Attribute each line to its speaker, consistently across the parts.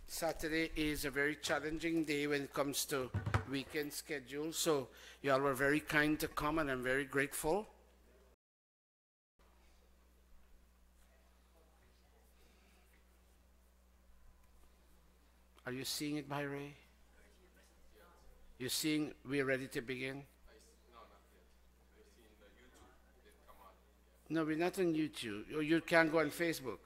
Speaker 1: Saturday is a very challenging day when it comes to weekend schedule. So you all were very kind to come, and I'm very grateful. Are you seeing it, Ray? You're seeing we're ready to begin? No, we're not on YouTube. You can't go on Facebook.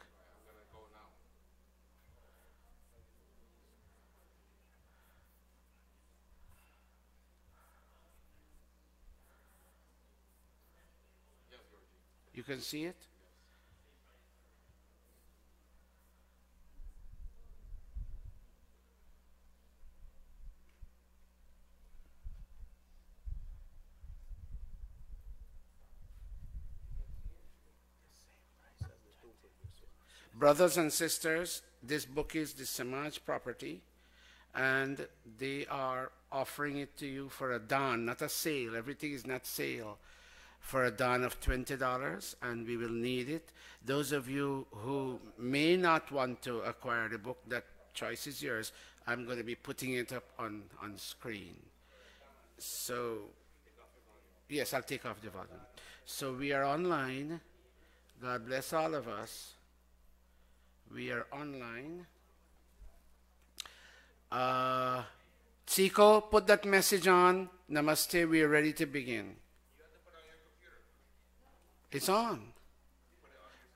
Speaker 1: You can see it? Brothers and sisters, this book is the Samaj property, and they are offering it to you for a dan, not a sale. Everything is not sale. For a dan of $20, and we will need it. Those of you who may not want to acquire the book, that choice is yours. I'm going to be putting it up on screen. So, yes, I'll take off the volume. So we are online. God bless all of us. We are online. Chico, put that message on. Namaste, we are ready to begin. It's on.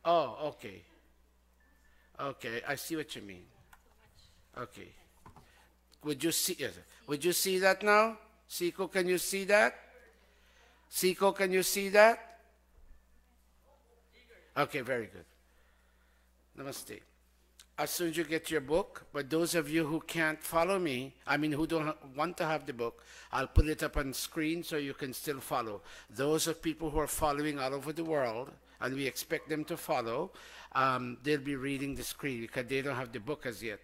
Speaker 1: Oh, okay. Okay, I see what you mean. Okay. Would you see that now? Chico, can you see that? Chico, can you see that? Okay, very good. Namaste. As soon as you get your book, but those of you who can't follow me, who don't want to have the book, I'll put it up on screen so you can still follow. Those of people who are following all over the world, and we expect them to follow, they'll be reading the screen because they don't have the book as yet.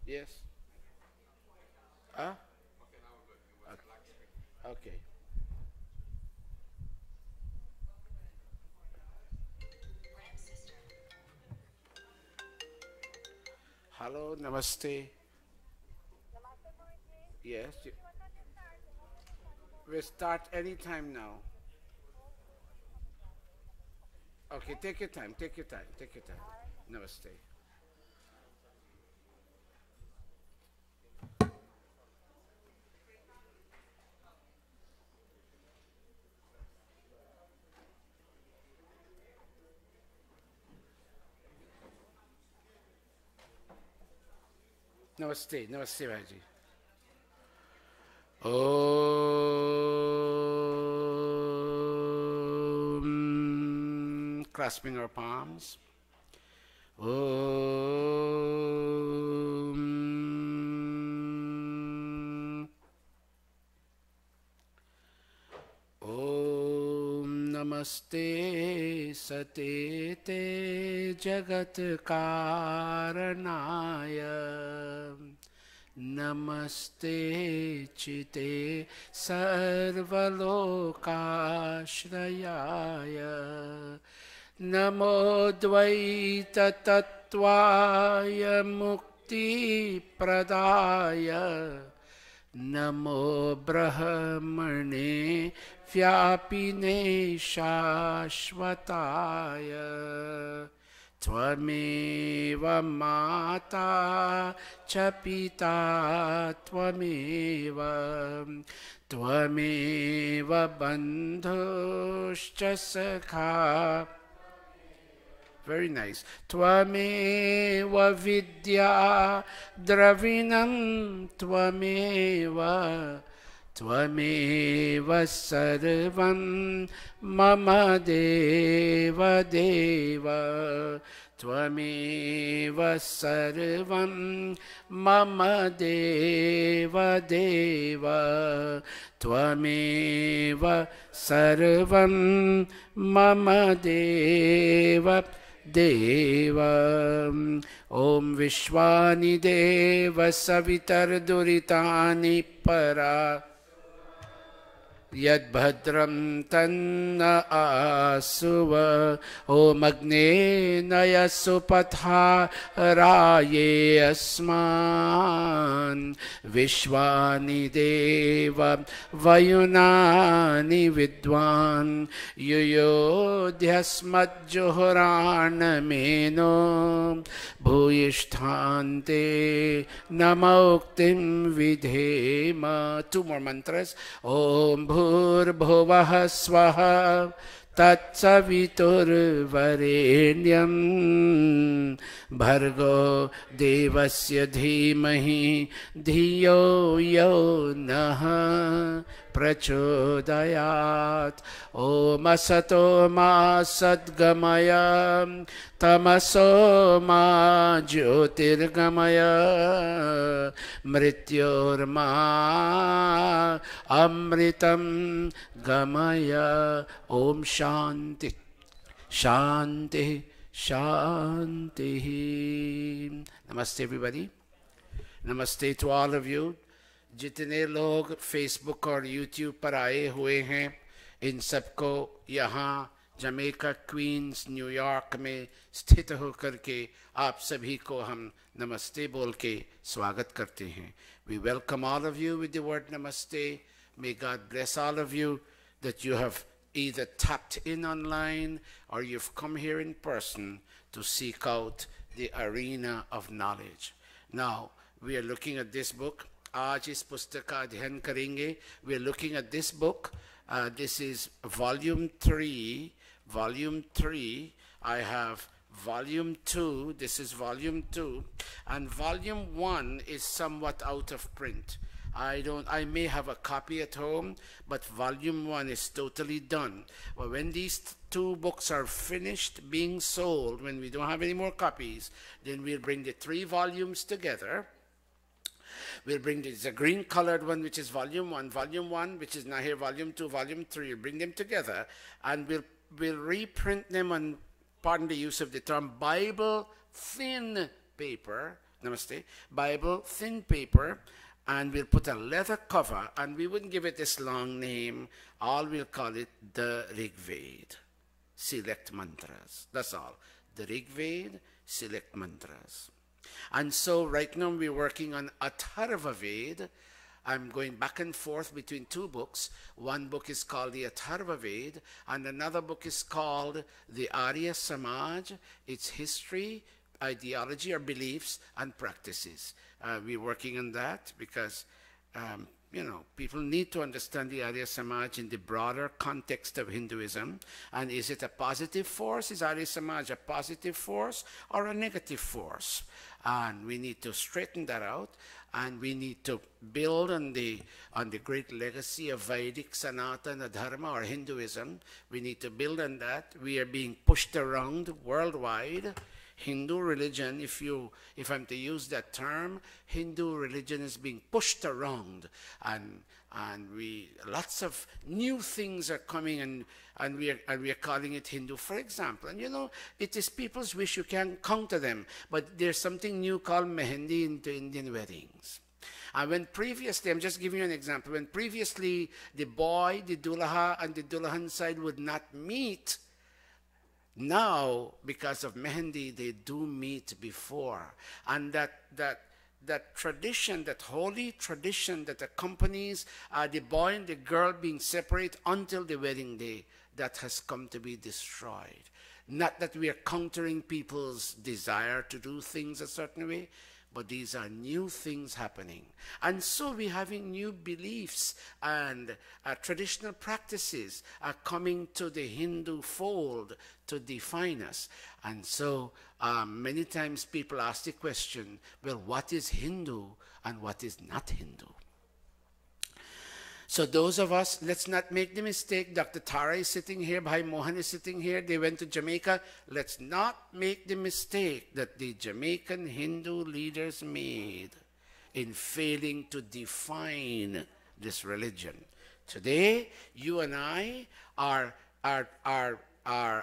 Speaker 1: Yes? Huh? Okay. Hello, namaste. Yes. We'll start anytime now. Okay, take your time, take your time, take your time. Namaste. Namaste, namaste, Raji. Om. Clasping our palms. Om. Om Namaste Satete Jagat Karanaya. Namaste Chite Sarvalokashrayaya. Namo Dvaita Tattvaya Mukti Pradaya. Namo Brahmane Vyapine Shashvataya. Tvameva Mata Cha Pita Tvameva. Tvameva Bandhuscha Sakha Very nice. Tvameva vidya dravinam tvameva Tvameva sarvam mama deva deva Tvameva sarvam mama deva deva Tvameva sarvam mama deva deva Om Vishwani deva savitar duritani para Yad bhadram tanna asuva Om agne naya supatha raye asman Vishwani deva vayunani vidwan Yuyodhyasmat juhurana meno Bhuyisthante namauktim vidhema 2 more mantras Om Bhurbhuvah Swaha Tatsaviturvarenyam Bhargo Devasya Dhimahi Dhiyo Yo Naha Prachodayat Om Asato Ma Sadgamaya Tamaso Ma Jyotirgamaya Mrityorma Amritam Gamaya Om Shanti Shanti Shanti. Namaste everybody. Namaste to all of you. जितने लोग Facebook और YouTube पर आए हुए हैं इन सबको यहाँ Jamaica queen's New York में स्थित होकर के आप सभी को हम नमस्ते बोल के स्वागत करते हैं. We welcome all of you with the word namaste. May God bless all of you that you have either tapped in online or you've come here in person to seek out the arena of knowledge. Now, we are looking at this book. आज इस पुस्तक का अध्ययन करेंगे. We are looking at this book. This is volume 3. Volume 3. I have volume 2. This is volume 2. And volume 1 is somewhat out of print. I may have a copy at home, but volume 1 is totally done. Well, when these 2 books are finished being sold, when we don't have any more copies, then we'll bring the 3 volumes together. We'll bring this a green colored one, which is volume 1, which is now here volume 2, volume 3. We'll bring them together and we'll reprint them on, pardon the use of the term, Bible thin paper. Namaste. Bible thin paper, and we'll put a leather cover, and we wouldn't give it this long name. All we'll call it the Rigveda. Select mantras. That's all. The Rigveda, select mantras. And so right now we're working on Atharva Veda. I'm going back and forth between 2 books. One book is called the Atharva Veda, and another book is called the Arya Samaj, its history, ideology or beliefs and practices. We're working on that because you know, people need to understand the Arya Samaj in the broader context of Hinduism. And is it a positive force? Is Arya Samaj a positive force or a negative force? And we need to straighten that out, and we need to build on the great legacy of Vedic Sanatana Dharma or Hinduism. We need to build on that. We are being pushed around worldwide. Hindu religion, if I'm to use that term, Hindu religion is being pushed around, and lots of new things are coming, and we are calling it Hindu, for example. And you know, it is people's wish, you can't counter them, but there's something new called mehendi into Indian weddings. And when previously, I'm just giving you an example, when previously the boy, the dullaha, and the dullahan side would not meet, now, because of mehendi, they do meet before. And that tradition, that holy tradition that accompanies the boy and the girl being separate until the wedding day, that has come to be destroyed. Not that we are countering people's desire to do things a certain way, but these are new things happening. And so we're having new beliefs and traditional practices are coming to the Hindu fold to define us. And so many times people ask the question, well, what is Hindu and what is not Hindu? So those of us, let's not make the mistake. Dr. Tara is sitting here, Bhai Mohan is sitting here. They went to Jamaica. Let's not make the mistake that the Jamaican Hindu leaders made in failing to define this religion. Today, you and I are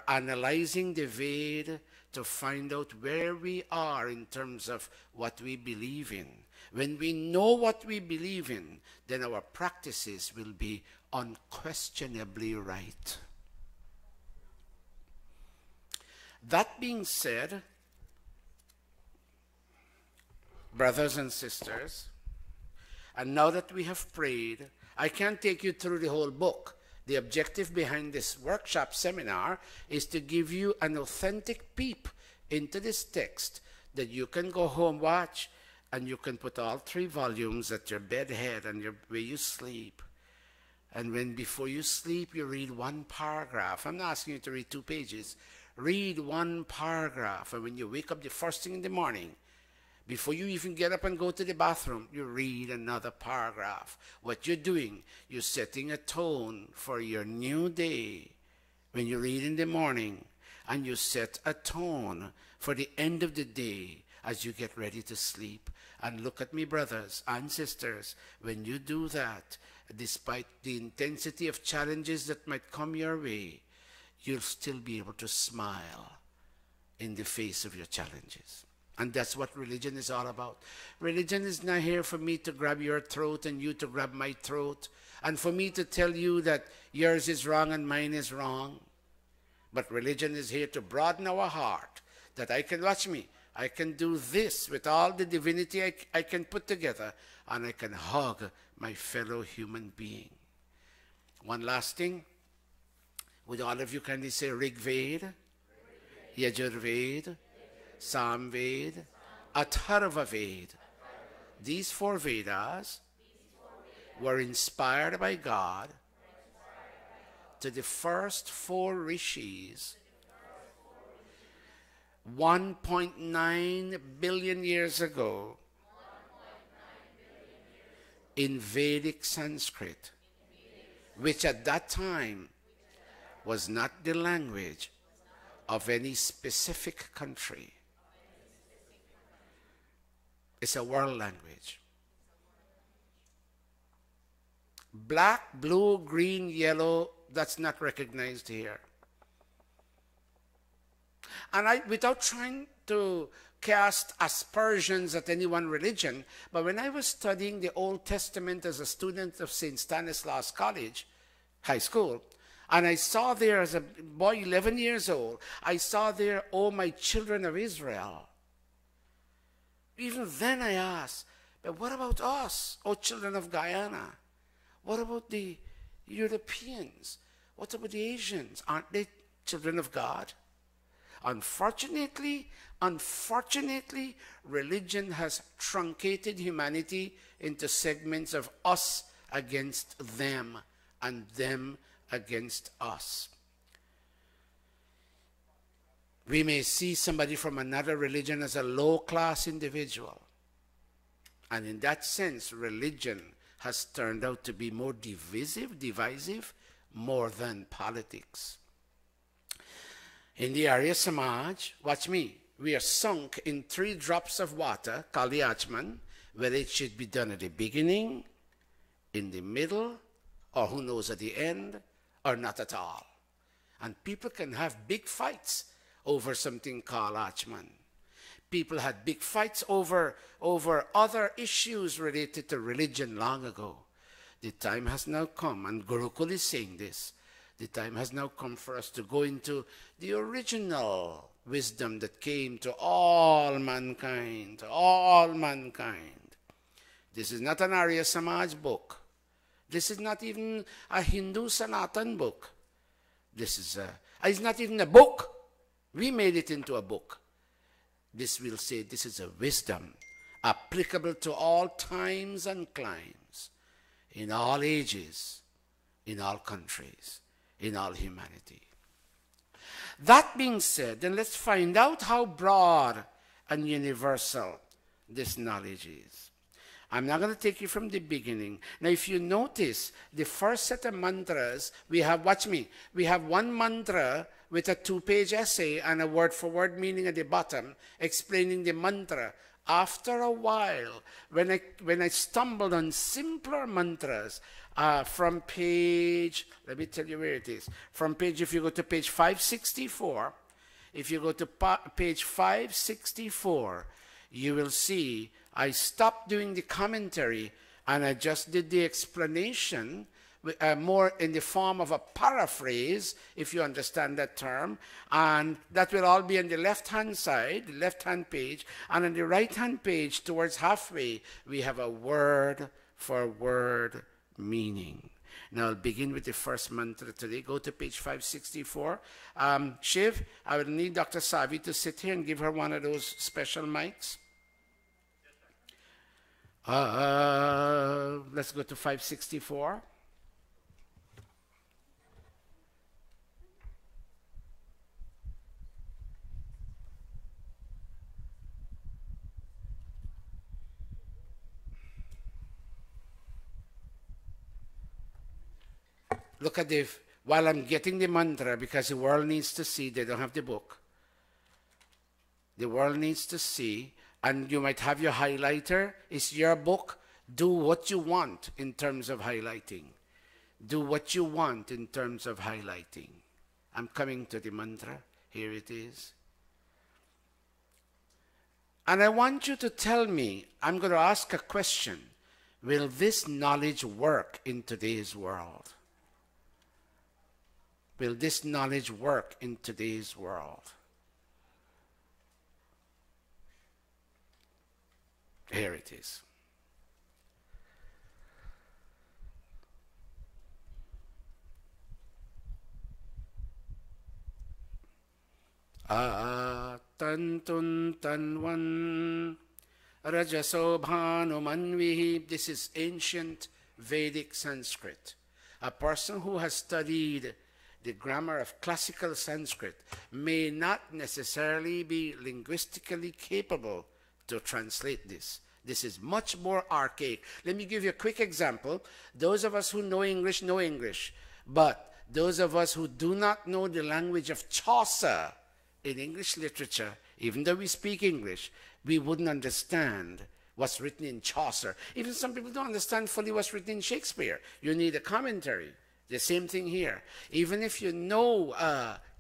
Speaker 1: analyzing the Veda to find out where we are in terms of what we believe in. When we know what we believe in, then our practices will be unquestionably right. That being said, brothers and sisters, and now that we have prayed, I can't take you through the whole book. The objective behind this workshop seminar is to give you an authentic peep into this text that you can go home, watch, and you can put all 3 volumes at your bed head and where you sleep. And when before you sleep, you read 1 paragraph. I'm not asking you to read 2 pages. Read 1 paragraph. And when you wake up the first thing in the morning, before you even get up and go to the bathroom, you read another paragraph. What you're doing, you're setting a tone for your new day. When you read in the morning, and you set a tone for the end of the day as you get ready to sleep. And look at me, brothers and sisters, when you do that, despite the intensity of challenges that might come your way, you'll still be able to smile in the face of your challenges. And that's what religion is all about. Religion is not here for me to grab your throat and you to grab my throat, and for me to tell you that yours is wrong and mine is wrong. But religion is here to broaden our heart, that I can, watch me, I can do this with all the divinity I can put together, and I can hug my fellow human being. One last thing. Would all of you kindly say Rigveda, Yajurveda, Samveda, Atharva Veda? These 4 Vedas were inspired by God to the first 4 rishis 1.9 billion years ago in Vedic Sanskrit, which at that time was not the language of any specific country. It's a world language. Black, blue, green, yellow, that's not recognized here. And without trying to cast aspersions at any one religion, but when I was studying the Old Testament as a student of St. Stanislaus College, high school, and I saw there as a boy, 11 years old, I saw there, oh, my children of Israel. Even then I asked, but what about us, oh, children of Guyana? What about the Europeans? What about the Asians? Aren't they children of God? Unfortunately, religion has truncated humanity into segments of us against them and them against us. We may see somebody from another religion as a low-class individual. And in that sense, religion has turned out to be more divisive, more than politics. In the Arya Samaj, watch me, we are sunk in 3 drops of water, called the Achman, whether it should be done at the beginning, in the middle, or who knows at the end, or not at all. And people can have big fights over something called Achman. People had big fights over other issues related to religion long ago. The time has now come, and Gurukula is saying this, the time has now come for us to go into the original wisdom that came to all mankind, This is not an Arya Samaj book. This is not even a Hindu Sanatan book. It's not even a book. We made it into a book. This will say this is a wisdom, applicable to all times and climes, in all ages, in all countries, in all humanity. That being said, then let's find out how broad and universal this knowledge is. I'm not going to take you from the beginning. Now, if you notice, the first set of mantras, we have, watch me, we have one mantra with a 2-page essay and a word-for-word meaning at the bottom, explaining the mantra. After a while, when I stumbled on simpler mantras, from page, let me tell you where it is. From page, if you go to page 564, if you go to page 564, you will see I stopped doing the commentary and I just did the explanation, more in the form of a paraphrase, if you understand that term, and that will all be on the left-hand side, the left-hand page, and on the right-hand page, towards halfway, we have a word-for-word meaning. Now, I'll begin with the first mantra today. Go to page 564. Shiv, I will need Dr. Savi to sit here and give her one of those special mics. Let's go to 564. Look at the, while I'm getting the mantra, because the world needs to see, they don't have the book. The world needs to see, and you might have your highlighter. It's your book. Do what you want in terms of highlighting. Do what you want in terms of highlighting. I'm coming to the mantra. Here it is. And I want you to tell me, I'm going to ask a question. Will this knowledge work in today's world? Will this knowledge work in today's world? Here it is. Tantun tanvan rajaso bhanumanvihi. This is ancient Vedic Sanskrit. A person who has studied the grammar of classical Sanskrit may not necessarily be linguistically capable to translate this. This is much more archaic. Let me give you a quick example. Those of us who know English, but those of us who do not know the language of Chaucer in English literature, even though we speak English, we wouldn't understand what's written in Chaucer. Even some people don't understand fully what's written in Shakespeare. You need a commentary. The same thing here. Even if you know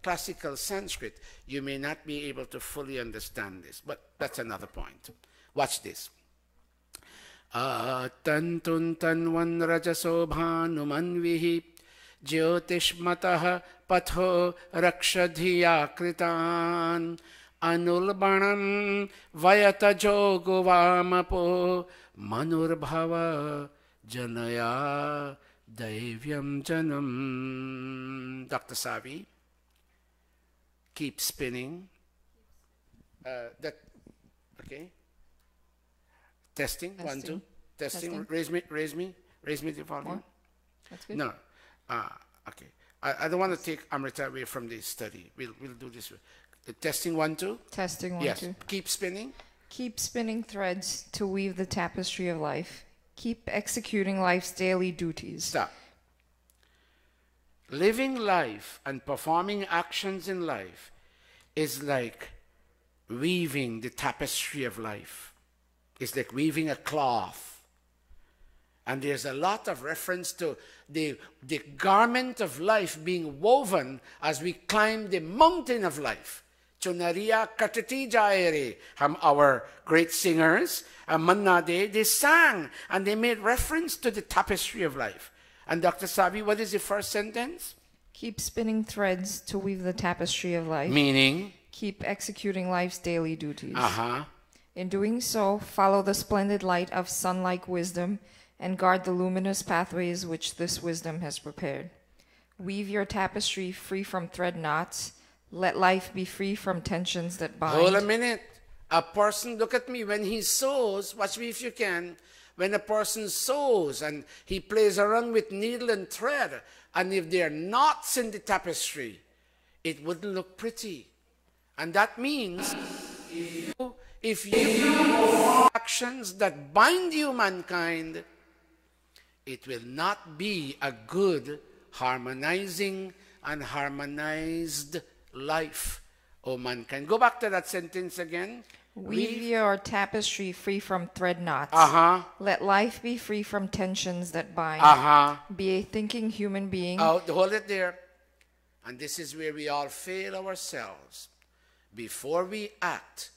Speaker 1: classical Sanskrit, you may not be able to fully understand this. But that's another point. Watch this. Tantun tanvan rajaso bhanumanvihi jyotishmatah patho rakshadhiya kritan anulbanam vayatajo govamapo manurbhava janaya Daivyam Janam. Dr. Savi, keep spinning. Okay. Testing. 1, 2. Testing. Raise me the volume.
Speaker 2: More? That's good.
Speaker 1: No. Okay. I don't want to take Amrita away from the study. We'll do this. Testing 1, 2.
Speaker 2: Testing 1,
Speaker 1: yes.
Speaker 2: 2.
Speaker 1: Keep spinning.
Speaker 2: Keep spinning threads to weave the tapestry of life. Keep executing life's daily duties.
Speaker 1: Stop. Living life and performing actions in life is like weaving the tapestry of life. It's like weaving a cloth. And there's a lot of reference to the garment of life being woven as we climb the mountain of life. Chunariya katati jaere. Our great singers, Mannade, they sang and they made reference to the tapestry of life. And Dr. Savi, what is the first sentence?
Speaker 2: Keep spinning threads to weave the tapestry of life.
Speaker 1: Meaning?
Speaker 2: Keep executing life's daily duties.
Speaker 1: Uh-huh.
Speaker 2: In doing so, follow the splendid light of sun-like wisdom and guard the luminous pathways which this wisdom has prepared. Weave your tapestry free from thread knots. Let life be free from tensions that bind.
Speaker 1: Hold a minute. A person, look at me, when he sews, watch me if you can, when a person sews and he plays around with needle and thread, and if there are knots in the tapestry, it wouldn't look pretty. And that means if you perform actions that bind humankind, it will not be a good, harmonizing and harmonized life, O mankind. Go back to that sentence again.
Speaker 2: Weave your tapestry free from thread knots. Let life be free from tensions that bind. Be a thinking human being.
Speaker 1: Oh, hold it there. And this is where we all fail ourselves. Before we act,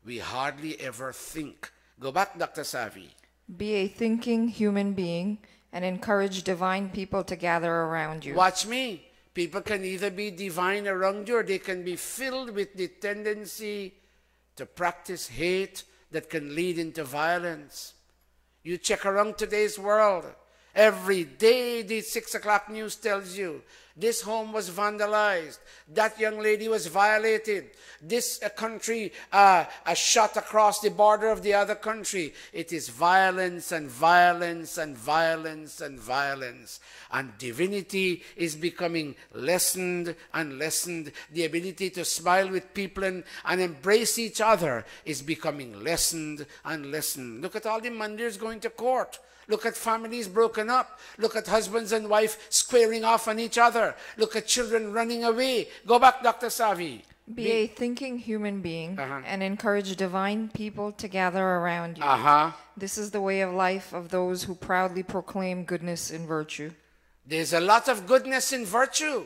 Speaker 1: we hardly ever think. Go back, Dr. Savi.
Speaker 2: Be a thinking human being and encourage divine people to gather around you.
Speaker 1: Watch me. People can either be divine around you or they can be filled with the tendency to practice hate that can lead into violence. You check around today's world. Every day the 6 o'clock news tells you this home was vandalized, that young lady was violated, this country a shot across the border of the other country. It is violence and violence and violence and violence. And divinity is becoming lessened and lessened. The ability to smile with people and embrace each other is becoming lessened and lessened. Look at all the mandirs going to court. Look at families broken up. Look at husbands and wife squaring off on each other. Look at children running away. Go back, Dr. Savi.
Speaker 2: Be a thinking human being and encourage divine people to gather around you. This is the way of life of those who proudly proclaim goodness and virtue.
Speaker 1: There's a lot of goodness in virtue.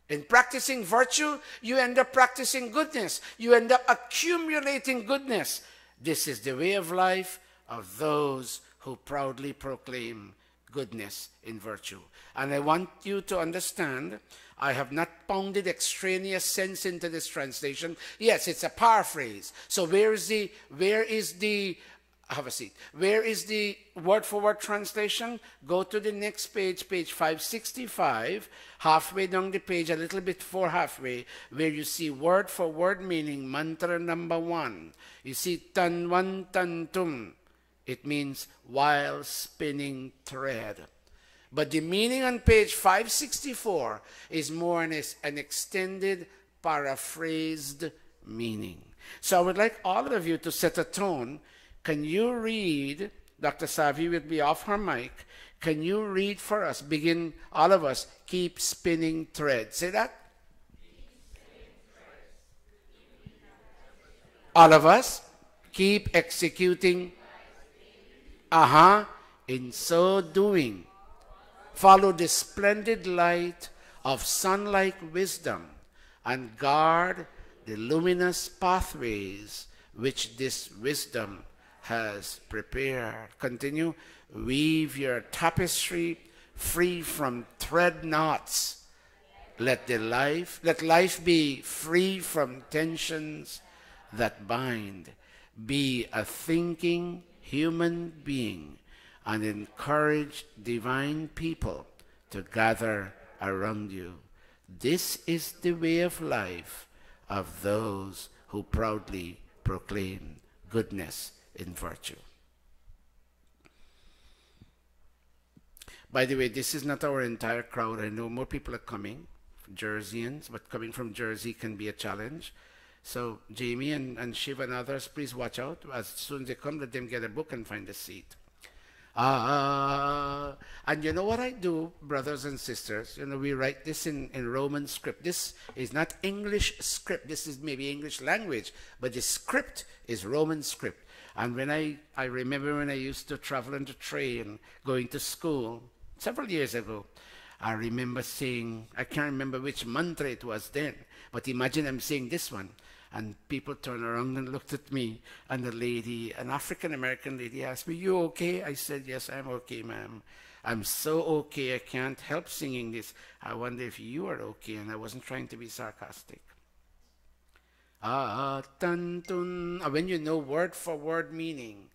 Speaker 1: In practicing virtue, you end up practicing goodness. You end up accumulating goodness. This is the way of life of those who proudly proclaim goodness in virtue. And I want you to understand, I have not pounded extraneous sense into this translation. Yes, it's a paraphrase. So where is the have a seat. Where is the word-for-word translation? Go to the next page, page 565, halfway down the page, a little bit before halfway, where you see word-for-word meaning, mantra number 1. You see tanwan tantum. It means while spinning thread. But the meaning on page 564 is more an extended, paraphrased meaning. So I would like all of you to set a tone. Can you read, Dr. Savi will be off her mic, can you read for us, begin, all of us, keep spinning thread. Say that? All of us, keep executing. In so doing, follow the splendid light of sun-like wisdom and guard the luminous pathways which this wisdom has prepared. Continue. Weave your tapestry free from thread knots. Let life be free from tensions that bind. Be a thinking human being and encourage divine people to gather around you. This is the way of life of those who proudly proclaim goodness in virtue. By the way, this is not our entire crowd. I know more people are coming, Jerseyans, but coming from Jersey can be a challenge. So Jamie and Shiv and others, please watch out. As soon as they come, let them get a book and find a seat. And you know what I do, brothers and sisters? You know, we write this in Roman script. This is not English script. This is maybe English language, but the script is Roman script. And when I remember when I used to travel on the train, going to school, several years ago, I remember saying, I can't remember which mantra it was then, but imagine I'm saying this one. And people turned around and looked at me, and the lady, an African-American lady, asked me, "You okay?" I said, "Yes, I'm okay, ma'am. I'm so okay, I can't help singing this. I wonder if you are okay." And I wasn't trying to be sarcastic. Tantun. When you know word for word meaning,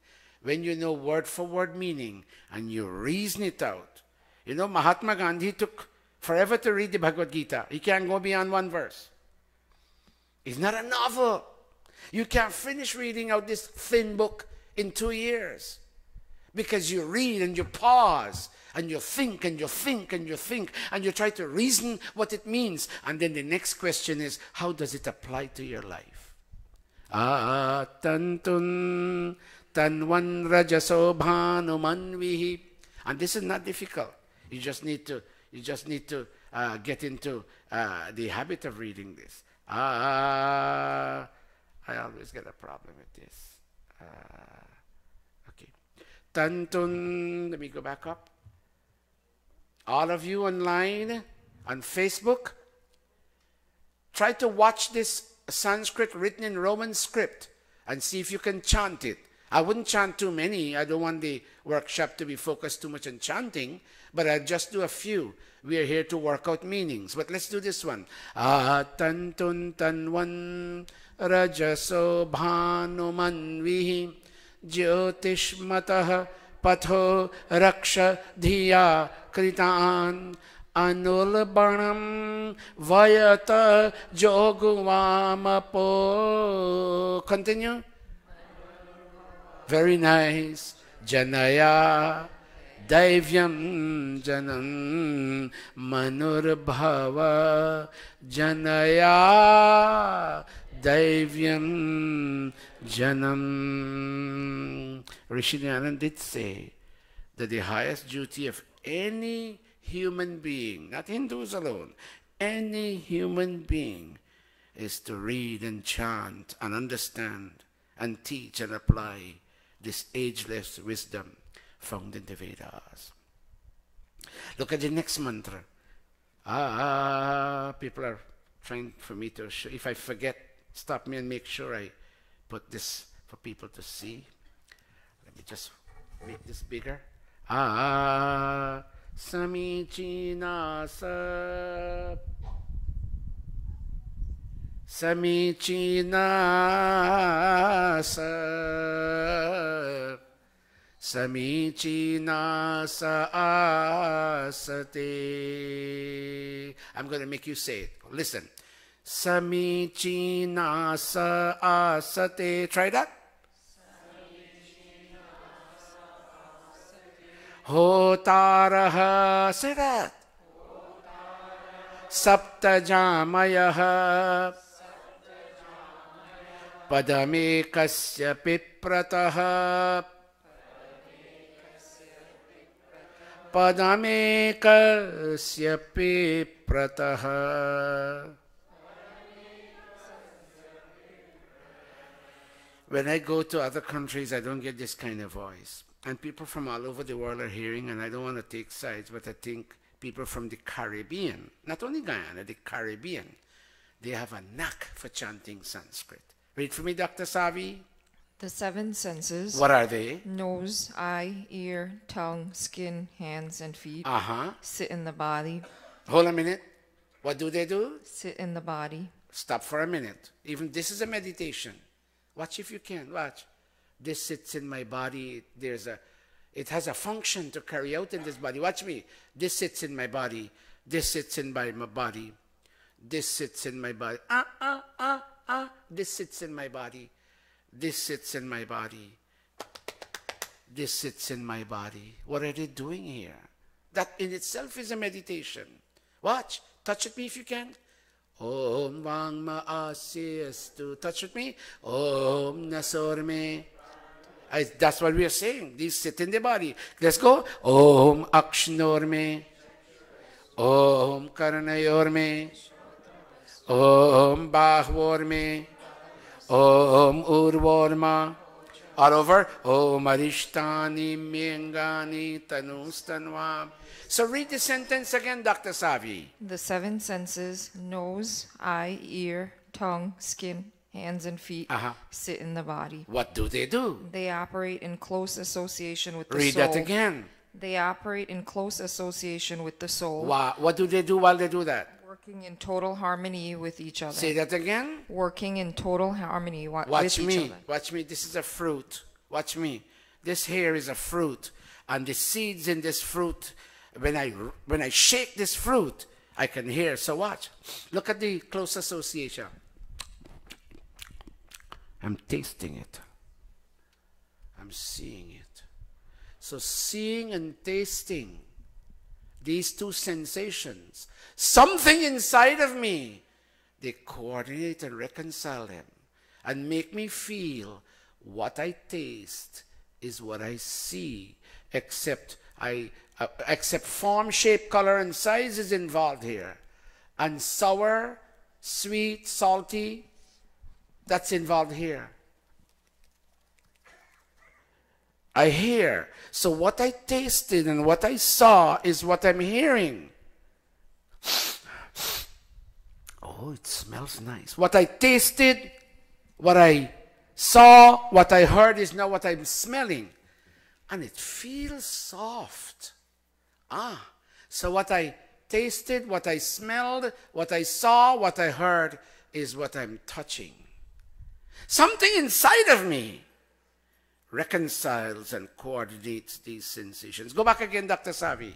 Speaker 1: and you reason it out. You know, Mahatma Gandhi took forever to read the Bhagavad Gita. He can't go beyond one verse. It's not a novel. You can't finish reading out this thin book in 2 years. Because you read and you pause and you think and you think and you think and you try to reason what it means. And then the next question is, how does it apply to your life? Tantun tanvan rajaso bhanumanvihi. And this is not difficult. You just need to get into the habit of reading this. I always get a problem with this. Okay. Tantun, let me go back up. All of you online, on Facebook, try to watch this Sanskrit written in Roman script and see if you can chant it. I wouldn't chant too many. I don't want the workshop to be focused too much on chanting, but I'll just do a few. We are here to work out meanings. But let's do this one. Tantun tanvan rajaso bhanumanvihi jyotishmatah patho raksha dhiya kritan anulbanam vayata joguvamapo. Continue. Very nice. Janaya Daivyam Janam Manurbhava. Janaya Daivyam Janam. Rishi Dayananda did say that the highest duty of any human being, not Hindus alone, any human being, is to read and chant and understand and teach and apply this ageless wisdom found in the Vedas. Look at the next mantra. People are trying for me to show. If I forget, stop me and make sure I put this for people to see. Let me just make this bigger. Samichinasa. Samichinasa. Samichinasa asate. I'm going to make you say it. Listen. Samichinasa asate. Try that. Hotaraha. Say that. Saptajamayaha. Padamekasya piprataha. Padamekasya piprataha. When I go to other countries, I don't get this kind of voice. And people from all over the world are hearing, and I don't want to take sides, but I think people from the Caribbean, not only Guyana, the Caribbean, they have a knack for chanting Sanskrit. Read for me, Dr. Savi.
Speaker 2: The 7 senses.
Speaker 1: What are they?
Speaker 2: Nose, eye, ear, tongue, skin, hands, and feet. Sit in the body.
Speaker 1: Hold a minute. What do they do?
Speaker 2: Sit in the body.
Speaker 1: Stop for a minute. Even this is a meditation. Watch if you can. Watch. This sits in my body. It has a function to carry out in this body. Watch me. This sits in my body. This sits in my body. This sits in my body. This sits in my body. This sits in my body. This sits in my body. What are they doing here? That in itself is a meditation. Watch. Touch with me if you can. Om Vang Ma'asyastu. Touch with me. Om Nasorme. That's what we are saying. These sit in the body. Let's go. Om Akshinorme. Om Karanayorme. Om Bahvorme. Om Urvorma. All over. Om Arishtani Mengani Tanustanwa. So read the sentence again, Dr. Savi.
Speaker 2: The 7 senses, nose, eye, ear, tongue, skin, hands, and feet, sit in the body.
Speaker 1: What do?
Speaker 2: They operate in close association with the soul.
Speaker 1: Read that again.
Speaker 2: They operate in close association with the soul.
Speaker 1: What do they do while they do that?
Speaker 2: Working in total harmony with each other.
Speaker 1: Say that again.
Speaker 2: Working in total harmony with
Speaker 1: Watch
Speaker 2: each
Speaker 1: me.
Speaker 2: other.
Speaker 1: Watch me. This is a fruit. Watch me. This here is a fruit. And the seeds in this fruit, when I shake this fruit, I can hear. So watch. Look at the close association. I'm tasting it. I'm seeing it. So seeing and tasting, these two sensations, something inside of me, they coordinate and reconcile them and make me feel what I taste is what I see, except form, shape, color, and size is involved here. And sour, sweet, salty, that's involved here. I hear. So what I tasted and what I saw is what I'm hearing. Oh, it smells nice. What I tasted, what I saw, what I heard is now what I'm smelling. And it feels soft. So what I tasted, what I smelled, what I saw, what I heard is what I'm touching. Something inside of me reconciles and coordinates these sensations. Go back again, Dr. Savi.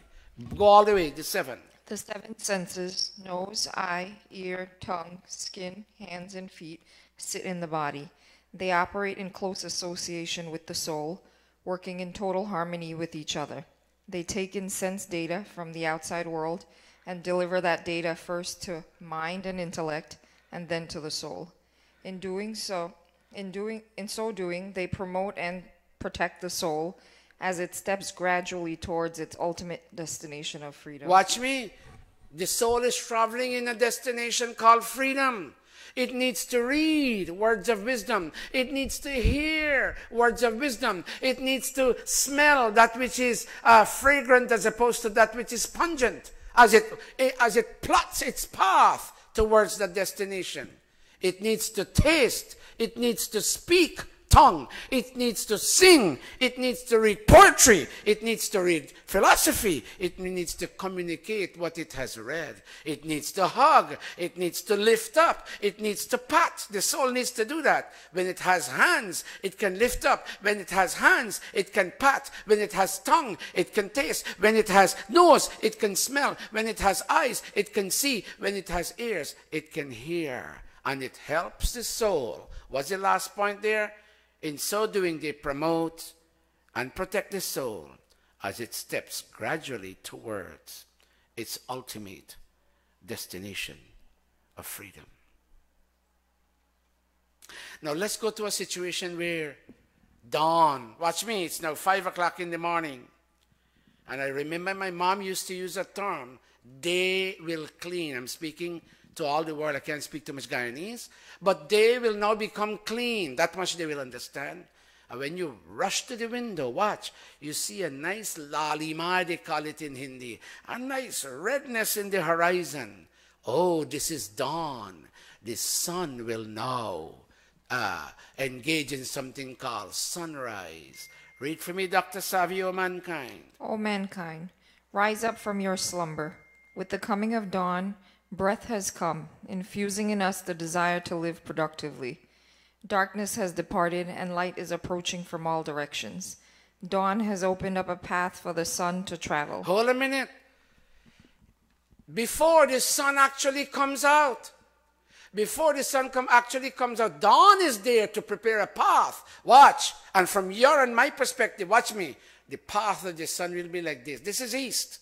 Speaker 1: Go all the way, the 7.
Speaker 2: The 7 senses, nose, eye, ear, tongue, skin, hands, and feet, sit in the body. They operate in close association with the soul, working in total harmony with each other. They take in sense data from the outside world and deliver that data first to mind and intellect and then to the soul. In so doing, they promote and protect the soul as it steps gradually towards its ultimate destination of freedom.
Speaker 1: Watch me. The soul is traveling in a destination called freedom. It needs to read words of wisdom. It needs to hear words of wisdom. It needs to smell that which is fragrant as opposed to that which is pungent as it plots its path towards the destination. It needs to taste. It needs to speak tongue. It needs to sing. It needs to read poetry. It needs to read philosophy. It needs to communicate what it has read. It needs to hug. It needs to lift up. It needs to pat. The soul needs to do that. When it has hands, it can lift up. When it has hands, it can pat. When it has tongue, it can taste. When it has nose, it can smell. When it has eyes, it can see. When it has ears, it can hear. And it helps the soul. What's the last point there? In so doing, they promote and protect the soul as it steps gradually towards its ultimate destination of freedom. Now let's go to a situation where dawn, watch me, it's now 5 o'clock in the morning. And I remember my mom used to use a term, day will clean. I'm speaking to all the world. I can't speak too much Guyanese, but they will now become clean. That much they will understand. And when you rush to the window, watch, you see a nice lalima, they call it in Hindi, a nice redness in the horizon. Oh, this is dawn. The sun will now engage in something called sunrise. Read for me, Dr. Savio, mankind.
Speaker 2: O mankind, rise up from your slumber. With the coming of dawn, breath has come, infusing in us the desire to live productively. Darkness has departed, and light is approaching from all directions. Dawn has opened up a path for the sun to travel.
Speaker 1: Hold a minute. Before the sun actually comes out, actually comes out, dawn is there to prepare a path. Watch. And from your and my perspective, watch me. The path of the sun will be like this. This is east.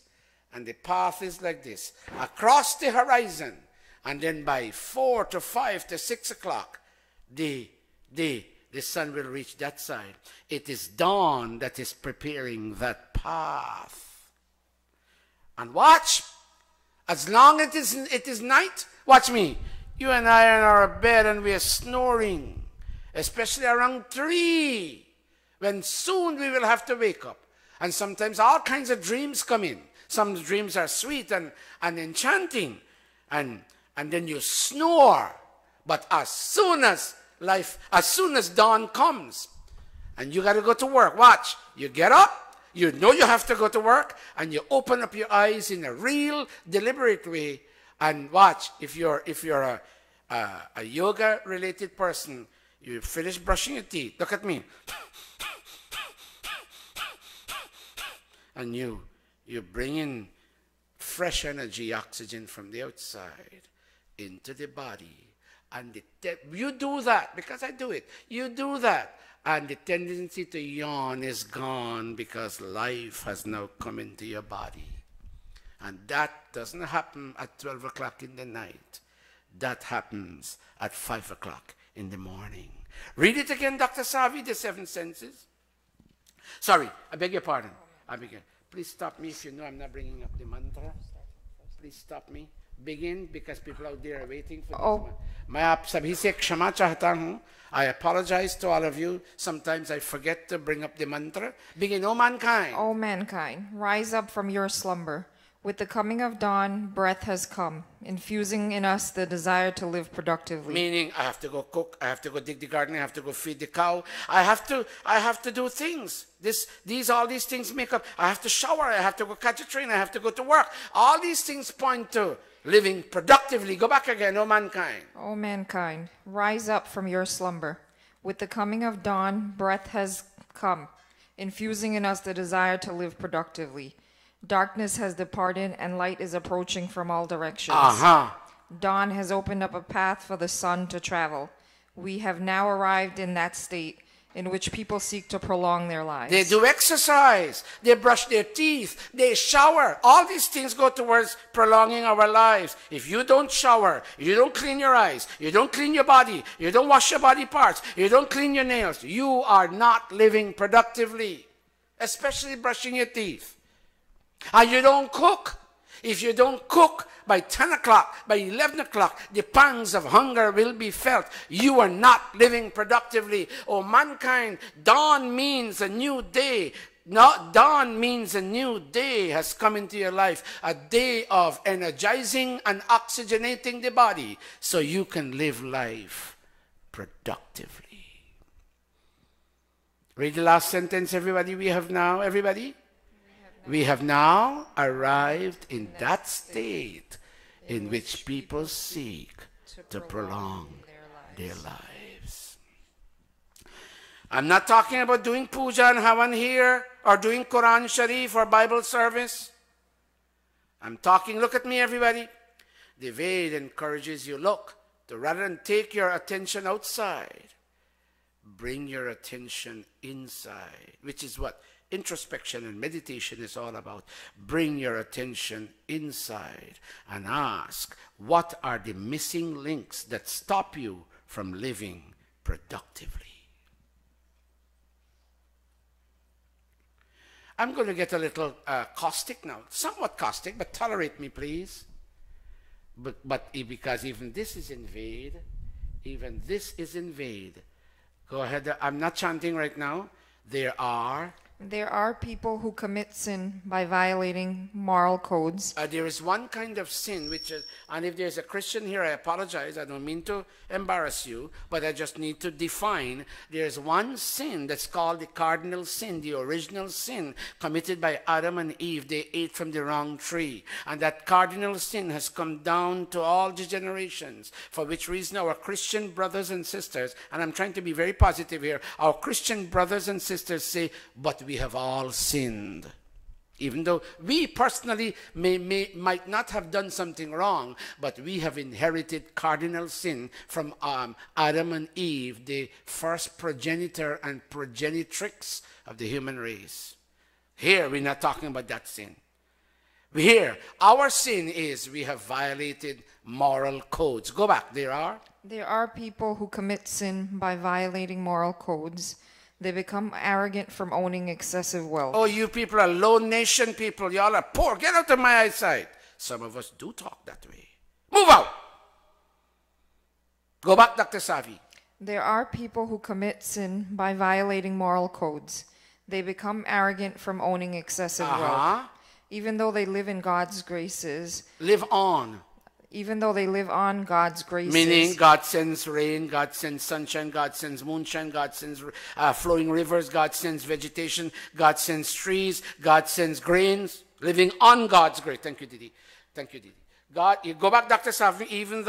Speaker 1: And the path is like this, across the horizon. And then by 4 to 5 to 6 o'clock, the sun will reach that side. It is dawn that is preparing that path. And watch, as long as it is night, watch me. You and I are in our bed and we are snoring, especially around 3, when soon we will have to wake up. And sometimes all kinds of dreams come in. Some dreams are sweet and enchanting, and then you snore. But as soon as dawn comes, and you got to go to work, watch, you get up, you know you have to go to work, and you open up your eyes in a real deliberate way, and watch, if you're a yoga-related person, you finish brushing your teeth, look at me, and you bring in fresh energy, oxygen from the outside into the body. And you do that, because I do it. You do that. And the tendency to yawn is gone because life has now come into your body. And that doesn't happen at 12 o'clock in the night. That happens at 5 o'clock in the morning. Read it again, Dr. Savi, the seven senses. Sorry, I beg your pardon. I beg your, please stop me if you know I'm not bringing up the mantra. Please stop me. Begin, because people out there are waiting for this. I apologize to all of you. Sometimes I forget to bring up the mantra. Begin, O mankind.
Speaker 2: O mankind, rise up from your slumber. With the coming of dawn, breath has come, infusing in us the desire to live productively.
Speaker 1: Meaning, I have to go cook, I have to go dig the garden, I have to go feed the cow, I have to do things. All these things make up. I have to shower, I have to go catch a train, I have to go to work. All these things point to living productively. Go back again, O mankind.
Speaker 2: O mankind, rise up from your slumber. With the coming of dawn, breath has come, infusing in us the desire to live productively. Darkness has departed and light is approaching from all directions. Dawn has opened up a path for the sun to travel. We have now arrived in that state in which people seek to prolong their lives.
Speaker 1: They do exercise, they brush their teeth, they shower. All these things go towards prolonging our lives. If you don't shower, you don't clean your eyes, you don't clean your body, you don't wash your body parts, you don't clean your nails, you are not living productively, especially brushing your teeth. And you don't cook. If you don't cook, by 10 o'clock, by 11 o'clock, the pangs of hunger will be felt. You are not living productively. Oh, mankind, dawn means a new day. Dawn means a new day has come into your life. A day of energizing and oxygenating the body so you can live life productively. Read the last sentence, everybody. We have now arrived in that state in which people seek to prolong their lives. I'm not talking about doing puja and havan here or doing Quran Sharif or Bible service. I'm talking, look at me everybody. The Veda encourages you, look, to rather than take your attention outside, bring your attention inside, which is what introspection and meditation is all about. Bring your attention inside and ask, what are the missing links that stop you from living productively? I'm going to get a little caustic now, somewhat caustic, but tolerate me, please. But because even this is in Veda, even this is in Veda. Go ahead. I'm not chanting right now. There are
Speaker 2: people who commit sin by violating moral codes.
Speaker 1: There is one kind of sin which is, and if there's a Christian here, I apologize, I don't mean to embarrass you, but I just need to define. There's one sin that's called the cardinal sin, the original sin committed by Adam and Eve. They ate from the wrong tree. And that cardinal sin has come down to all the generations, for which reason our Christian brothers and sisters, and I'm trying to be very positive here, our Christian brothers and sisters say, but we have all sinned. Even though we personally might not have done something wrong, but we have inherited cardinal sin from Adam and Eve, the first progenitor and progenitrix of the human race. Here, we're not talking about that sin. Here, our sin is we have violated moral codes. Go back. There are
Speaker 2: people who commit sin by violating moral codes. They become arrogant from owning excessive wealth.
Speaker 1: Oh, you people are low nation people. Y'all are poor. Get out of my eyesight. Some of us do talk that way. Move out. Go back, Dr. Savi.
Speaker 2: There are people who commit sin by violating moral codes. They become arrogant from owning excessive wealth. Even though they live in God's graces.
Speaker 1: Live on.
Speaker 2: Even though they live on God's graces.
Speaker 1: Meaning God sends rain, God sends sunshine, God sends moonshine, God sends flowing rivers, God sends vegetation, God sends trees, God sends grains. Living on God's grace. Thank you, Didi. Thank you, Didi. God, you go back, Dr. Savi,
Speaker 2: even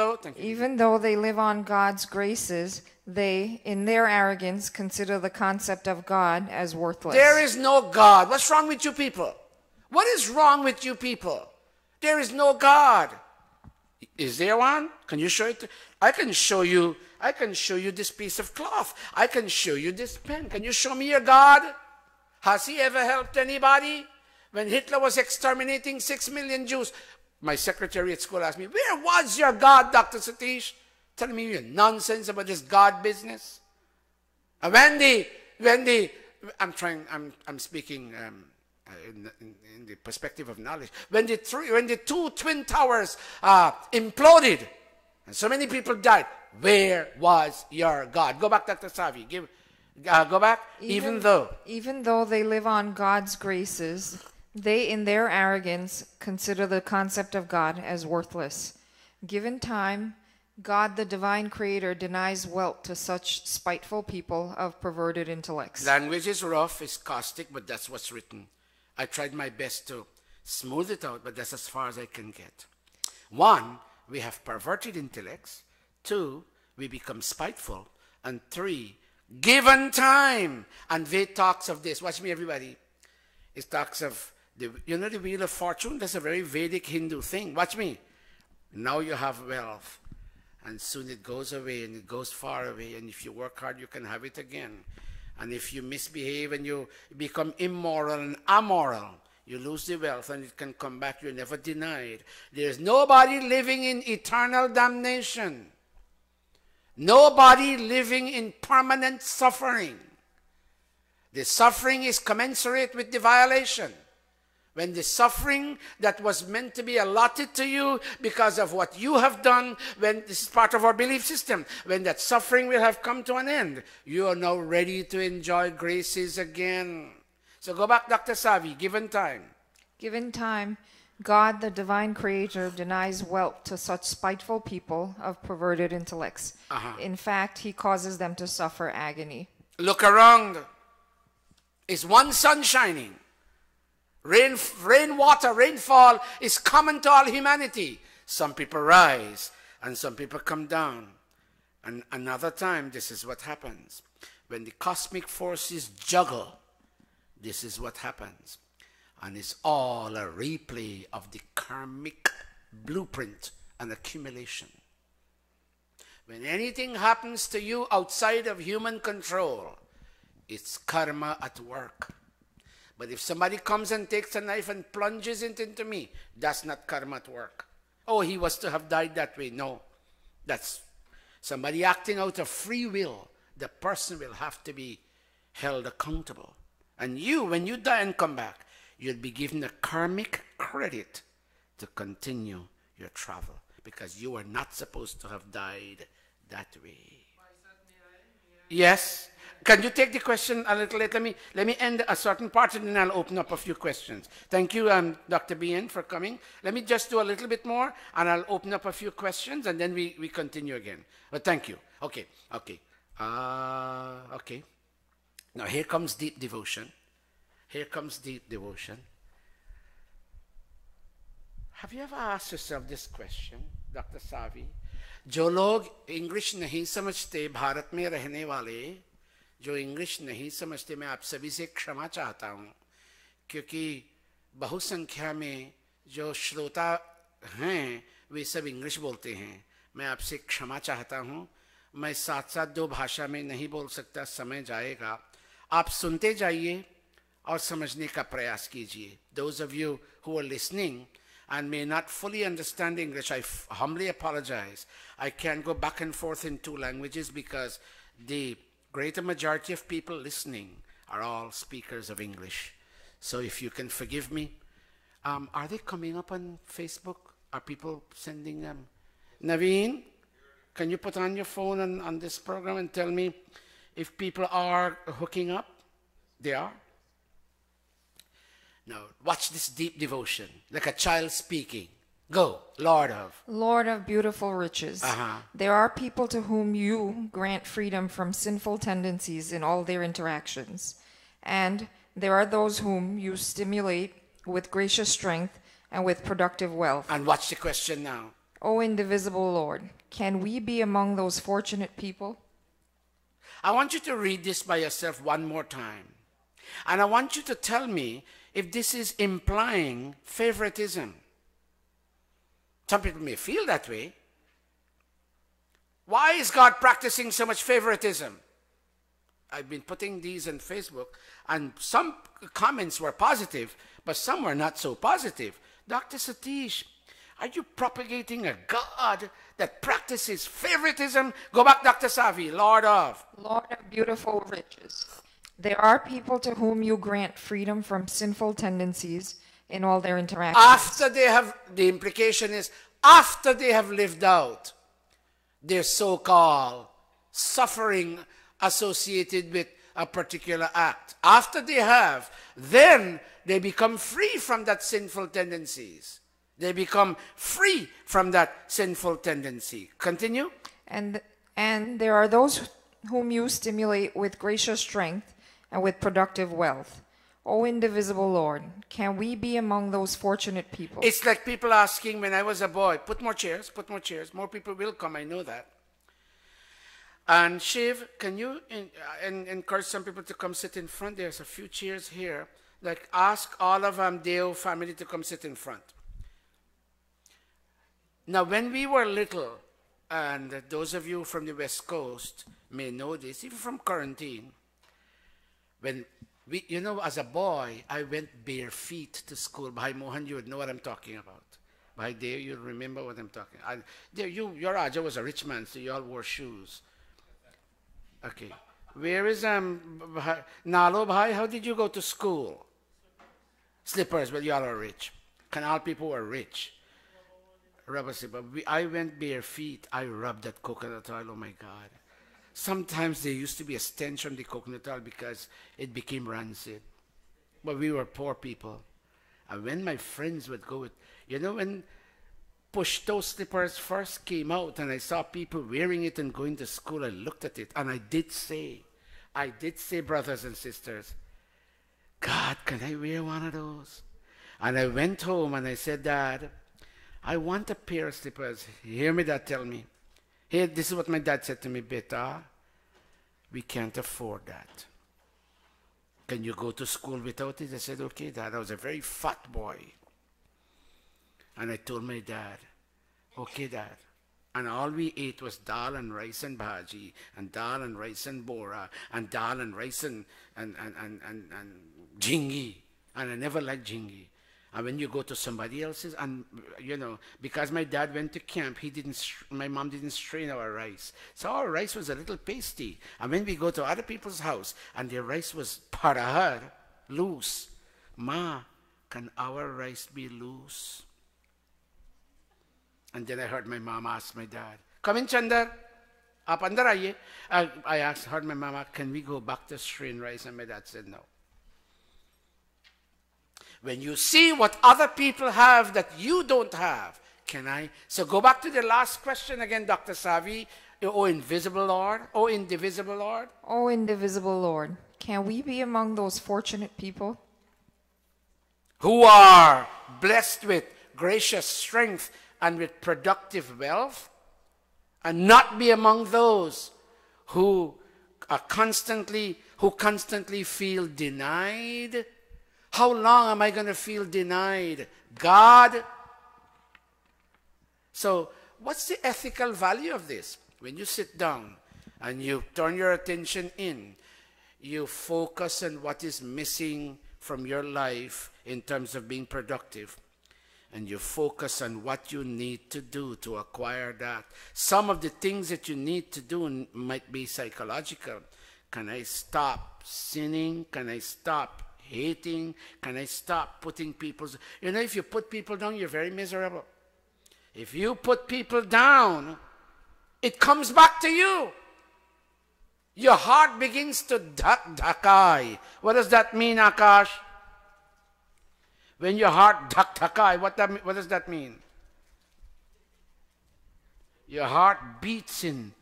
Speaker 2: though they live on God's graces, they, in their arrogance, consider the concept of God as worthless.
Speaker 1: There is no God. What's wrong with you people? What is wrong with you people? There is no God. Is there one? Can you show it? I can show you this piece of cloth. I can show you this pen. Can you show me your God? Has he ever helped anybody? When Hitler was exterminating 6 million Jews, my secretary at school asked me, where was your God, Dr. Satish? Telling me your nonsense about this God business. And I'm speaking in the perspective of knowledge. When the two twin towers imploded, and so many people died, where was your God? Go back, Dr. Savi. Go back. Even though
Speaker 2: they live on God's graces, they, in their arrogance, consider the concept of God as worthless. Given time, God, the divine creator, denies wealth to such spiteful people of perverted intellects.
Speaker 1: Language is rough, it's caustic, but that's what's written. I tried my best to smooth it out, but that's as far as I can get. 1, we have perverted intellects. 2, we become spiteful. And 3, given time. And Ved talks of this. Watch me, everybody. It talks of, the Wheel of Fortune? That's a very Vedic Hindu thing. Watch me. Now you have wealth. And soon it goes away, and it goes far away. And if you work hard, you can have it again. And if you misbehave and you become immoral and amoral, you lose the wealth and it can come back. You're never denied. There's nobody living in eternal damnation. Nobody living in permanent suffering. The suffering is commensurate with the violation. When the suffering that was meant to be allotted to you because of what you have done, when this is part of our belief system, when that suffering will have come to an end, you are now ready to enjoy graces again. So go back, Dr. Savi, given time.
Speaker 2: Given time, God, the divine creator, denies wealth to such spiteful people of perverted intellects. In fact, he causes them to suffer agony.
Speaker 1: Look around. Is one sun shining? Rainwater, rainfall is common to all humanity. Some people rise and some people come down. And another time, this is what happens. When the cosmic forces juggle, this is what happens. And it's all a replay of the karmic blueprint and accumulation. When anything happens to you outside of human control, it's karma at work. But if somebody comes and takes a knife and plunges it into me, that's not karma at work. Oh, he was to have died that way. No, that's somebody acting out of free will. The person will have to be held accountable. And you, when you die and come back, you'll be given a karmic credit to continue your travel, because you are not supposed to have died that way. Yes. Can you take the question a little later? Let me end a certain part and then I'll open up a few questions. Thank you, Dr. Bien, for coming. Let me just do a little bit more and I'll open up a few questions and then we continue again. But thank you. Okay. Okay. Now here comes deep devotion. Here comes deep devotion. Have you ever asked yourself this question, Dr. Savi? जो लोग English नहीं समझते, भारत में रहने वाले जो English नहीं समझते, मैं आप सभी से क्षमा चाहता हूँ, क्योंकि बहुसंख्या में जो श्रोता हैं वे सब इंग्लिश बोलते हैं. मैं आपसे क्षमा चाहता हूँ. मैं साथ साथ 2 भाषा में नहीं बोल सकता, समय जाएगा. आप सुनते जाइए और समझने का प्रयास कीजिए. Those of you who are listening and may not fully understand English, I humbly apologize. I can't go back and forth in 2 languages because the greater majority of people listening are all speakers of English. So if you can forgive me. Are they coming up on Facebook? Are people sending them? Naveen, can you put on your phone on this program and tell me if people are hooking up? They are? Now, watch this deep devotion, like a child speaking. Go, Lord of beautiful riches. There are people to whom you grant freedom from sinful tendencies in all their interactions. And there are those whom you stimulate with gracious strength and with productive wealth. And watch the question now. O indivisible Lord, can we be among those fortunate people? I want you to read this by yourself one more time. And I want you to tell me if this is implying favoritism. Some people may feel that way. Why is God practicing so much favoritism? I've been putting these on Facebook, and some comments were positive, but some were not so positive. Dr. Satish, are you propagating a God that practices favoritism? Go back, Dr. Savi, Lord of
Speaker 2: beautiful riches. There are people to whom you grant freedom from sinful tendencies in all their interactions.
Speaker 1: After they have, the implication is, after they have lived out their so-called suffering associated with a particular act. After they have, then they become free from that sinful tendencies. They become free from that sinful tendency. Continue.
Speaker 2: And there are those whom you stimulate with gracious strength and with productive wealth. O indivisible Lord, can we be among those fortunate people?
Speaker 1: It's like people asking when I was a boy, put more chairs, put more chairs. More people will come, I know that. And Shiv, can you encourage some people to come sit in front? There's a few chairs here. Like ask all of Deo family to come sit in front. Now when we were little, and those of you from the West Coast may know this, even from quarantine, when we, you know, as a boy, I went bare feet to school. Bhai Mohan, you would know what I'm talking about. Bhai Deo, you remember what I'm talking about. Your Aja was a rich man, so you all wore shoes. Okay. Where is Nalo Bhai? How did you go to school? Slippers. Well, you all are rich. Canal people were rich. Rubber slipper. I went bare feet. I rubbed that coconut oil. Oh my God. Sometimes there used to be a stench on the coconut oil because it became rancid. But we were poor people. And when my friends would go with, you know, when push-toe slippers first came out and I saw people wearing it and going to school, I looked at it and I did say, brothers and sisters, God, can I wear one of those? And I went home and I said, Dad, I want a pair of slippers. Hear me, Dad, tell me. Hey, this is what my dad said to me, Beta, we can't afford that. Can you go to school without it? I said, okay, Dad. I was a very fat boy. And I told my dad, okay, Dad. And all we ate was dal and rice and bhaji, and dal and rice and bora, and dal and rice and jingi. And I never liked jingi. And when you go to somebody else's, and you know, because my dad went to camp, my mom didn't strain our rice. So our rice was a little pasty. And when we go to other people's house, and their rice was parahar, loose. Ma, can our rice be loose? And then I heard my mom ask my dad, come in, Chandar. Aap andar aiye. I heard my mama, can we go back to strain rice? And my dad said no. When you see what other people have that you don't have, can I? So go back to the last question again, Dr. Savi. O invisible Lord, O indivisible Lord.
Speaker 2: O indivisible Lord, can we be among those fortunate people
Speaker 1: who are blessed with gracious strength and with productive wealth, and not be among those who constantly feel denied? How long am I going to feel denied? God. So what's the ethical value of this? When you sit down and you turn your attention in, you focus on what is missing from your life in terms of being productive, and you focus on what you need to do to acquire that. Some of the things that you need to do might be psychological. Can I stop sinning? Can I stop hating? Can I stop putting people's... You know, if you put people down, you're very miserable. If you put people down, it comes back to you. Your heart begins to dhakai. What does that mean, Akash? When your heart dhakai, what does that mean? Your heart beats in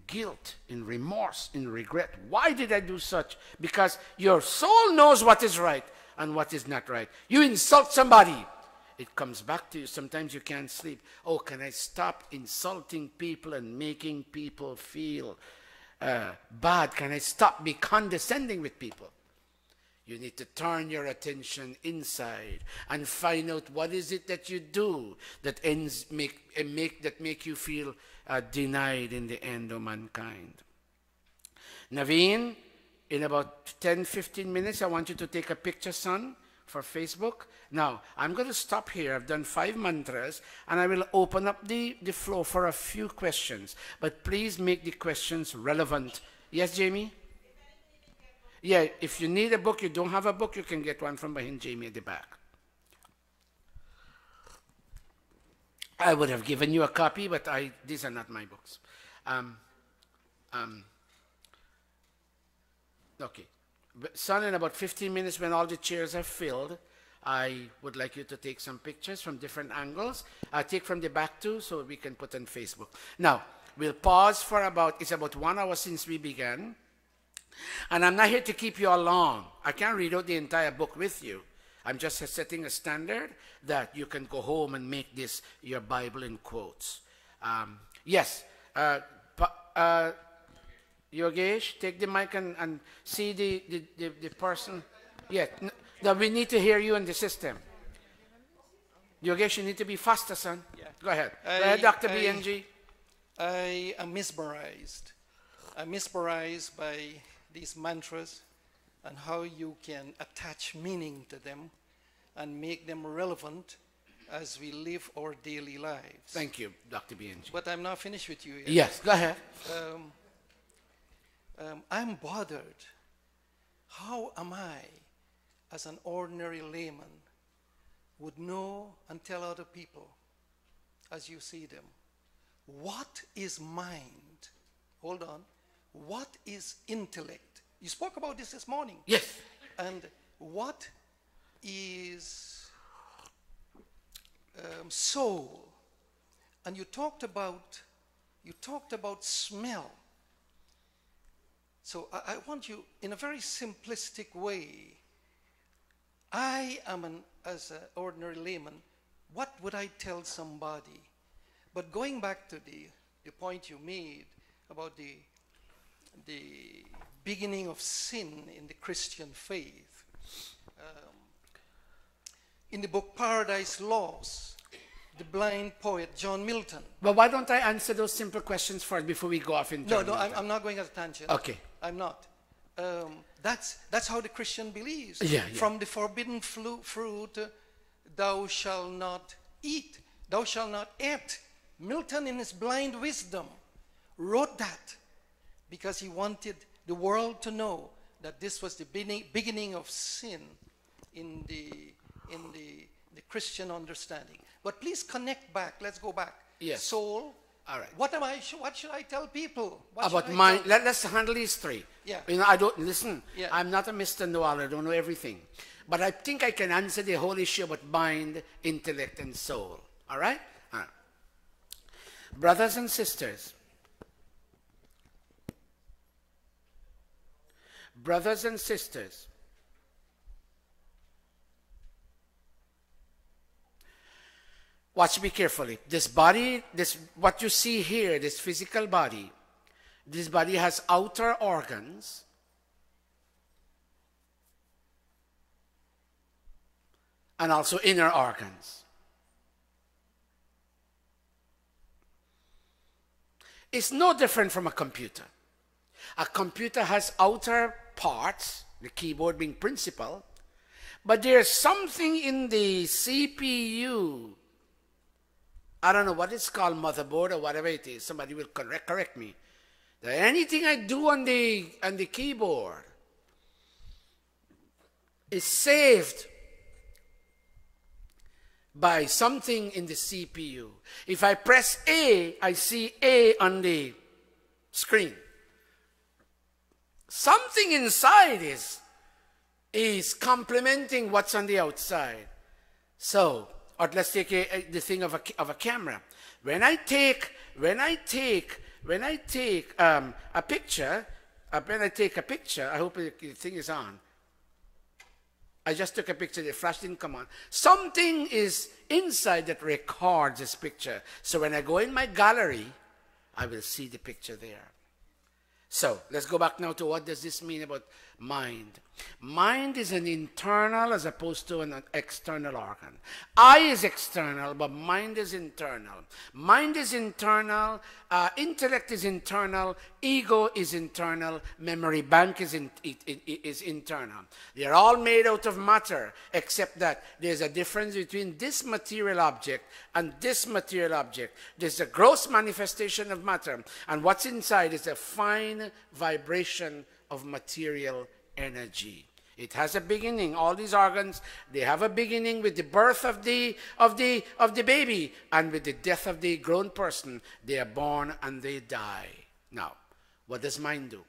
Speaker 1: guilt, in remorse, in regret. Why did I do such? Because your soul knows what is right and what is not right. You insult somebody, it comes back to you. Sometimes you can't sleep. Oh, can I stop insulting people and making people feel bad? Can I stop being condescending with people? You need to turn your attention inside and find out what is it that you do that make you feel denied in the end of mankind. Naveen, in about 10-15 minutes, I want you to take a picture, son, for Facebook. Now, I'm going to stop here. I've done 5 mantras, and I will open up the floor for a few questions. But please make the questions relevant. Yes, Jamie? Yeah, if you need a book, you don't have a book, you can get one from behind Jamie at the back. I would have given you a copy, but these are not my books. Okay. Son, in about 15 minutes when all the chairs are filled, I would like you to take some pictures from different angles. I'll take from the back too, so we can put on Facebook. Now, we'll pause for it's about 1 hour since we began. And I'm not here to keep you all long. I can't read out the entire book with you. I'm just setting a standard that you can go home and make this your Bible in quotes. Yes. Yogesh, take the mic and see the person. Yeah. No, we need to hear you in the system. Yogesh, you need to be faster, son. Yeah. Go ahead. Go ahead, Dr. BNG.
Speaker 3: I am mesmerized. I'm mesmerized by these mantras and how you can attach meaning to them and make them relevant as we live our daily lives.
Speaker 1: Thank you, Dr. BNG.
Speaker 3: But I'm not finished with you yet.
Speaker 1: Yes, go ahead.
Speaker 3: I'm bothered. How am I, as an ordinary layman, would know and tell other people, as you see them, what is mind? Hold on. What is intellect? You spoke about this morning.
Speaker 1: Yes.
Speaker 3: And what is soul? And you talked about smell. So I want you, in a very simplistic way, I am as an ordinary layman, what would I tell somebody? But going back to the point you made about the beginning of sin in the Christian faith. In the book Paradise Lost, the blind poet John Milton.
Speaker 1: But why don't I answer those simple questions first before we go off into...
Speaker 3: No, I'm not going at a tangent.
Speaker 1: Okay.
Speaker 3: I'm not. That's how the Christian believes.
Speaker 1: Yeah.
Speaker 3: From the forbidden fruit, thou shalt not eat. Thou shalt not eat. Milton, in his blind wisdom, wrote that because he wanted the world to know that this was the beginning of sin in the Christian understanding. But please connect back. Let's go back.
Speaker 1: Yes.
Speaker 3: Soul.
Speaker 1: All right.
Speaker 3: What should I tell people?
Speaker 1: About mind. Let's handle these three.
Speaker 3: Yeah.
Speaker 1: You know, I don't listen.
Speaker 3: Yeah.
Speaker 1: I'm not a Mr. Know-all. I don't know everything, but I think I can answer the whole issue about mind, intellect, and soul. All right. All right. Brothers and sisters. Brothers and sisters. Watch me carefully. This body, what you see here, this physical body, this body has outer organs and also inner organs. It's no different from a computer. A computer has outer parts, the keyboard being principal, but there's something in the CPU. I don't know what it's called, motherboard or whatever it is. Somebody will correct me. That anything I do on the keyboard is saved by something in the CPU. If I press A, I see A on the screen. Something inside is complementing what's on the outside. So, or let's take the thing of a camera. When I take a picture, I hope the thing is on. I just took a picture, the flash didn't come on. Something is inside that records this picture. So when I go in my gallery, I will see the picture there. So let's go back now to what does this mean about mind. Mind is an internal as opposed to an external organ. Eye is external, but mind is internal. Mind is internal, intellect is internal, ego is internal, memory bank is internal. They're all made out of matter, except that there's a difference between this material object and this material object. There's a gross manifestation of matter, and what's inside is a fine vibration of material energy. It has a beginning. All these organs, they have a beginning with the birth of the baby, and with the death of the grown person. They are born and they die. Now, what does mind do?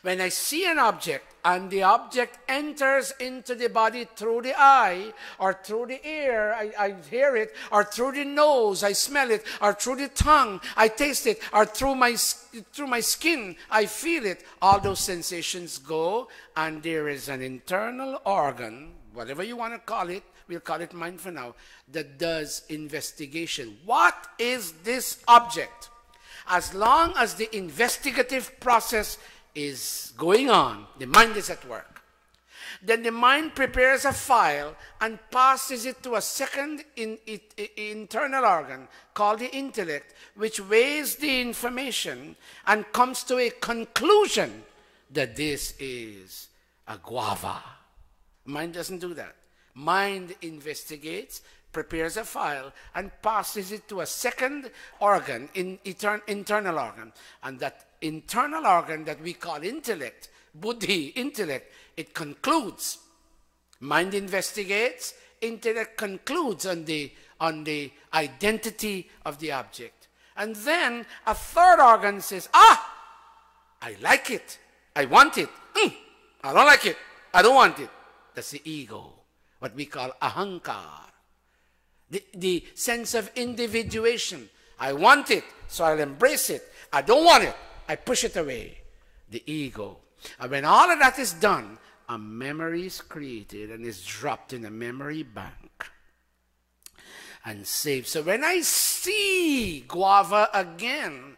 Speaker 1: When I see an object and the object enters into the body through the eye or through the ear, I hear it, or through the nose, I smell it, or through the tongue, I taste it, or through my skin, I feel it, all those sensations go, and there is an internal organ, whatever you want to call it, we'll call it mind for now, that does investigation. What is this object? As long as the investigative process is going on, the mind is at work. Then the mind prepares a file and passes it to a second internal organ called the intellect, which weighs the information and comes to a conclusion that this is a guava. Mind doesn't do that. Mind investigates, prepares a file, and passes it to a second organ, internal organ. And that internal organ that we call intellect, buddhi, intellect, it concludes. Mind investigates, intellect concludes on the identity of the object. And then a third organ says, ah, I like it, I want it. I don't like it, I don't want it. That's the ego, what we call ahankar. The sense of individuation. I want it, so I'll embrace it. I don't want it, I push it away. The ego. And when all of that is done, a memory is created and is dropped in a memory bank and saved. So when I see guava again,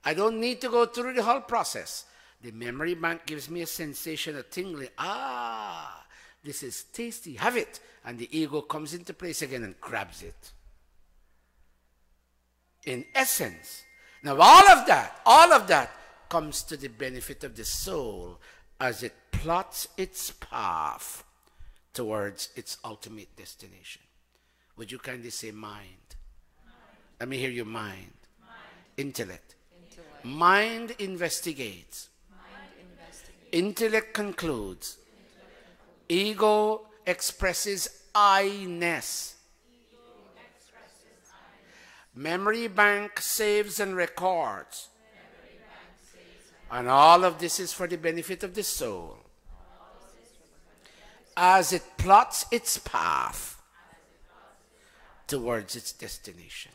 Speaker 1: I don't need to go through the whole process. The memory bank gives me a sensation of tingling. Ah, this is tasty, have it. And the ego comes into place again and grabs it. In essence, now all of that comes to the benefit of the soul as it plots its path towards its ultimate destination. Would you kindly say mind? Let me hear your mind. Intellect. Mind investigates. Intellect concludes. Ego expresses I-ness. Memory bank saves and records. And all of this is for the benefit of the soul as it plots its path towards its destination.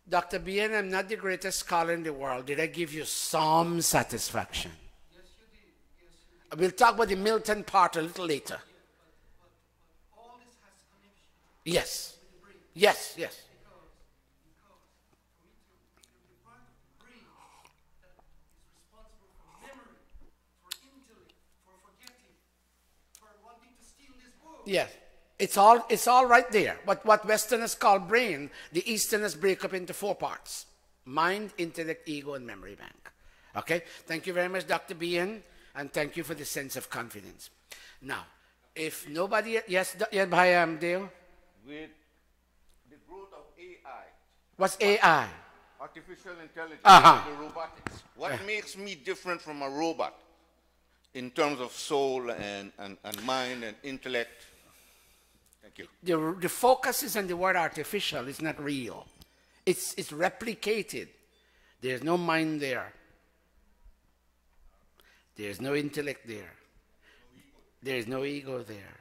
Speaker 1: Dr. Bien, I'm not the greatest scholar in the world. Did I give you some satisfaction?
Speaker 3: Yes, you did. Yes, you did.
Speaker 1: We'll talk about the Milton part a little later.
Speaker 3: But all this has connection
Speaker 1: Yes.
Speaker 3: with the brain.
Speaker 1: Yes, yes.
Speaker 3: Because for me to the part of the brain that is responsible for memory, for intellect, for forgetting, for wanting to steal this book.
Speaker 1: Yes. It's all right there. But what Westerners call brain, the Easterners break up into 4 parts. Mind, intellect, ego, and memory bank. Okay? Thank you very much, Dr. Bien, and thank you for the sense of confidence. Now, if nobody... Yes, Bhai Dale?
Speaker 4: With the growth of AI,
Speaker 1: What's AI?
Speaker 4: artificial intelligence,
Speaker 1: Uh-huh.
Speaker 4: the robotics, what makes me different from a robot in terms of soul and mind and intellect? Thank you.
Speaker 1: The focus is on the word artificial. It's not real. It's replicated. There's no mind there. There's no intellect there. There's no ego there.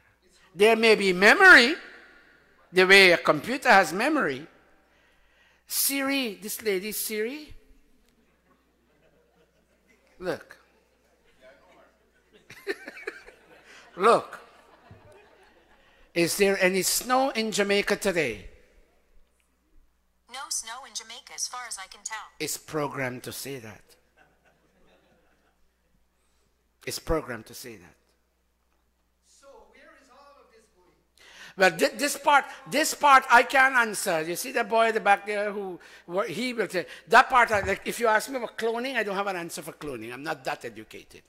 Speaker 1: There may be memory, the way a computer has memory. Siri, this lady Siri, look. Look. Is there any snow in Jamaica today?
Speaker 5: No snow in Jamaica as far as I can tell.
Speaker 1: It's programmed to say that. It's programmed to say that.
Speaker 3: So where is all of this going?
Speaker 1: Well, this part I can answer. You see the boy at the back there he will say, that part, like, if you ask me about cloning, I don't have an answer for cloning. I'm not that educated.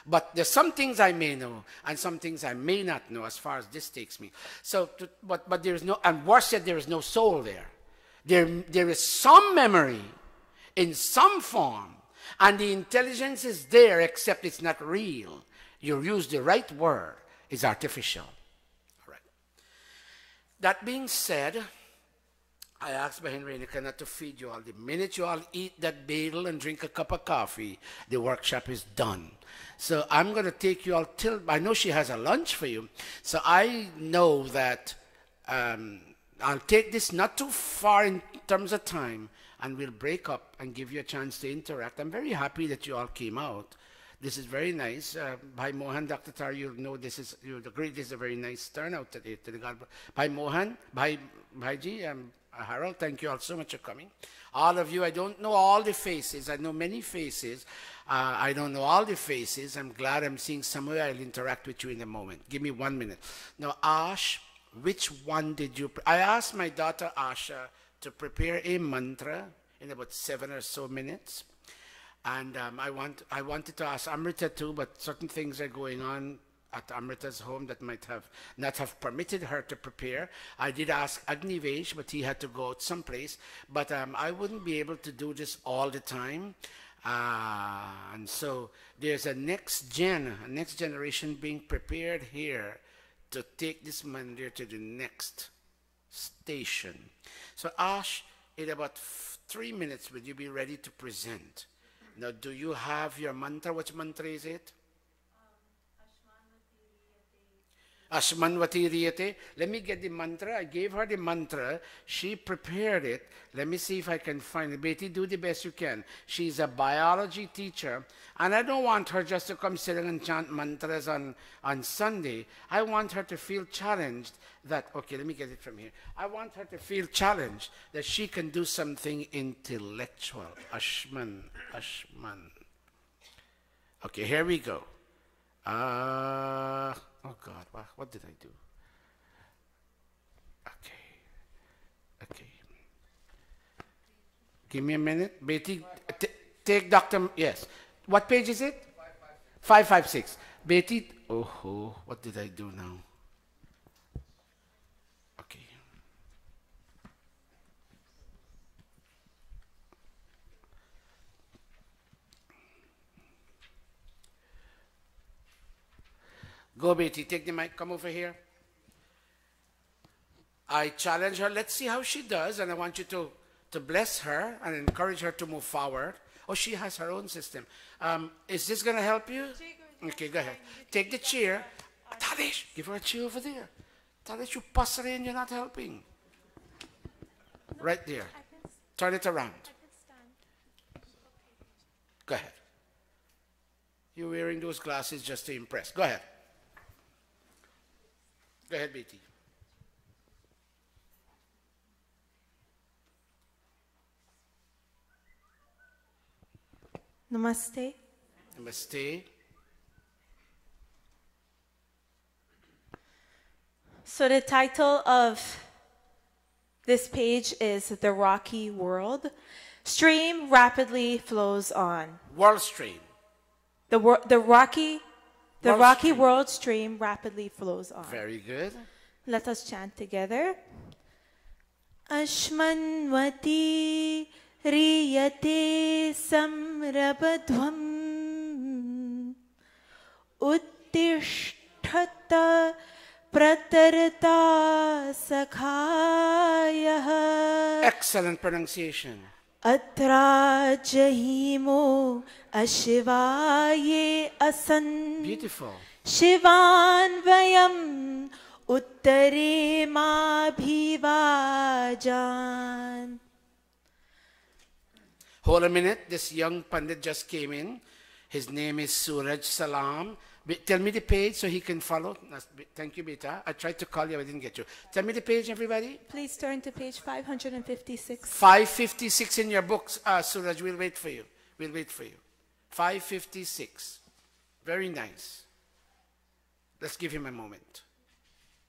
Speaker 1: But there's some things I may know and some things I may not know as far as this takes me. So, but there is no, and worse yet, there is no soul there. There is some memory in some form, and the intelligence is there, except it's not real. You use the right word. It's artificial. All right. That being said, I asked by Henry not to feed you all. The minute you all eat that bagel and drink a cup of coffee, the workshop is done. So I'm going to take you all till, I know she has a lunch for you. So I know that I'll take this not too far in terms of time, and we'll break up and give you a chance to interact. I'm very happy that you all came out. This is very nice. Bhai Mohan, Dr. Tar, you'll know you'll agree this is a very nice turnout today. Bhai Mohan, Bhaiji, Harold, thank you all so much for coming. All of you, I don't know all the faces. I know many faces. I don't know all the faces. I'm glad I'm seeing some of you. I'll interact with you in a moment. Give me 1 minute. Now, Ash, which one did you... I asked my daughter Asha to prepare a mantra in about 7 or so minutes. And I wanted to ask Amrita too, but certain things are going on at Amrita's home that might have not have permitted her to prepare. I did ask Agnivesh, but he had to go out someplace. But I wouldn't be able to do this all the time. And so there's a next generation being prepared here to take this mandir to the next station. So Ash, in about 3 minutes, will you be ready to present? Now, do you have your mantra? Which mantra is it? Ashmanvati Riyate. Let me get the mantra. I gave her the mantra. She prepared it. Let me see if I can find it. Betty, do the best you can. She's a biology teacher. And I don't want her just to come sitting and chant mantras on Sunday. I want her to feel challenged that, okay, let me get it from here. I want her to feel challenged that she can do something intellectual. Ashman. Okay, here we go. Oh God, what did I do? Okay. Give me a minute. Betty, take Dr. Yes. What page is it? 556. Betty, oh, what did I do now? Okay. Go, Betty, take the mic, come over here. I challenge her. Let's see how she does, and I want you to bless her and encourage her to move forward. Oh, she has her own system. Is this going to help you? Okay, go ahead. Take the chair. Talish, give her a chair over there. Talish, you pass her in, you're not helping. Right there. Turn it around. Go ahead. You're wearing those glasses just to impress. Go ahead. Go ahead, Betty.
Speaker 6: Namaste.
Speaker 1: Namaste.
Speaker 6: So the title of this page is The Rocky World. Stream rapidly flows on.
Speaker 1: World stream.
Speaker 6: The rocky world stream rapidly flows on.
Speaker 1: Very good.
Speaker 6: Let us chant together. Ashmanvati Riyate Samrabadhvam Uttishtata Pratarta Sakhayah.
Speaker 1: Excellent pronunciation.
Speaker 6: Atra Jahimo Ashivaye Asan.
Speaker 1: Beautiful.
Speaker 6: Shivanvayam Uttare Mabhivajan.
Speaker 1: Hold a minute. This young Pandit just came in. His name is Suraj Salam. Tell me the page so he can follow. Thank you, Beta. I tried to call you, I didn't get you. Tell me the page, everybody.
Speaker 6: Please turn to page 556.
Speaker 1: 556 in your books, Suraj. We'll wait for you. 556. Very nice. Let's give him a moment.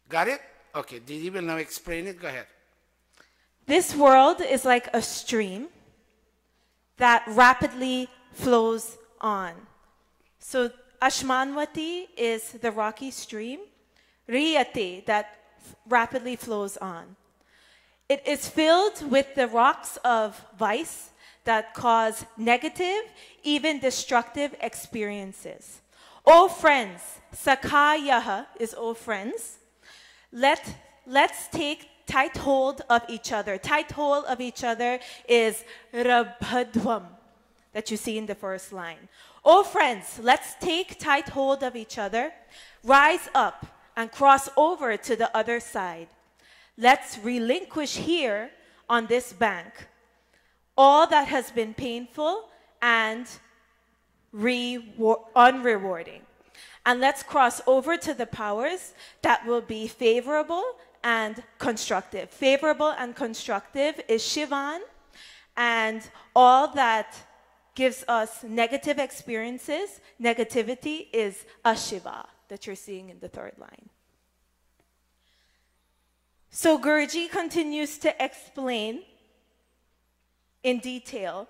Speaker 1: Got it? Okay, Didi will now explain it. Go ahead.
Speaker 6: This world is like a stream that rapidly flows on. So Ashmanwati is the rocky stream, Riyate, that rapidly flows on. It is filled with the rocks of vice that cause negative, even destructive experiences. O friends, Sakayaha is O friends, let's take tight hold of each other. Tight hold of each other is Rabhadwam, that you see in the first line. O friends, let's take tight hold of each other, rise up and cross over to the other side. Let's relinquish here on this bank all that has been painful and unrewarding. And let's cross over to the powers that will be favorable and constructive. Favorable and constructive is Shivan, and all that gives us negative experiences, negativity is Ashiva, that you're seeing in the third line. So Guruji continues to explain in detail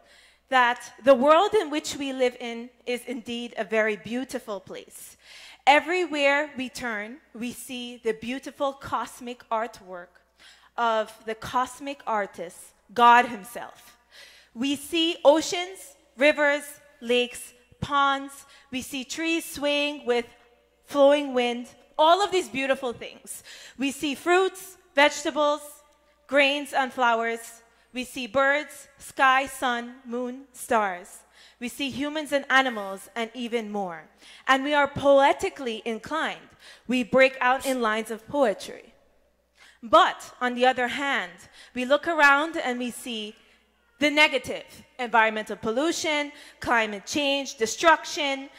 Speaker 6: that the world in which we live in is indeed a very beautiful place. Everywhere we turn, we see the beautiful cosmic artwork of the cosmic artist, God himself. We see oceans, rivers, lakes, ponds. We see trees swaying with flowing wind, all of these beautiful things. We see fruits, vegetables, grains and flowers. We see birds, sky, sun, moon, stars. We see humans and animals and even more. And we are poetically inclined. We break out in lines of poetry. But on the other hand, we look around and we see the negative: environmental pollution, climate change, destruction,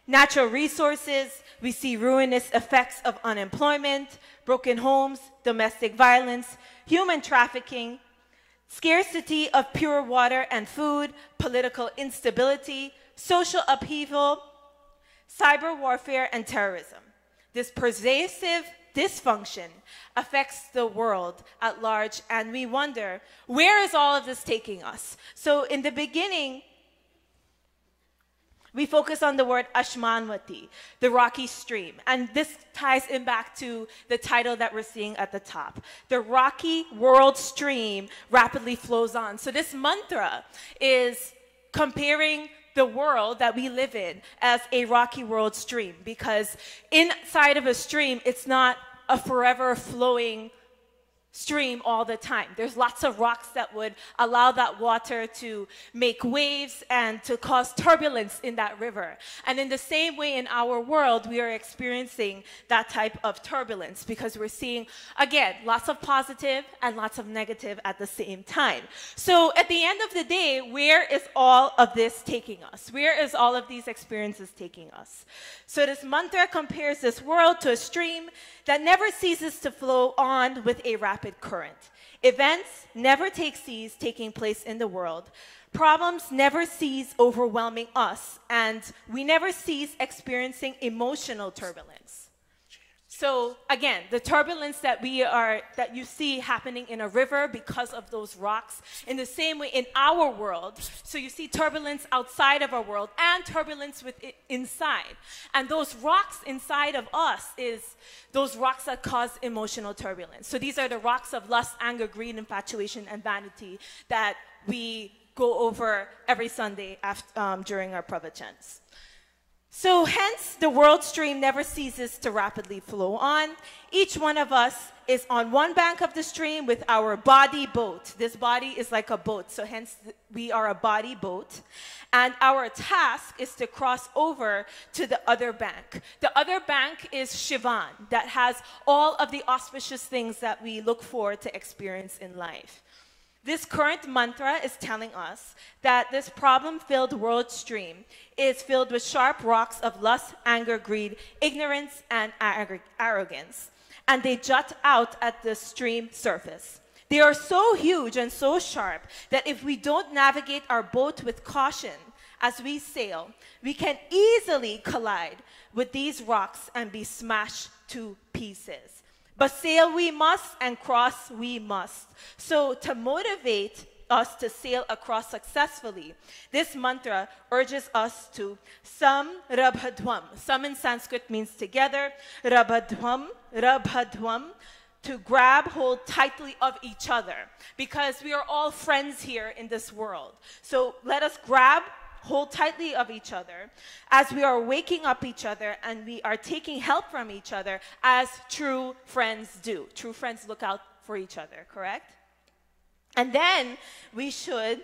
Speaker 6: natural resources. We see ruinous effects of unemployment, broken homes, domestic violence, human trafficking, scarcity of pure water and food, political instability, social upheaval, cyber warfare, and terrorism. This pervasive dysfunction affects the world at large, and we wonder, where is all of this taking us? So in the beginning, we focus on the word Ashmanwati, the rocky stream. And this ties in back to the title that we're seeing at the top. The rocky world stream rapidly flows on. So this mantra is comparing the world that we live in as a rocky world stream, because inside of a stream, it's not a forever flowing stream all the time. There's lots of rocks that would allow that water to make waves and to cause turbulence in that river. And in the same way, in our world, we are experiencing that type of turbulence because we're seeing, again, lots of positive and lots of negative at the same time. So at the end of the day, where is all of this taking us? Where is all of these experiences taking us? So this mantra compares this world to a stream that never ceases to flow on with a rapid current. Events never cease taking place in the world. Problems never cease overwhelming us, and we never cease experiencing emotional turbulence. So again, the turbulence that you see happening in a river because of those rocks, in the same way in our world. So you see turbulence outside of our world and turbulence inside. And those rocks inside of us is those rocks that cause emotional turbulence. So these are the rocks of lust, anger, greed, infatuation, and vanity that we go over every Sunday during our pravachans. So hence, the world stream never ceases to rapidly flow on. Each one of us is on one bank of the stream with our body boat. This body is like a boat, so hence we are a body boat. And our task is to cross over to the other bank. The other bank is Shivan, that has all of the auspicious things that we look for to experience in life. This current mantra is telling us that this problem-filled world stream is filled with sharp rocks of lust, anger, greed, ignorance, and arrogance. And they jut out at the stream surface. They are so huge and so sharp that if we don't navigate our boat with caution, as we sail, we can easily collide with these rocks and be smashed to pieces. But sail we must and cross we must. So to motivate us to sail across successfully, this mantra urges us to samrabhadhvam. Sam in Sanskrit means together. Rabhadhvam, to grab hold tightly of each other, because we are all friends here in this world. So let us grab hold tightly of each other as we are waking up each other, and we are taking help from each other as true friends do. True friends look out for each other, correct? And then we should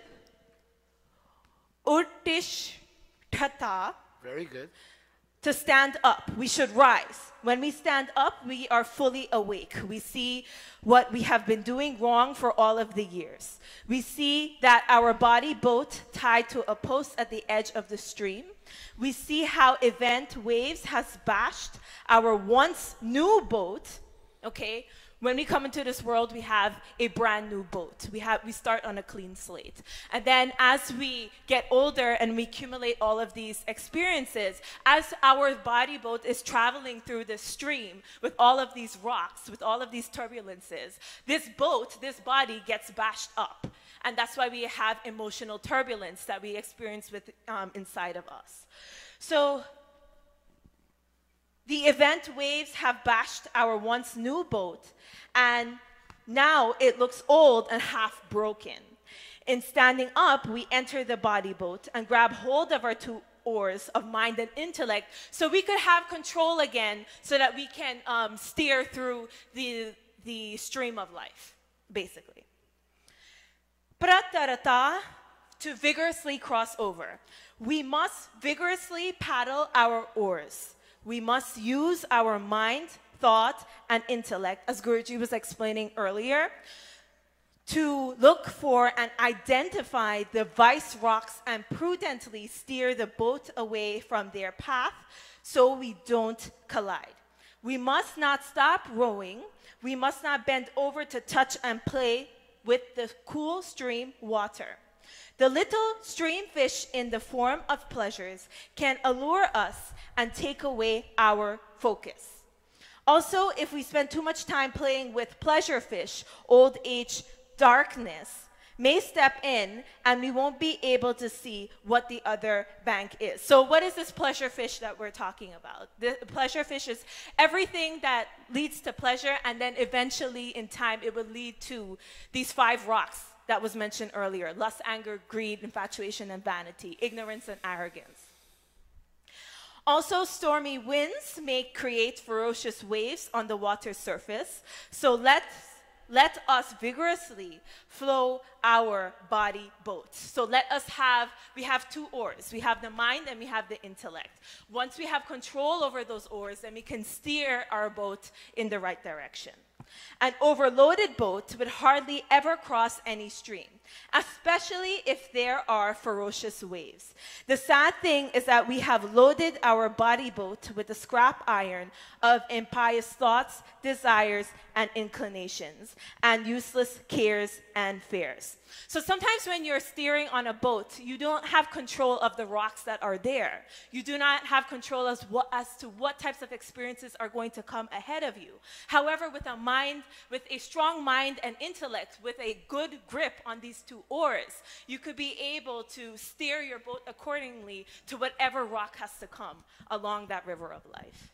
Speaker 6: uttishtata.
Speaker 1: Very good.
Speaker 6: To stand up. We should rise. When we stand up, we are fully awake. We see what we have been doing wrong for all of the years. We see that our body boat tied to a post at the edge of the stream. We see how event waves has bashed our once new boat, okay? When we come into this world, we have a brand new boat. We start on a clean slate. And then as we get older and we accumulate all of these experiences, as our body boat is traveling through the stream with all of these rocks, with all of these turbulences, this boat, this body gets bashed up. And that's why we have emotional turbulence that we experience with, inside of us. So the event waves have bashed our once new boat, and now it looks old and half broken. In standing up, we enter the body boat and grab hold of our two oars of mind and intellect so we could have control again, so that we can steer through the stream of life, basically. Pratarata, to vigorously cross over. We must vigorously paddle our oars. We must use our mind, thought, and intellect, as Guruji was explaining earlier, to look for and identify the vice rocks and prudently steer the boat away from their path so we don't collide. We must not stop rowing. We must not bend over to touch and play with the cool stream water. The little stream fish in the form of pleasures can allure us and take away our focus. Also, if we spend too much time playing with pleasure fish, old age darkness may step in and we won't be able to see what the other bank is. So what is this pleasure fish that we're talking about? The pleasure fish is everything that leads to pleasure, and then eventually in time it will lead to these 5 rocks that was mentioned earlier: lust, anger, greed, infatuation, and vanity, ignorance, and arrogance. Also, stormy winds may create ferocious waves on the water surface. So let us vigorously flow our body boats. So we have 2 oars. We have the mind and we have the intellect. Once we have control over those oars, then we can steer our boat in the right direction. An overloaded boat would hardly ever cross any stream, especially if there are ferocious waves. The sad thing is that we have loaded our body boat with the scrap iron of impious thoughts, desires, and inclinations, and useless cares and fears. So sometimes when you're steering on a boat, you don't have control of the rocks that are there. You do not have control as to what types of experiences are going to come ahead of you. However, with a strong mind and intellect, with a good grip on these 2 oars, you could be able to steer your boat accordingly to whatever rock has to come along that river of life.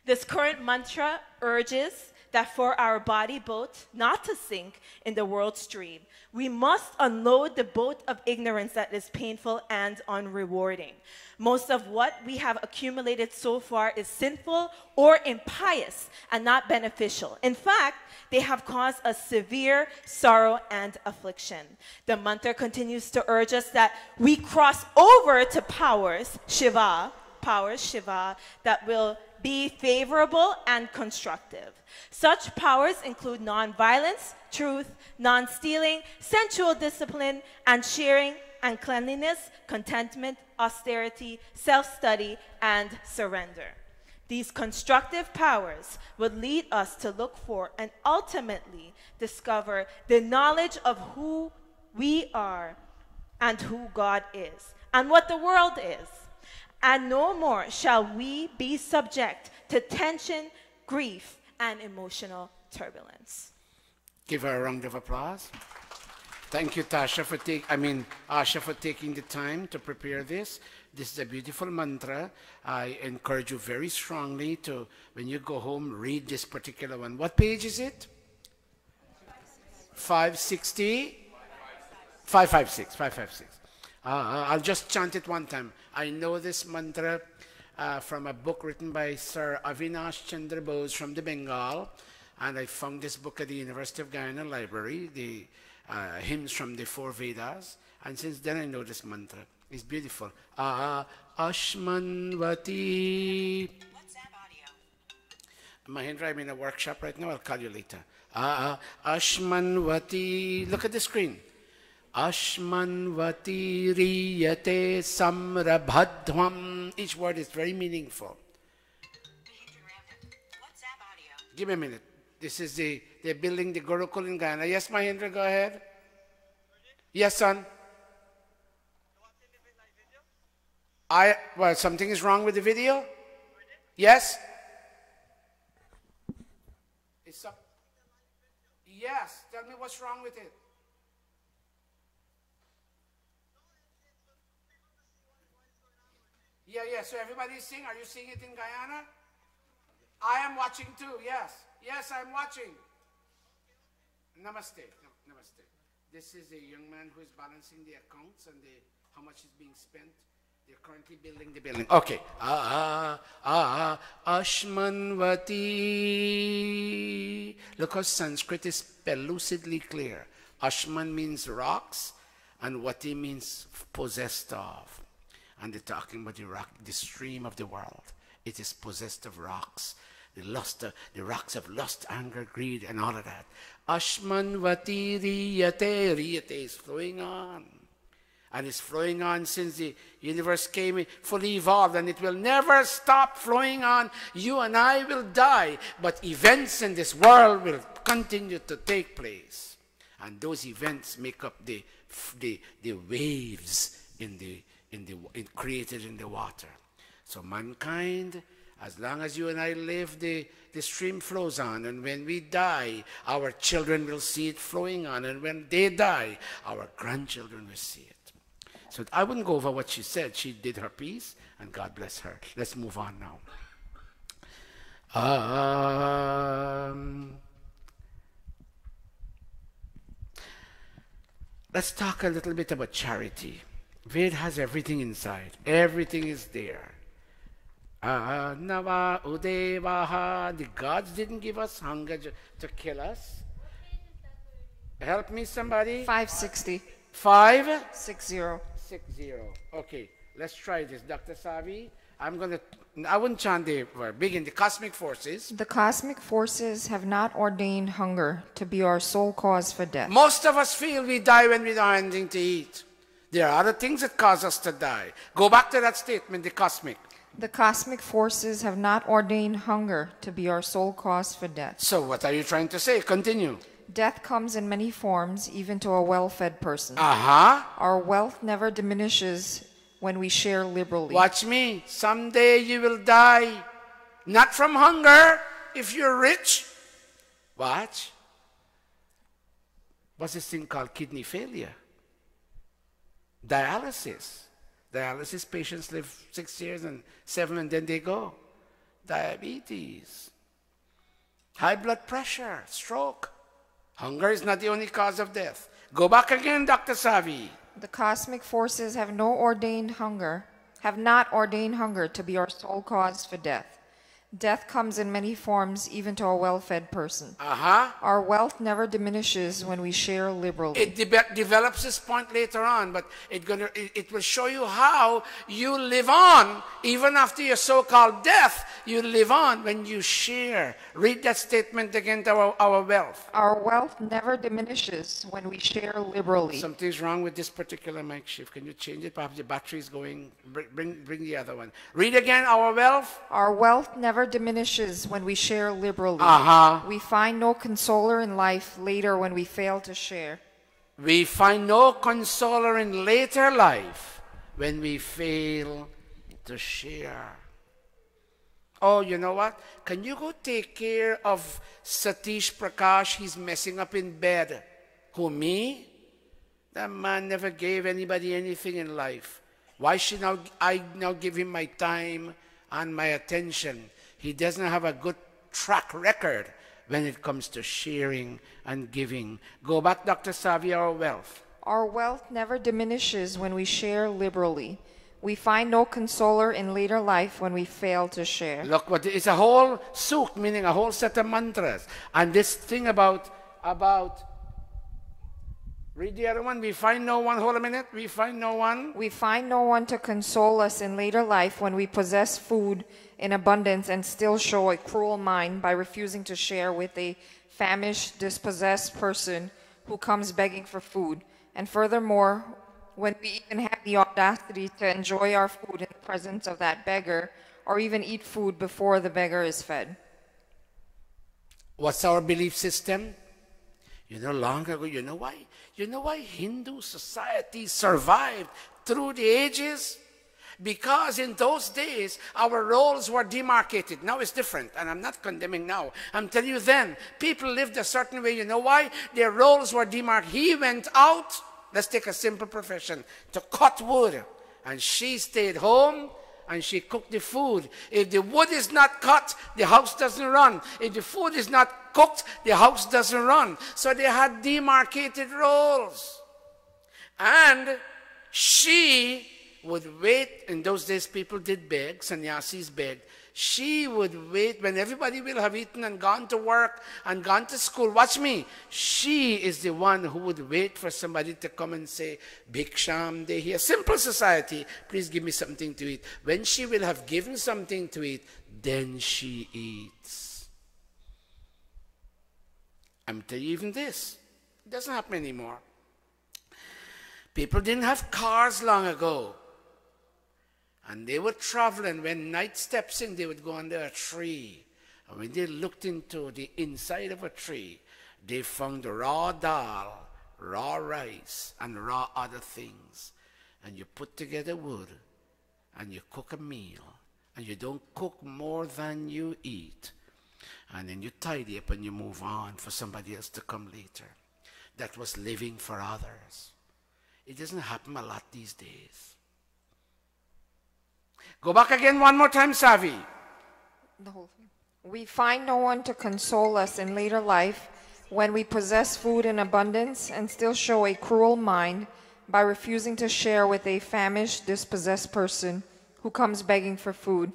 Speaker 6: This current mantra urges that for our body boat not to sink in the world stream, we must unload the boat of ignorance that is painful and unrewarding. Most of what we have accumulated so far is sinful or impious and not beneficial. In fact, they have caused us severe sorrow and affliction. The mantra continues to urge us that we cross over to powers, Shiva, that will be favorable and constructive. Such powers include non-violence, truth, non-stealing, sensual discipline, and sharing, and cleanliness, contentment, austerity, self-study, and surrender. These constructive powers would lead us to look for and ultimately discover the knowledge of who we are and who God is, and what the world is. And no more shall we be subject to tension, grief, and emotional turbulence.
Speaker 1: Give her a round of applause. Thank you, Asha, for taking the time to prepare this. This is a beautiful mantra. I encourage you very strongly to, when you go home, read this particular one. What page is it? 560? 556. 556. I'll just chant it one time. I know this mantra from a book written by Sir Avinash Chandra Bose from the Bengal. And I found this book at the University of Guyana Library, the hymns from the 4 Vedas. And since then I know this mantra. It's beautiful. Ashmanvati.
Speaker 5: WhatsApp audio.
Speaker 1: Mahendra, I'm in a workshop right now. I'll call you later. Ashmanvati. Look at the screen. Ashmanvati riyate samrabhadhvam. Each word is very meaningful.
Speaker 5: WhatsApp audio.
Speaker 1: Give me a minute. This is they're building the Gurukula in Guyana. Yes, Mahendra, go ahead. Yes, son. Well, something is wrong with the video? Yes? It's up. Yes, tell me what's wrong with it. Yeah, so everybody's seeing. Are you seeing it in Guyana? I am watching too, yes. Yes, I'm watching. Namaste. Namaste. This is a young man who is balancing the accounts and how much is being spent. They're currently building the building. Okay. Ashmanvati. Look how Sanskrit is pellucidly clear. Ashman means rocks, and Vati means possessed of. And they're talking about the stream of the world. It is possessed of rocks. The rocks of lust, anger, greed, and all of that. Ashmanvati riyate. Riyate is flowing on. And it's flowing on since the universe came fully evolved, and it will never stop flowing on. You and I will die, but events in this world will continue to take place. And those events make up the waves created in the water. So mankind, as long as you and I live, the stream flows on. And when we die, our children will see it flowing on. And when they die, our grandchildren will see it. So I wouldn't go over what she said. She did her piece, and God bless her. Let's move on now. Let's talk a little bit about charity. Ved has everything inside. Everything is there. Nava Udevaha. The gods didn't give us hunger to kill us. Help me, somebody.
Speaker 2: 560.
Speaker 1: 560.
Speaker 2: 60.
Speaker 1: Okay, let's try this. Dr. Savi, I wouldn't chant the word. Begin. The cosmic forces.
Speaker 2: The cosmic forces have not ordained hunger to be our sole cause for death.
Speaker 1: Most of us feel we die when we don't have anything to eat. There are other things that cause us to die. Go back to that statement, the cosmic.
Speaker 2: The cosmic forces have not ordained hunger to be our sole cause for death.
Speaker 1: So what are you trying to say? Continue.
Speaker 2: Death comes in many forms, even to a well-fed person.
Speaker 1: Aha.
Speaker 2: Our wealth never diminishes when we share liberally.
Speaker 1: Watch me. Someday you will die. Not from hunger, if you're rich. Watch. What's this thing called kidney failure? Dialysis. Dialysis patients live 6 years and 7 and then they go. Diabetes. High blood pressure. Stroke. Hunger is not the only cause of death. Go back again, Dr. Savi.
Speaker 2: The cosmic forces have not ordained hunger to be our sole cause for death. Death comes in many forms, even to a well-fed person. Our wealth never diminishes when we share liberally.
Speaker 1: It develops this point later on, but it will show you how you live on, even after your so-called death, you live on when you share. Read that statement again to our wealth.
Speaker 2: Our wealth never diminishes when we share liberally.
Speaker 1: Something's wrong with this particular mic shift. Can you change it? Perhaps the battery is going. Bring the other one. Read again, our wealth.
Speaker 2: Our wealth never diminishes when we share liberally. We find no consoler in life later when we fail to share.
Speaker 1: We find no consoler in later life when we fail to share. Oh, you know what? Can you go take care of Satish Prakash? He's messing up in bed. Who, me? That man never gave anybody anything in life. Why should I now give him my time and my attention? He doesn't have a good track record when it comes to sharing and giving. Go back, Dr. Savi, our wealth.
Speaker 2: Our wealth never diminishes when we share liberally. We find no consoler in later life when we fail to share.
Speaker 1: Look, what it's a whole suk, meaning a whole set of mantras. And this thing about read the other one. We find no one. Hold a minute. We find no one.
Speaker 2: We find no one to console us in later life when we possess food in abundance and still show a cruel mind by refusing to share with a famished, dispossessed person who comes begging for food. And furthermore, when we even have the audacity to enjoy our food in the presence of that beggar, or even eat food before the beggar is fed.
Speaker 1: What's our belief system? You know, long ago, you know why? You know why Hindu society survived through the ages? Because in those days, our roles were demarcated. Now it's different, and I'm not condemning now. I'm telling you then, people lived a certain way. You know why? Their roles were demarcated. He went out, let's take a simple profession, to cut wood. And she stayed home, and she cooked the food. If the wood is not cut, the house doesn't run. If the food is not cooked, the house doesn't run. So they had demarcated roles. And she would wait. In those days, people did beg. Sannyasis begged. She would wait when everybody will have eaten and gone to work and gone to school. Watch me. She is the one who would wait for somebody to come and say, Bhiksham Dehi. A simple society, please give me something to eat. When she will have given something to eat, then she eats. I'm telling you even this. It doesn't happen anymore. People didn't have cars long ago. And they would travel, and when night steps in, they would go under a tree. And when they looked into the inside of a tree, they found raw dal, raw rice, and raw other things. And you put together wood, and you cook a meal. And you don't cook more than you eat. And then you tidy up and you move on for somebody else to come later. That was living for others. It doesn't happen a lot these days. Go back again one more time, Savi.
Speaker 2: The whole thing. We find no one to console us in later life when we possess food in abundance and still show a cruel mind by refusing to share with a famished, dispossessed person who comes begging for food.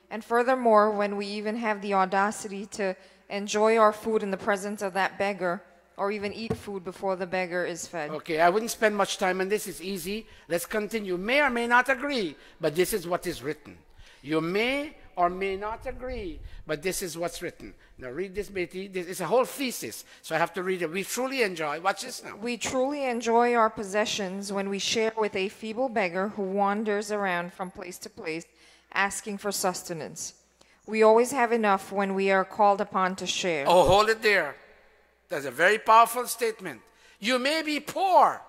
Speaker 2: And furthermore, when we even have the audacity to enjoy our food in the presence of that beggar, or even eat food before the beggar is fed.
Speaker 1: Okay, I wouldn't spend much time on this. It's easy. Let's continue. May or may not agree, but this is what is written. You may or may not agree, but this is what's written. Now read this, Betty. This is a whole thesis, so I have to read it. We truly enjoy. Watch this now.
Speaker 2: We truly enjoy our possessions when we share with a feeble beggar who wanders around from place to place asking for sustenance. We always have enough when we are called upon to share.
Speaker 1: Oh, hold it there. That's a very powerful statement. You may be poor,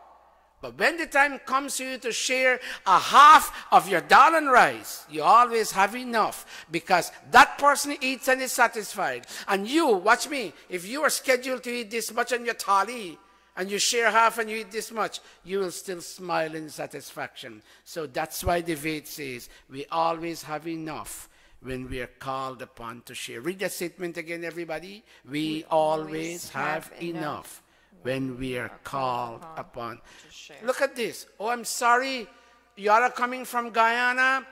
Speaker 1: but when the time comes for you to share a half of your dal and rice, you always have enough because that person eats and is satisfied. And you, watch me, if you are scheduled to eat this much on your thali and you share half and you eat this much, you will still smile in satisfaction. So that's why the Ved says we always have enough when we are called upon to share. Read that statement again, everybody. We always have enough when we are called upon to share. Look at this. Oh, I'm sorry. You are coming from Guyana?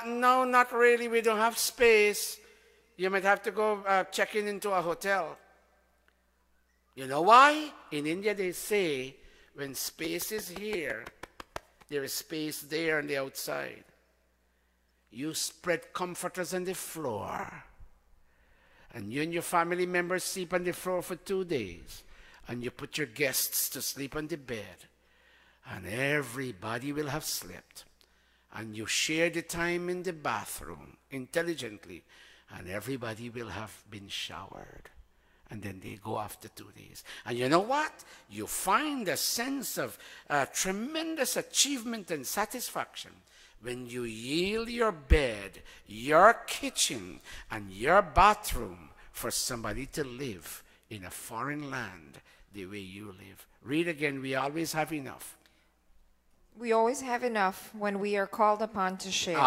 Speaker 1: No, not really. We don't have space. You might have to go check into a hotel. You know why? In India, they say when space is here, there is space there on the outside. You spread comforters on the floor. And you and your family members sleep on the floor for 2 days. And you put your guests to sleep on the bed. And everybody will have slept. And you share the time in the bathroom intelligently. And everybody will have been showered. And then they go after 2 days. And you know what? You find a sense of tremendous achievement and satisfaction when you yield your bed, your kitchen, and your bathroom for somebody to live in a foreign land the way you live. Read again, we always have enough.
Speaker 2: We always have enough when we are called upon to share.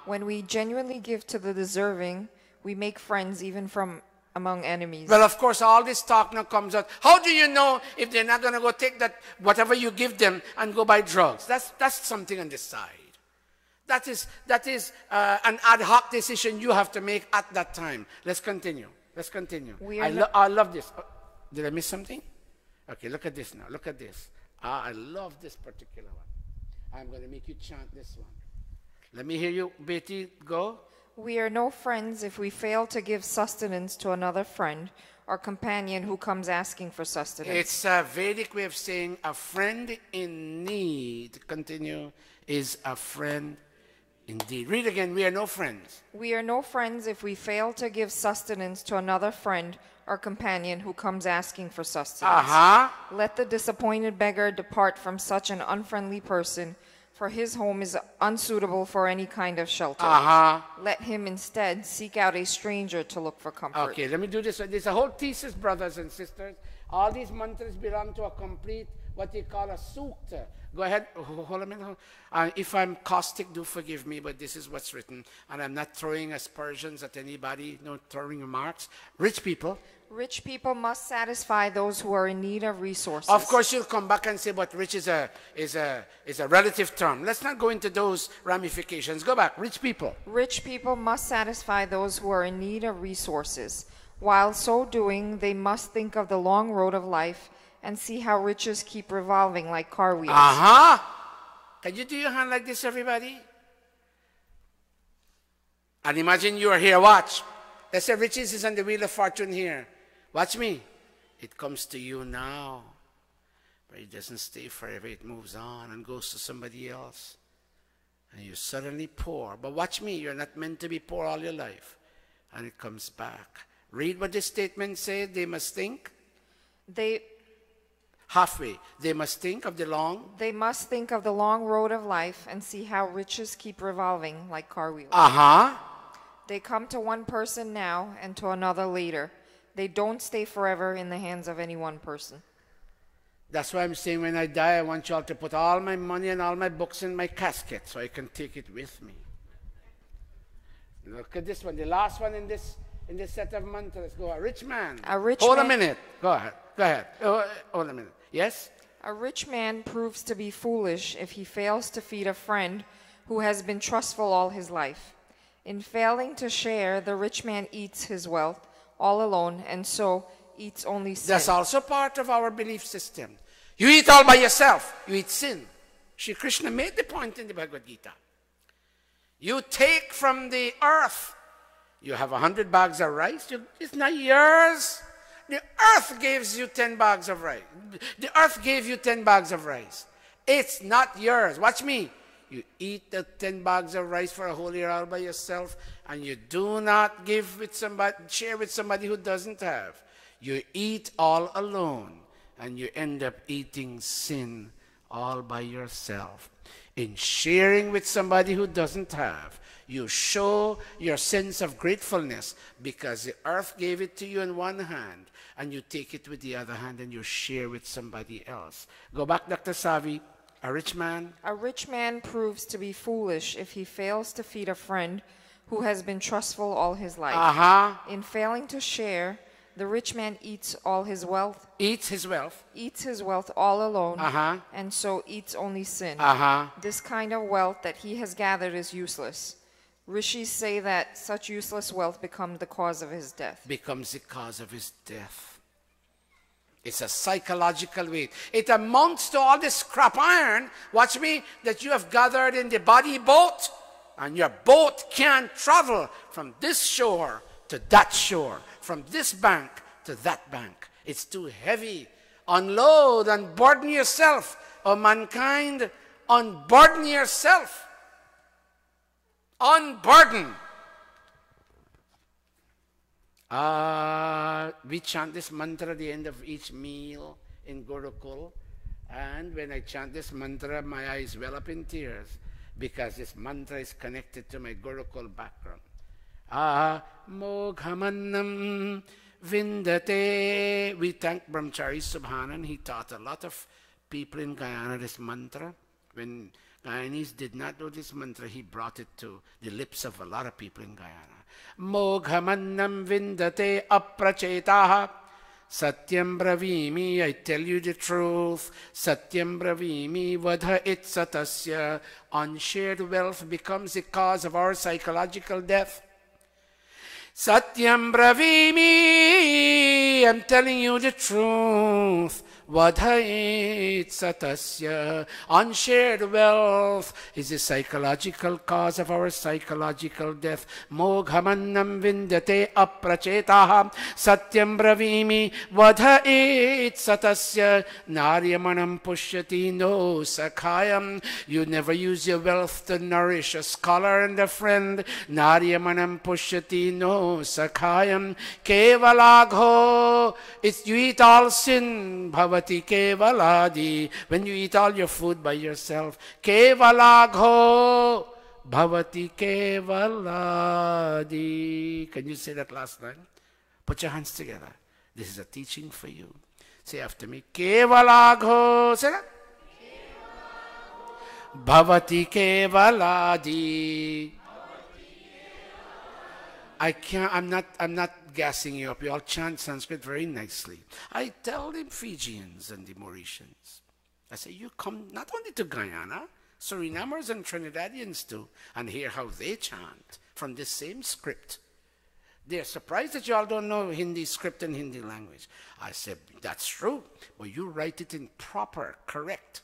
Speaker 2: When we genuinely give to the deserving, we make friends even from among enemies.
Speaker 1: Well, of course, all this talk now comes out. How do you know if they're not going to go take that, whatever you give them, and go buy drugs? That's something on the side. That is an ad hoc decision you have to make at that time. Let's continue. Let's continue. I love this. Oh, did I miss something? Okay, look at this now. Look at this. I love this particular one. I'm going to make you chant this one. Let me hear you, Betty, go.
Speaker 2: We are no friends if we fail to give sustenance to another friend or companion who comes asking for sustenance.
Speaker 1: It's a Vedic way of saying a friend in need, continue, is a friend indeed. Read again, we are no friends.
Speaker 2: We are no friends if we fail to give sustenance to another friend or companion who comes asking for sustenance. Let the disappointed beggar depart from such an unfriendly person, for his home is unsuitable for any kind of shelter. Let him instead seek out a stranger to look for comfort.
Speaker 1: Okay, let me do this. There's a whole thesis, brothers and sisters. All these mantras belong to a complete, what you call a sukta. Go ahead, hold a minute. If I'm caustic, do forgive me, but this is what's written. And I'm not throwing aspersions at anybody, no throwing remarks. Rich people.
Speaker 2: Rich people must satisfy those who are in need of resources.
Speaker 1: Of course, you'll come back and say, but rich is a relative term. Let's not go into those ramifications. Go back. Rich people.
Speaker 2: Rich people must satisfy those who are in need of resources. While so doing, they must think of the long road of life and see how riches keep revolving like car wheels.
Speaker 1: Can you do your hand like this, everybody? And imagine you are here. Watch. Let's say riches is on the wheel of fortune here. Watch me. It comes to you now. But it doesn't stay forever. It moves on and goes to somebody else. And you're suddenly poor. But watch me. You're not meant to be poor all your life. And it comes back. Read what this statement says. They must think. Halfway. They must think of the long.
Speaker 2: They must think of the long road of life and see how riches keep revolving like car wheels. They come to one person now and to another later. They don't stay forever in the hands of any one person.
Speaker 1: That's why I'm saying when I die, I want you all to put all my money and all my books in my casket so I can take it with me. Look at this one, the last one in this set of mantras. Go, a rich man. Hold a minute. Go ahead. Go ahead. Hold a minute. Yes?
Speaker 2: A rich man proves to be foolish if he fails to feed a friend who has been trustful all his life. In failing to share, the rich man eats his wealth all alone, and so eats only sin.
Speaker 1: That's also part of our belief system. You eat all by yourself. You eat sin. Shri Krishna made the point in the Bhagavad Gita. You take from the earth. You have 100 bags of rice. It's not yours. The earth gives you 10 bags of rice. The earth gave you 10 bags of rice. It's not yours. Watch me. You eat the 10 bags of rice for a whole year all by yourself, and you do not give with somebody, share with somebody who doesn't have. You eat all alone, and you end up eating sin all by yourself. In sharing with somebody who doesn't have, you show your sense of gratefulness because the earth gave it to you in one hand, and you take it with the other hand and you share with somebody else. Go back, Dr. Savi. A rich man?
Speaker 2: A rich man proves to be foolish if he fails to feed a friend who has been trustful all his life. In failing to share, the rich man eats all his wealth.
Speaker 1: Eats his wealth.
Speaker 2: Eats his wealth all alone, and so eats only sin. This kind of wealth that he has gathered is useless. Rishis say that such useless wealth becomes the cause of his death.
Speaker 1: Becomes the cause of his death. It's a psychological weight. It amounts to all this scrap iron, watch me, that you have gathered in the body boat, and your boat can't travel from this shore to that shore, from this bank to that bank. It's too heavy. Unload, unburden yourself. Oh, mankind, unburden yourself. Unburden. we chant this mantra at the end of each meal in Gurukul. And when I chant this mantra, my eyes well up in tears because this mantra is connected to my Gurukul background. Moghamannam vindate. We thank Brahmachari Subhanan. He taught a lot of people in Guyana this mantra. When Guyanese did not know this mantra, he brought it to the lips of a lot of people in Guyana. Moghamannam vindate aprachetaha. Satyam bravimi, I tell you the truth. Satyam bravimi, vadha itsatasya. Unshared wealth becomes the cause of our psychological death. Satyam bravimi, I'm telling you the truth. Vadha itsatasya. Unshared wealth is the psychological cause of our psychological death. Moghamannam vindate aprachetaha. Satyam bravimi vadha itsatasya. Naryamanam pushyati no sakhayam. You never use your wealth to nourish a scholar and a friend. Naryamanam pushyati no sakhayam. Kevalagho. It's you eat all sin. Bhavati kevaladi. When you eat all your food by yourself. Kevalagho. Bhavati kevaladi. Can you say that last line? Put your hands together. This is a teaching for you. Say after me. Kevalagho. Say that. Bhavati kevaladi. I'm not gassing you up. You all chant Sanskrit very nicely. I tell the Fijians and the Mauritians, I say, you come not only to Guyana, Surinamers and Trinidadians too, and hear how they chant from this same script. They're surprised that you all don't know Hindi script and Hindi language. I said, that's true, but you write it in proper, correct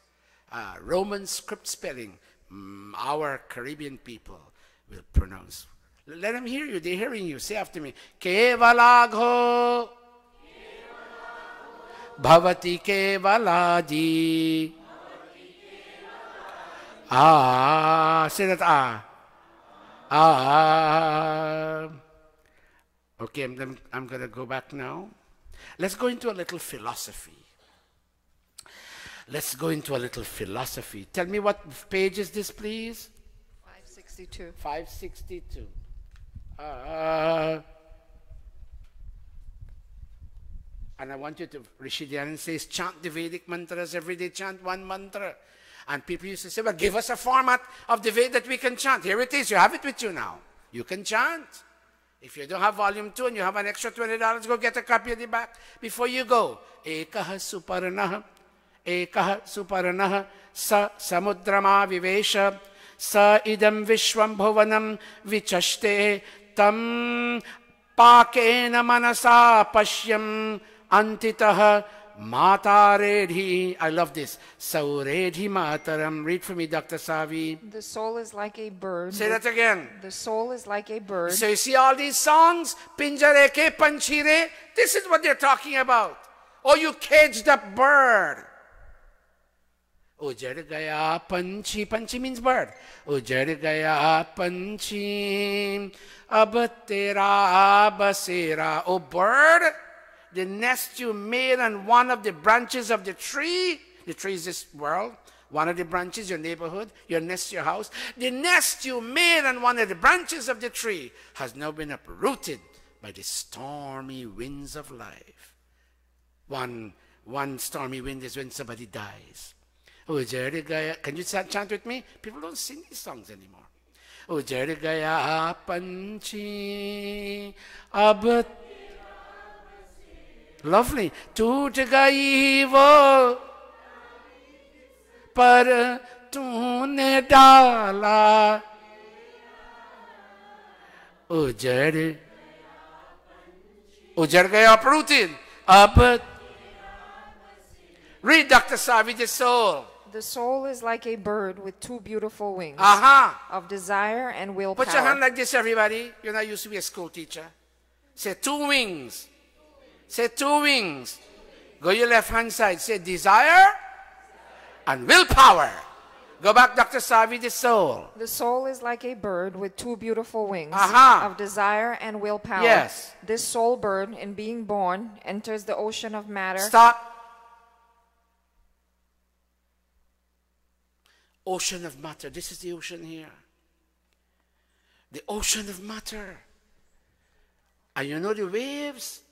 Speaker 1: Roman script spelling. Our Caribbean people will pronounce. Let them hear you. They're hearing you. Say after me. Kevalagho. Bhavati kevaladi. Say that Okay, I'm going to go back now. Let's go into a little philosophy. Let's go into a little philosophy. Tell me what page is this, please?
Speaker 2: 562.
Speaker 1: 562. And I want you to, Rishi Dayananda says, chant the Vedic mantras every day, chant one mantra. And people used to say, well, give us a format of the Veda that we can chant. Here it is, you have it with you now. You can chant. If you don't have volume 2 and you have an extra $20, go get a copy at the back before you go. Ekaha suparanaha sa samudrama vivesha sa idam vishwam bhuvanam vichashte tam pakena manasa pashyam antitaha mataredhi. I love this. Sauredhi mataram. Read for me, Dr. Savi.
Speaker 2: The soul is like a bird.
Speaker 1: Say that again.
Speaker 2: The soul is like a bird.
Speaker 1: So you see all these songs? Pinjare ke panchire. This is what they're talking about. Oh, you caged up bird. Ujar gaya panchi. Panchi means bird. Ujar gaya panchi. Ab tera basera. Oh, bird. The nest you made on one of the branches of the tree is this world, one of the branches, your neighborhood, your nest, your house. The nest you made on one of the branches of the tree has now been uprooted by the stormy winds of life. One stormy wind is when somebody dies. Can you chant with me? People don't sing these songs anymore. Ujar gaya panchi ab. Lovely. Toot gayi wo par tune dala. Ujar gaya uprooted. Ab. Read, Dr. Savi, the soul.
Speaker 2: The soul is like a bird with two beautiful wings of desire and willpower.
Speaker 1: Put your hand like this, everybody. You're not used to be a school teacher. Say 2 wings. Say 2 wings. Go your left hand side. Say desire and willpower. Go back, Dr. Savi, the soul.
Speaker 2: The soul is like a bird with two beautiful wings
Speaker 1: Aha.
Speaker 2: of desire and willpower.
Speaker 1: Yes.
Speaker 2: This soul bird, in being born, enters the ocean of matter.
Speaker 1: Stop. Ocean of matter. This is the ocean here. The ocean of matter. And you know the waves?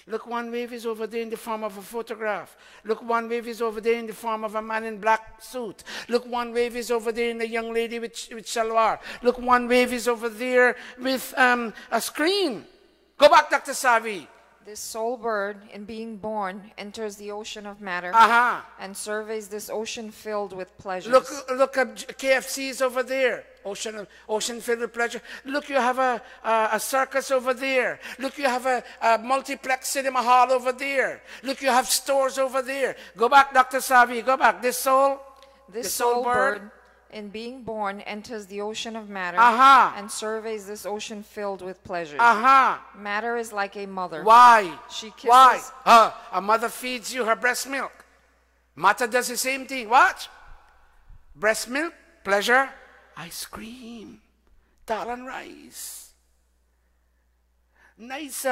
Speaker 1: Look, one wave is over there in the form of a photograph. Look, one wave is over there in the form of a man in black suit. Look, one wave is over there in a young lady with shalwar. Look, one wave is over there with a screen. Go back, Dr. Savi.
Speaker 2: This soul bird, in being born, enters the ocean of matter
Speaker 1: Aha.
Speaker 2: and surveys this ocean filled with pleasures.
Speaker 1: Look at KFC's over there. Ocean filled with pleasure. Look, you have a circus over there. Look, you have a multiplex cinema hall over there. Look, you have stores over there. Go back, Dr. Savi. Go back. This soul.
Speaker 2: This soul bird, in being born, enters the ocean of matter
Speaker 1: Aha.
Speaker 2: and surveys this ocean filled with pleasures.
Speaker 1: Aha.
Speaker 2: Matter is like a mother.
Speaker 1: Why?
Speaker 2: She kisses.
Speaker 1: Why? A mother feeds you her breast milk. Matter does the same thing. What? Breast milk, pleasure, ice cream, dal and rice. Nice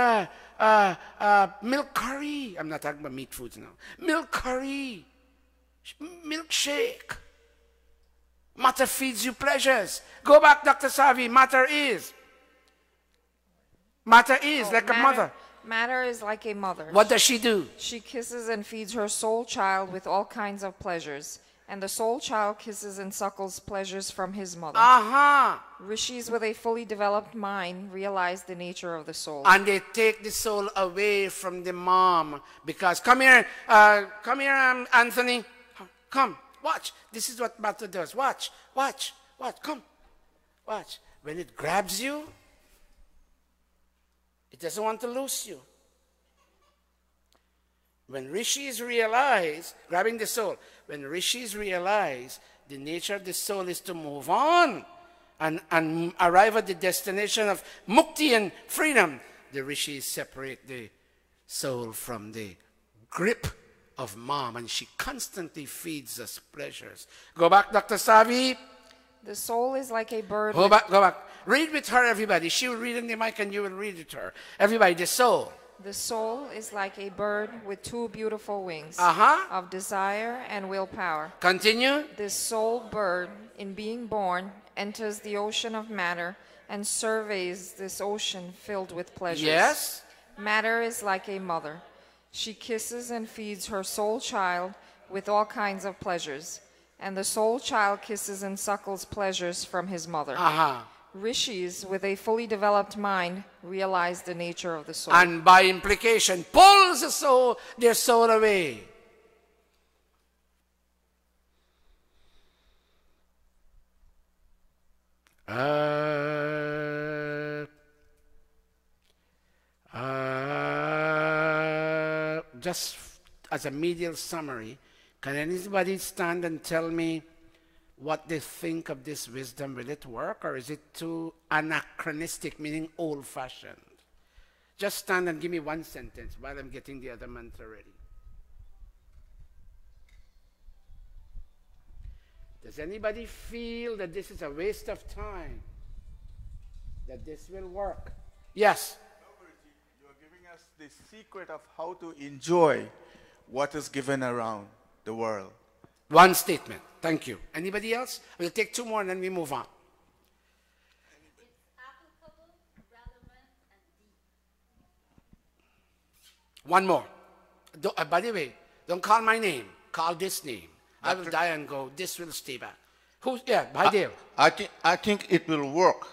Speaker 1: milk curry. I'm not talking about meat foods now. Milk curry, milkshake. Matter feeds you pleasures. Go back, Dr. Savi. Matter is like a mother.
Speaker 2: Matter is like a mother.
Speaker 1: What does she do?
Speaker 2: She kisses and feeds her soul child with all kinds of pleasures. And the soul child kisses and suckles pleasures from his mother.
Speaker 1: Aha.
Speaker 2: Rishis with a fully developed mind realize the nature of the soul.
Speaker 1: And they take the soul away from the mom. Because, come here, Anthony. Come, watch. This is what matter does. Watch. Come. Watch. When it grabs you, it doesn't want to lose you. When rishis realize, grabbing the soul, when rishis realize the nature of the soul is to move on and arrive at the destination of mukti and freedom, the rishis separate the soul from the grip of mom, and she constantly feeds us pleasures. Go back, Dr. Savi.
Speaker 2: The soul is like a bird.
Speaker 1: Go back. Read with her, everybody. She will read in the mic and you will read with her. Everybody, the soul.
Speaker 2: The soul is like a bird with two beautiful wings
Speaker 1: Uh-huh.
Speaker 2: of desire and willpower.
Speaker 1: Continue.
Speaker 2: This soul bird, in being born, enters the ocean of matter and surveys this ocean filled with pleasures.
Speaker 1: Yes.
Speaker 2: Matter is like a mother. She kisses and feeds her soul child with all kinds of pleasures. And the soul child kisses and suckles pleasures from his mother.
Speaker 1: Uh-huh.
Speaker 2: Rishis, with a fully developed mind, realize the nature of the soul.
Speaker 1: And by implication, pulls their soul away. Just as a medial summary, can anybody stand and tell me what they think of this wisdom? Will it work, or is it too anachronistic, meaning old-fashioned? Just stand and give me one sentence while I'm getting the other mantra ready. Does anybody feel that this is a waste of time? That this will work? Yes.
Speaker 7: You're giving us the secret of how to enjoy what is given around the world.
Speaker 1: One statement. Thank you. Anybody else? We'll take two more and then we move on.
Speaker 8: Applicable, relevant, and deep.
Speaker 1: One more. By the way, don't call my name. Call this name. I will die and go. This will stay back. By Dale.
Speaker 4: I think it will work,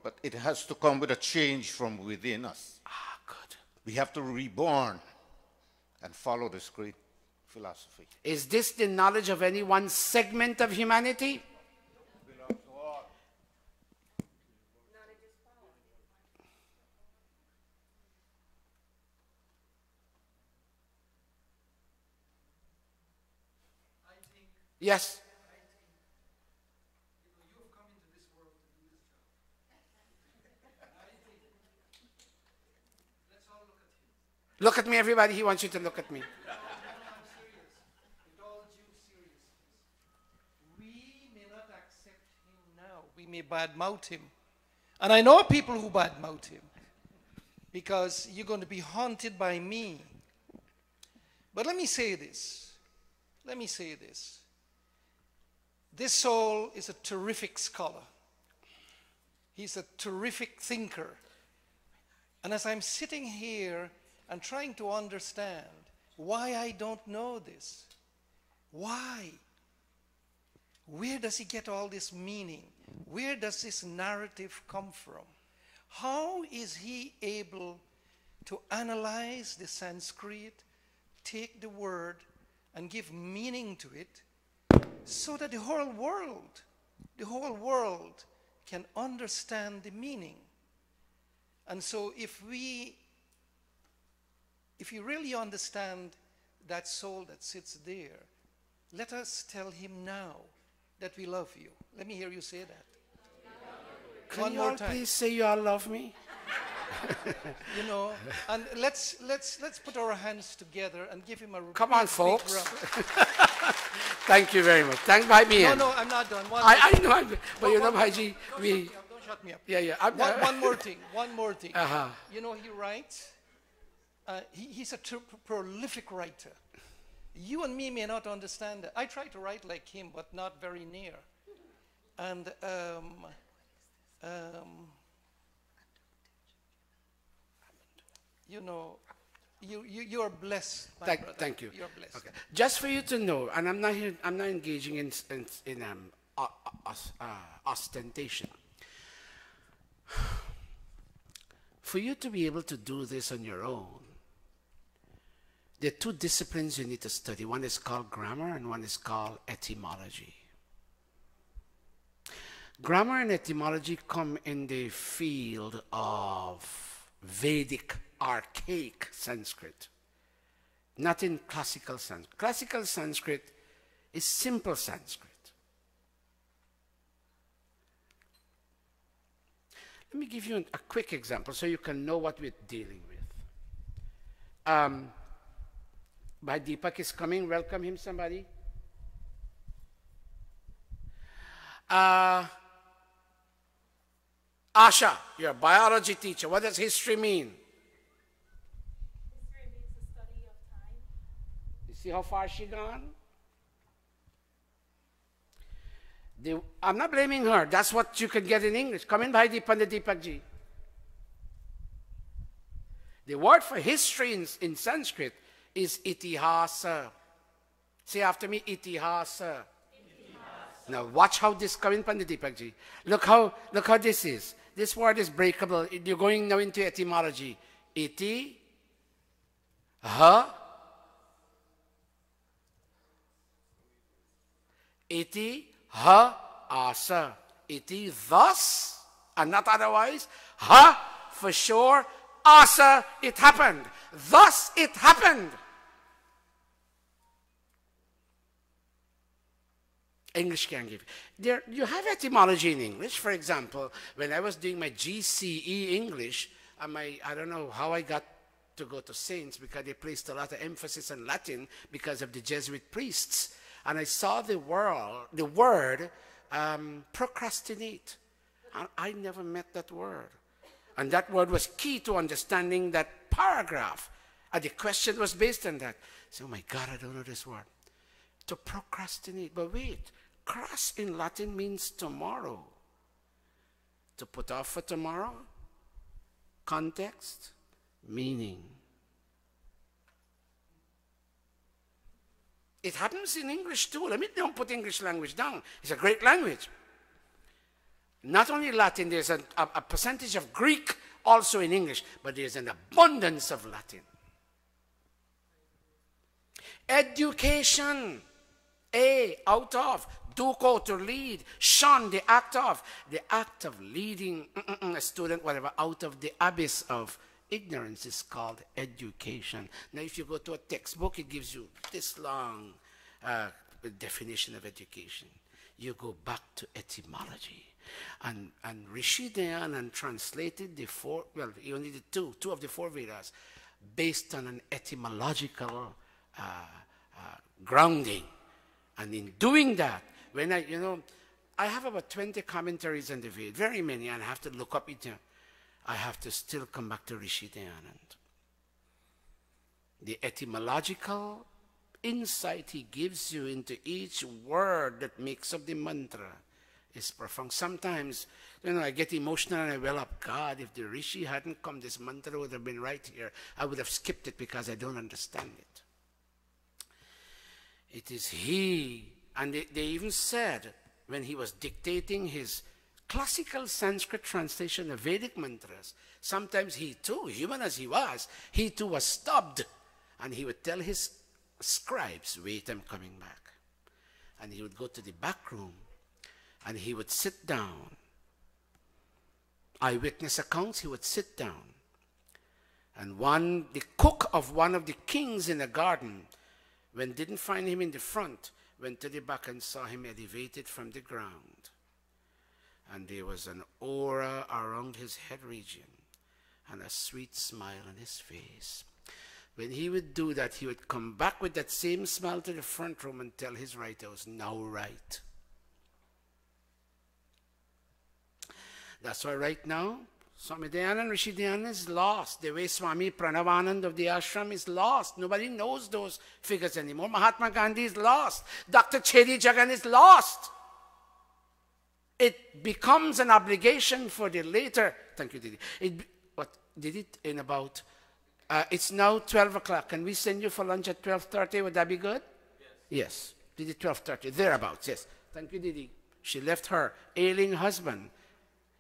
Speaker 4: but it has to come with a change from within us.
Speaker 1: Good.
Speaker 4: We have to reborn and follow this great philosophy.
Speaker 1: Is this the knowledge of any one segment of humanity? Yes.
Speaker 3: You've come into this world to do this job. I think, let's all look at him.
Speaker 1: Look at me, everybody. He wants you to look at me.
Speaker 3: I'm serious. With all due seriousness. We may may badmouth him. And I know people who badmouth him because you're going to be haunted by me. But let me say this. Let me say this. This soul is a terrific scholar. He's a terrific thinker. And as I'm sitting here and trying to understand why I don't know this, why? Where does he get all this meaning? Where does this narrative come from? How is he able to analyze the Sanskrit, take the word, and give meaning to it so that the whole world can understand the meaning? And so if you really understand that soul that sits there, let us tell him now that we love you. Let me hear you say that.
Speaker 1: Can you all please say you all love me?
Speaker 3: You know, and let's put our hands together and give him a
Speaker 1: Come on,
Speaker 3: big
Speaker 1: folks.
Speaker 3: round.
Speaker 1: Thank you very much. Thank by me.
Speaker 3: No, I'm not done.
Speaker 1: I know, but you know, Bhaiji, we...
Speaker 3: Don't shut me up.
Speaker 1: Yeah.
Speaker 3: One more thing.
Speaker 1: Uh-huh.
Speaker 3: You know, he writes. He's a prolific writer. You and me may not understand that. I try to write like him, but not very near. And you know, you are blessed, my brother.
Speaker 1: Thank you.
Speaker 3: You're blessed.
Speaker 1: Okay. Just for you to know, and I'm not engaging in ostentation. For you to be able to do this on your own, there are two disciplines you need to study. One is called grammar and one is called etymology. Grammar and etymology come in the field of Vedic, archaic Sanskrit, not in classical Sanskrit. Classical Sanskrit is simple Sanskrit. Let me give you a quick example so you can know what we're dealing with. Bhai Deepak is coming. Welcome him, somebody. Asha, you're a biology teacher. What does history mean?
Speaker 6: History means the study of time.
Speaker 1: You see how far she gone? I'm not blaming her. That's what you can get in English. Come in, Bhai Deepak ji. The word for history in Sanskrit is itihasa. Say after me, itihasa. Now watch how this come in, Pandit Deepak ji. Look how this is. This word is breakable. You're going now into etymology. Iti, ha, iti, ha, asa. Iti, thus, and not otherwise. Ha, for sure. Asa, it happened. Thus, it happened. English can give. You have etymology in English. For example, when I was doing my GCE English, I don't know how I got to go to Saints because they placed a lot of emphasis on Latin because of the Jesuit priests. And I saw the word procrastinate. And I never met that word. And that word was key to understanding that paragraph. And the question was based on that. So, oh my God, I don't know this word. To procrastinate. But wait, cras in Latin means tomorrow. To put off for tomorrow. Context, meaning. It happens in English too. Let me don't put English language down. It's a great language. Not only Latin, there's a percentage of Greek also in English, but there's an abundance of Latin. Education. Out of. Duko, to lead. Shun, the act of. The act of leading a student, whatever, out of the abyss of ignorance is called education. Now, if you go to a textbook, it gives you this long definition of education. You go back to etymology. And Rishi Dayananda translated the four, well, he only did two of the four Vedas based on an etymological grounding. And in doing that, when I have about 20 commentaries on the Veda, very many, and I have to look up it. I have to still come back to Rishi Dayananda. The etymological insight he gives you into each word that makes up the mantra is profound. Sometimes, I get emotional and I well up. God, if the Rishi hadn't come, this mantra would have been right here. I would have skipped it because I don't understand it. It is he, and they even said, when he was dictating his classical Sanskrit translation of Vedic mantras, sometimes he too, human as he too was stopped. And he would tell his scribes, wait, I'm coming back. And he would go to the back room and he would sit down. Eyewitness accounts, he would sit down. And the cook of one of the kings in the garden, when didn't find him in the front, went to the back and saw him elevated from the ground. And there was an aura around his head region and a sweet smile on his face. When he would do that, he would come back with that same smile to the front room and tell his writers, now write. That's why right now, Swami Dayananda, Rishi Dayananda is lost. The way Swami Pranavanand of the ashram is lost. Nobody knows those figures anymore. Mahatma Gandhi is lost. Dr. Chedi Jagan is lost. It becomes an obligation for the later, thank you, Didi. In about, it's now 12 o'clock. Can we send you for lunch at 12:30? Would that be good? Yes. Didi, 12:30, thereabouts, yes. Thank you, Didi. She left her ailing husband.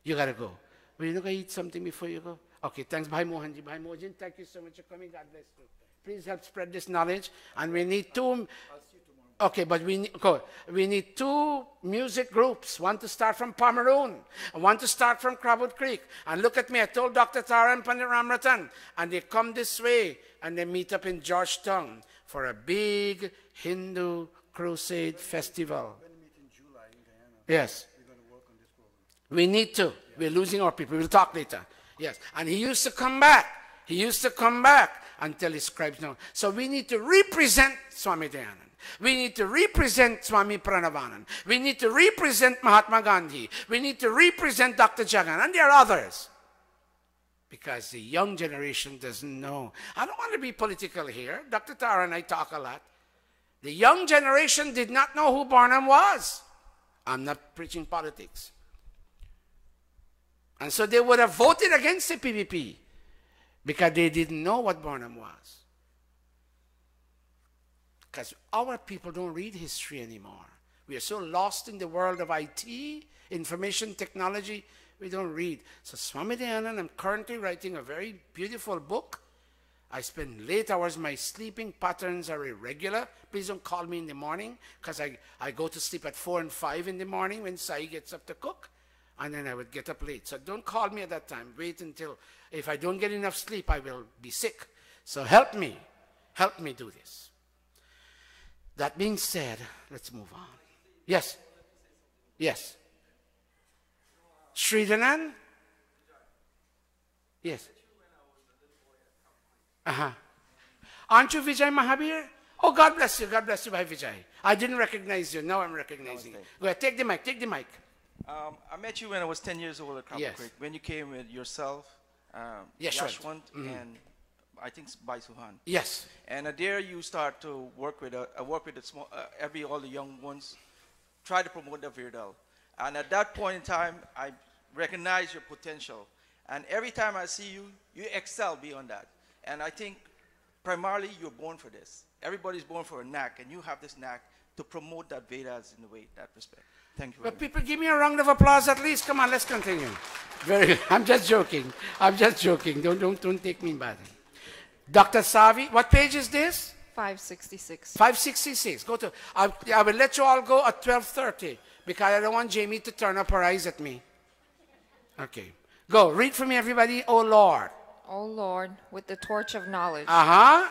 Speaker 1: You got to go. But you're not going to eat something before you go? Okay, thanks. Bye, Mohanji. Bye, Mohan. Thank you so much for coming. God bless you. Please help spread this knowledge. And we need two. I'll see you tomorrow. Okay, but we need two music groups. One to start from Pomeroon, and one to start from Crabwood Creek. And look at me. I told Dr. Tara and Pandit Ramratan. And they come this way, and they meet up in Georgetown for a big Hindu crusade festival.
Speaker 9: We're going to meet in July in Guyana.
Speaker 1: Yes.
Speaker 9: We're going to work on this program.
Speaker 1: We need to. We're losing our people. We'll talk later. Yes. And he used to come back. He used to come back until his scribes know. So we need to represent Swami Dayananda. We need to represent Swami Pranavanand. We need to represent Mahatma Gandhi. We need to represent Dr. Jagan. And there are others. Because the young generation doesn't know. I don't want to be political here. Dr. Tara and I talk a lot. The young generation did not know who Barnum was. I'm not preaching politics. And so they would have voted against the PPP because they didn't know what Barnum was. Because our people don't read history anymore. We are so lost in the world of IT, information technology, we don't read. So Swami Dayananda, I'm currently writing a very beautiful book. I spend late hours. My sleeping patterns are irregular. Please don't call me in the morning because I go to sleep at 4 and 5 in the morning when Sai gets up to cook. And then I would get up late. So don't call me at that time. Wait until, if I don't get enough sleep, I will be sick. So help me do this. That being said, let's move on. Yes. Yes. Sridharan? Yes. Aren't you Vijay Mahabir? Oh, God bless you. God bless you, Bhai Vijay. I didn't recognize you. Now I'm recognizing you. Go ahead. Take the mic. Take the mic.
Speaker 10: I met you when I was 10 years old at Crabwood Creek. When you came with yourself, Yashwant, and I think Bhai Suhan.
Speaker 1: Yes.
Speaker 10: And there you start to work with all the young ones, try to promote the Virdal. And at that point in time, I recognized your potential. And every time I see you, you excel beyond that. And I think primarily you're born for this. Everybody's born for a knack, and you have this knack to promote that Vedas in the way, that respect. Thank you.
Speaker 1: But people, give me a round of applause at least. Come on, let's continue. Very good. I'm just joking. I'm just joking. Don't take me badly. Dr. Savi, what page is this?
Speaker 2: 566.
Speaker 1: 566. Go to. I will let you all go at 12:30 because I don't want Jamie to turn up her eyes at me. Okay. Go. Read for me, everybody. Oh Lord.
Speaker 2: O Lord, with the torch of knowledge,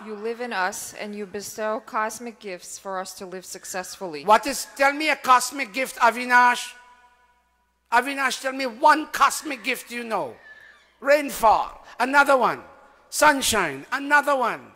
Speaker 2: you live in us and you bestow cosmic gifts for us to live successfully.
Speaker 1: Tell me a cosmic gift, Avinash. Avinash, tell me one cosmic gift you know. Rainfall, another one. Sunshine, another one.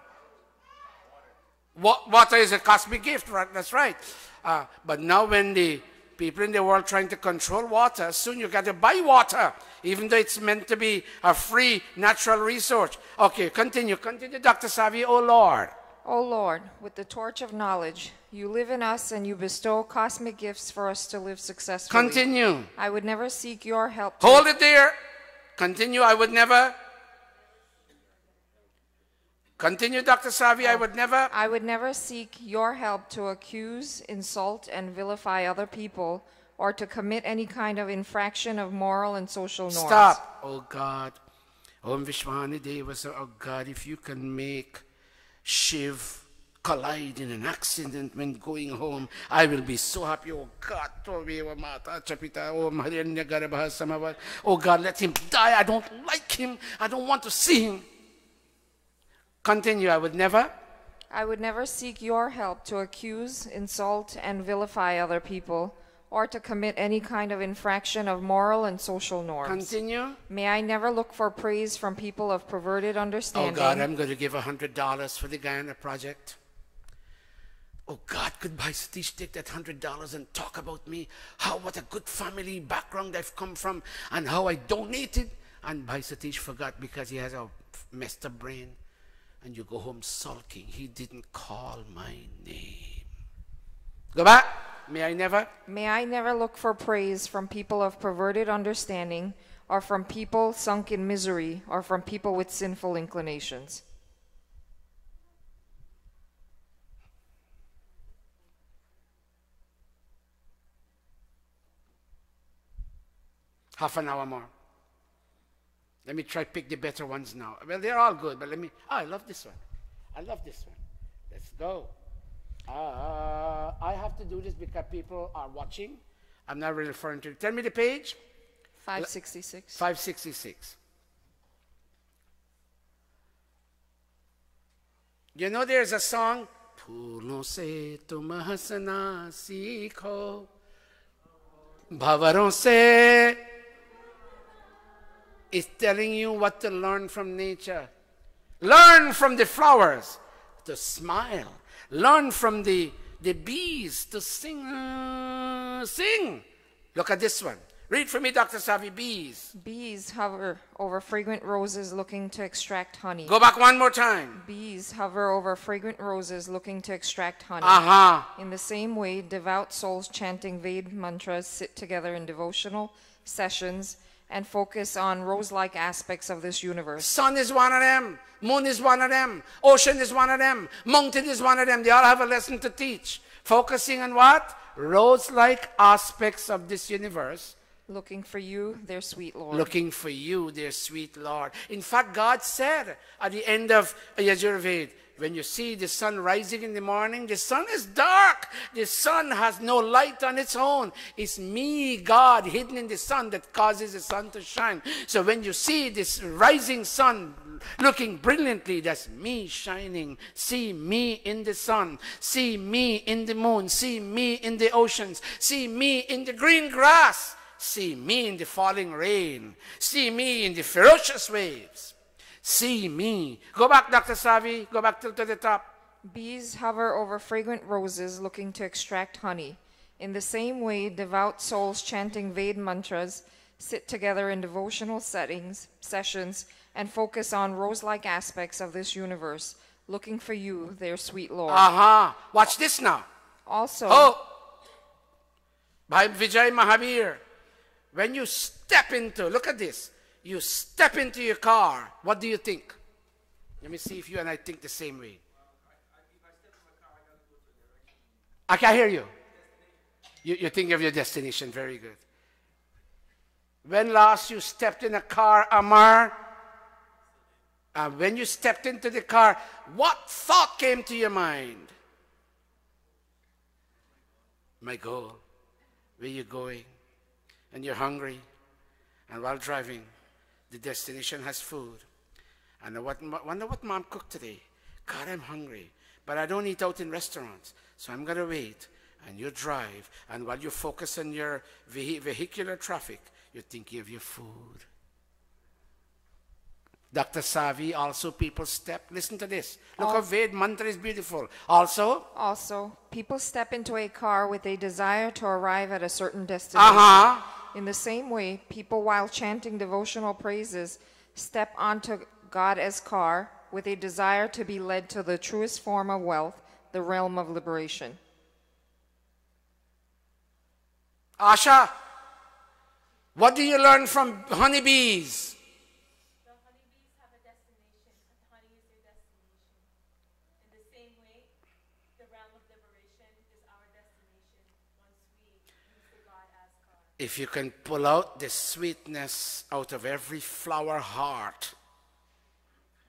Speaker 1: Water is a cosmic gift, right? That's right. But now when the people in the world trying to control water. Soon you got to buy water, even though it's meant to be a free natural resource. Okay, continue, Dr. Savi. Oh Lord.
Speaker 2: O Lord, with the torch of knowledge, you live in us and you bestow cosmic gifts for us to live successfully.
Speaker 1: Continue.
Speaker 2: I would never seek your help.
Speaker 1: Hold it there. Continue. I would never. Continue, Dr. Savi. I would never.
Speaker 2: I would never seek your help to accuse, insult, and vilify other people or to commit any kind of infraction of moral and social norms.
Speaker 1: Stop. Oh God. Om Vishwani Devasa. Oh God, if you can make Shiv collide in an accident when going home, I will be so happy. Oh God, oh God, let him die. I don't like him. I don't want to see him. Continue. I would never
Speaker 2: seek your help to accuse, insult, and vilify other people or to commit any kind of infraction of moral and social norms.
Speaker 1: Continue.
Speaker 2: May I never look for praise from people of perverted understanding.
Speaker 1: Oh God, I'm going to give $100 for the Guyana project. Oh God, could Bhai Satish take that $100 and talk about me? What a good family background I've come from and how I donated. And Bhai Satish forgot because he has a messed up brain. And you go home sulking. He didn't call my name. Go back. May I never
Speaker 2: look for praise from people of perverted understanding or from people sunk in misery or from people with sinful inclinations.
Speaker 1: Half an hour more. Let me try pick the better ones now. Well, they're all good, but I love this one. I love this one. Let's go. I have to do this because people are watching. I'm not really referring to it. Tell me the page.
Speaker 2: 566.
Speaker 1: 566. You know there's a song, Phoolon se tum hasna seekho, bhavaron se. It's telling you what to learn from nature. Learn from the flowers to smile. Learn from the bees to sing. Sing. Look at this one. Read for me, Dr. Savi. Bees.
Speaker 2: Bees hover over fragrant roses looking to extract honey.
Speaker 1: Go back one more time.
Speaker 2: Bees hover over fragrant roses looking to extract honey. In the same way, devout souls chanting Veda mantras sit together in devotional sessions and focus on rose-like aspects of this universe.
Speaker 1: Sun is one of them. Moon is one of them. Ocean is one of them. Mountain is one of them. They all have a lesson to teach. Focusing on what? Rose-like aspects of this universe.
Speaker 2: Looking for you, their sweet Lord.
Speaker 1: Looking for you, their sweet Lord. In fact, God said at the end of Yajurveda, when you see the sun rising in the morning, the sun is dark. The sun has no light on its own. It's me, God, hidden in the sun that causes the sun to shine. So when you see this rising sun looking brilliantly, that's me shining. See me in the sun. See me in the moon. See me in the oceans. See me in the green grass. See me in the falling rain. See me in the ferocious waves. See me. Go back, Dr. Savi. Go back to the top.
Speaker 2: Bees hover over fragrant roses looking to extract honey. In the same way, devout souls chanting Veda mantras sit together in devotional sessions, and focus on rose-like aspects of this universe, looking for you, their sweet Lord.
Speaker 1: Watch this now.
Speaker 2: Also,
Speaker 1: by Vijay Mahavir, when you step into, look at this, you step into your car, what do you think? Let me see if you and I think the same way. I can hear you. You think of your destination, very good. When last you stepped in a car, Amar? When you stepped into the car, what thought came to your mind? My goal. Where you going? And you're hungry. And while driving, the destination has food. And I wonder what mom cooked today. God, I'm hungry. But I don't eat out in restaurants. So I'm going to wait. And you drive. And while you focus on your vehicular traffic, you're thinking of your food. Dr. Savi, also people step. Listen to this. Look how Ved mantra is beautiful. Also,
Speaker 2: people step into a car with a desire to arrive at a certain destination. In the same way, people, while chanting devotional praises, step onto God as car with a desire to be led to the truest form of wealth, the realm of liberation.
Speaker 1: Asha, what do you learn from honeybees?
Speaker 6: The honeybees have a destination. Honey is their destination. In the same way, the realm of liberation is our destination once we use the God as God.
Speaker 1: If you can pull out the sweetness out of every flower heart.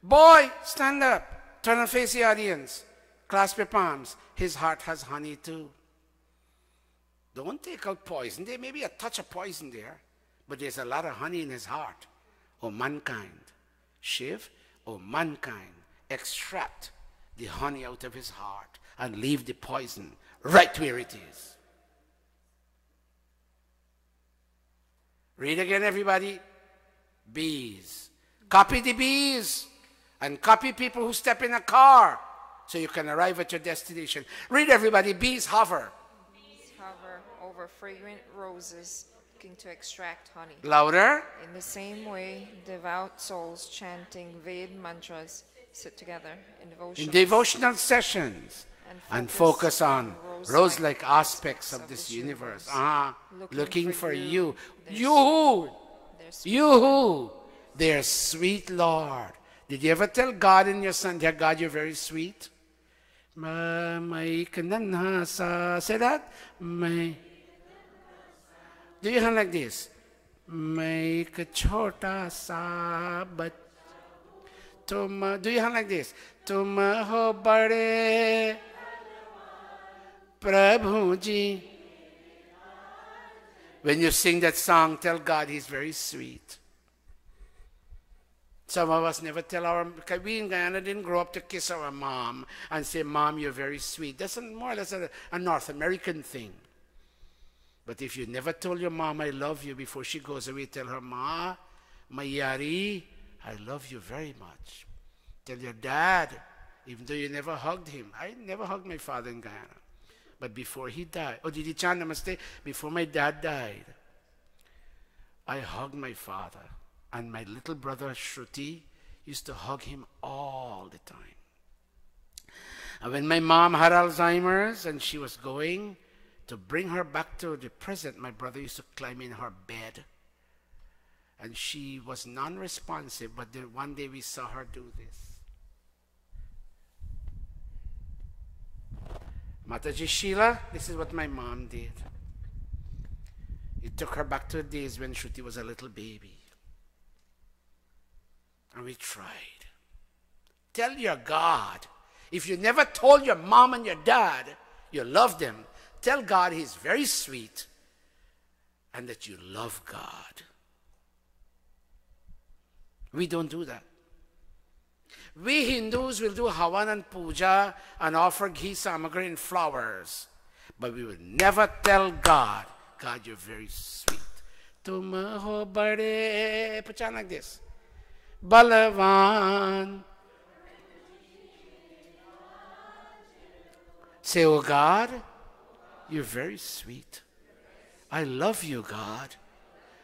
Speaker 1: Boy, stand up. Turn and face the audience. Clasp your palms. His heart has honey too. Don't take out poison. There may be a touch of poison there, but there's a lot of honey in his heart. O mankind, Shiv, O mankind, extract the honey out of his heart and leave the poison right where it is. Read again, everybody. Bees. Copy the bees and copy people who step in a car so you can arrive at your destination. Read, everybody. Bees hover.
Speaker 2: Bees hover over fragrant roses, looking to extract honey.
Speaker 1: Louder.
Speaker 2: In the same way, devout souls chanting Ved mantras sit together in
Speaker 1: devotional sessions and focus on rose-like aspects of this universe. Looking for you. You who? Their sweet Lord. Did you ever tell God in your son, dear God, you're very sweet? Say that? Do you hand like this? Make a chota sa but do you hand like this? Tum ho bade Prabhu ji. When you sing that song, tell God he's very sweet. Some of us never tell our, because we in Guyana didn't grow up to kiss our mom and say, Mom, you're very sweet. That's more or less a North American thing. But if you never told your mom, I love you, before she goes away, tell her, Ma, Mayari, I love you very much. Tell your dad, even though you never hugged him. I never hugged my father in Guyana. But before he died, did he chant namaste? Before my dad died, I hugged my father. And my little brother Shruti used to hug him all the time. And when my mom had Alzheimer's and she was going to bring her back to the present, my brother used to climb in her bed. And she was non-responsive, but then one day we saw her do this. Mataji Sheila, this is what my mom did. It took her back to the days when Shruti was a little baby. And we tried. Tell your God, if you never told your mom and your dad you love them, tell God he's very sweet and that you love God. We don't do that. We Hindus will do Havan and Puja and offer ghee samagri and flowers. But we will never tell God, God, you're very sweet. Tum ho bade, pachan like this. Balavan. Say, oh God, you're very sweet. I love you, God.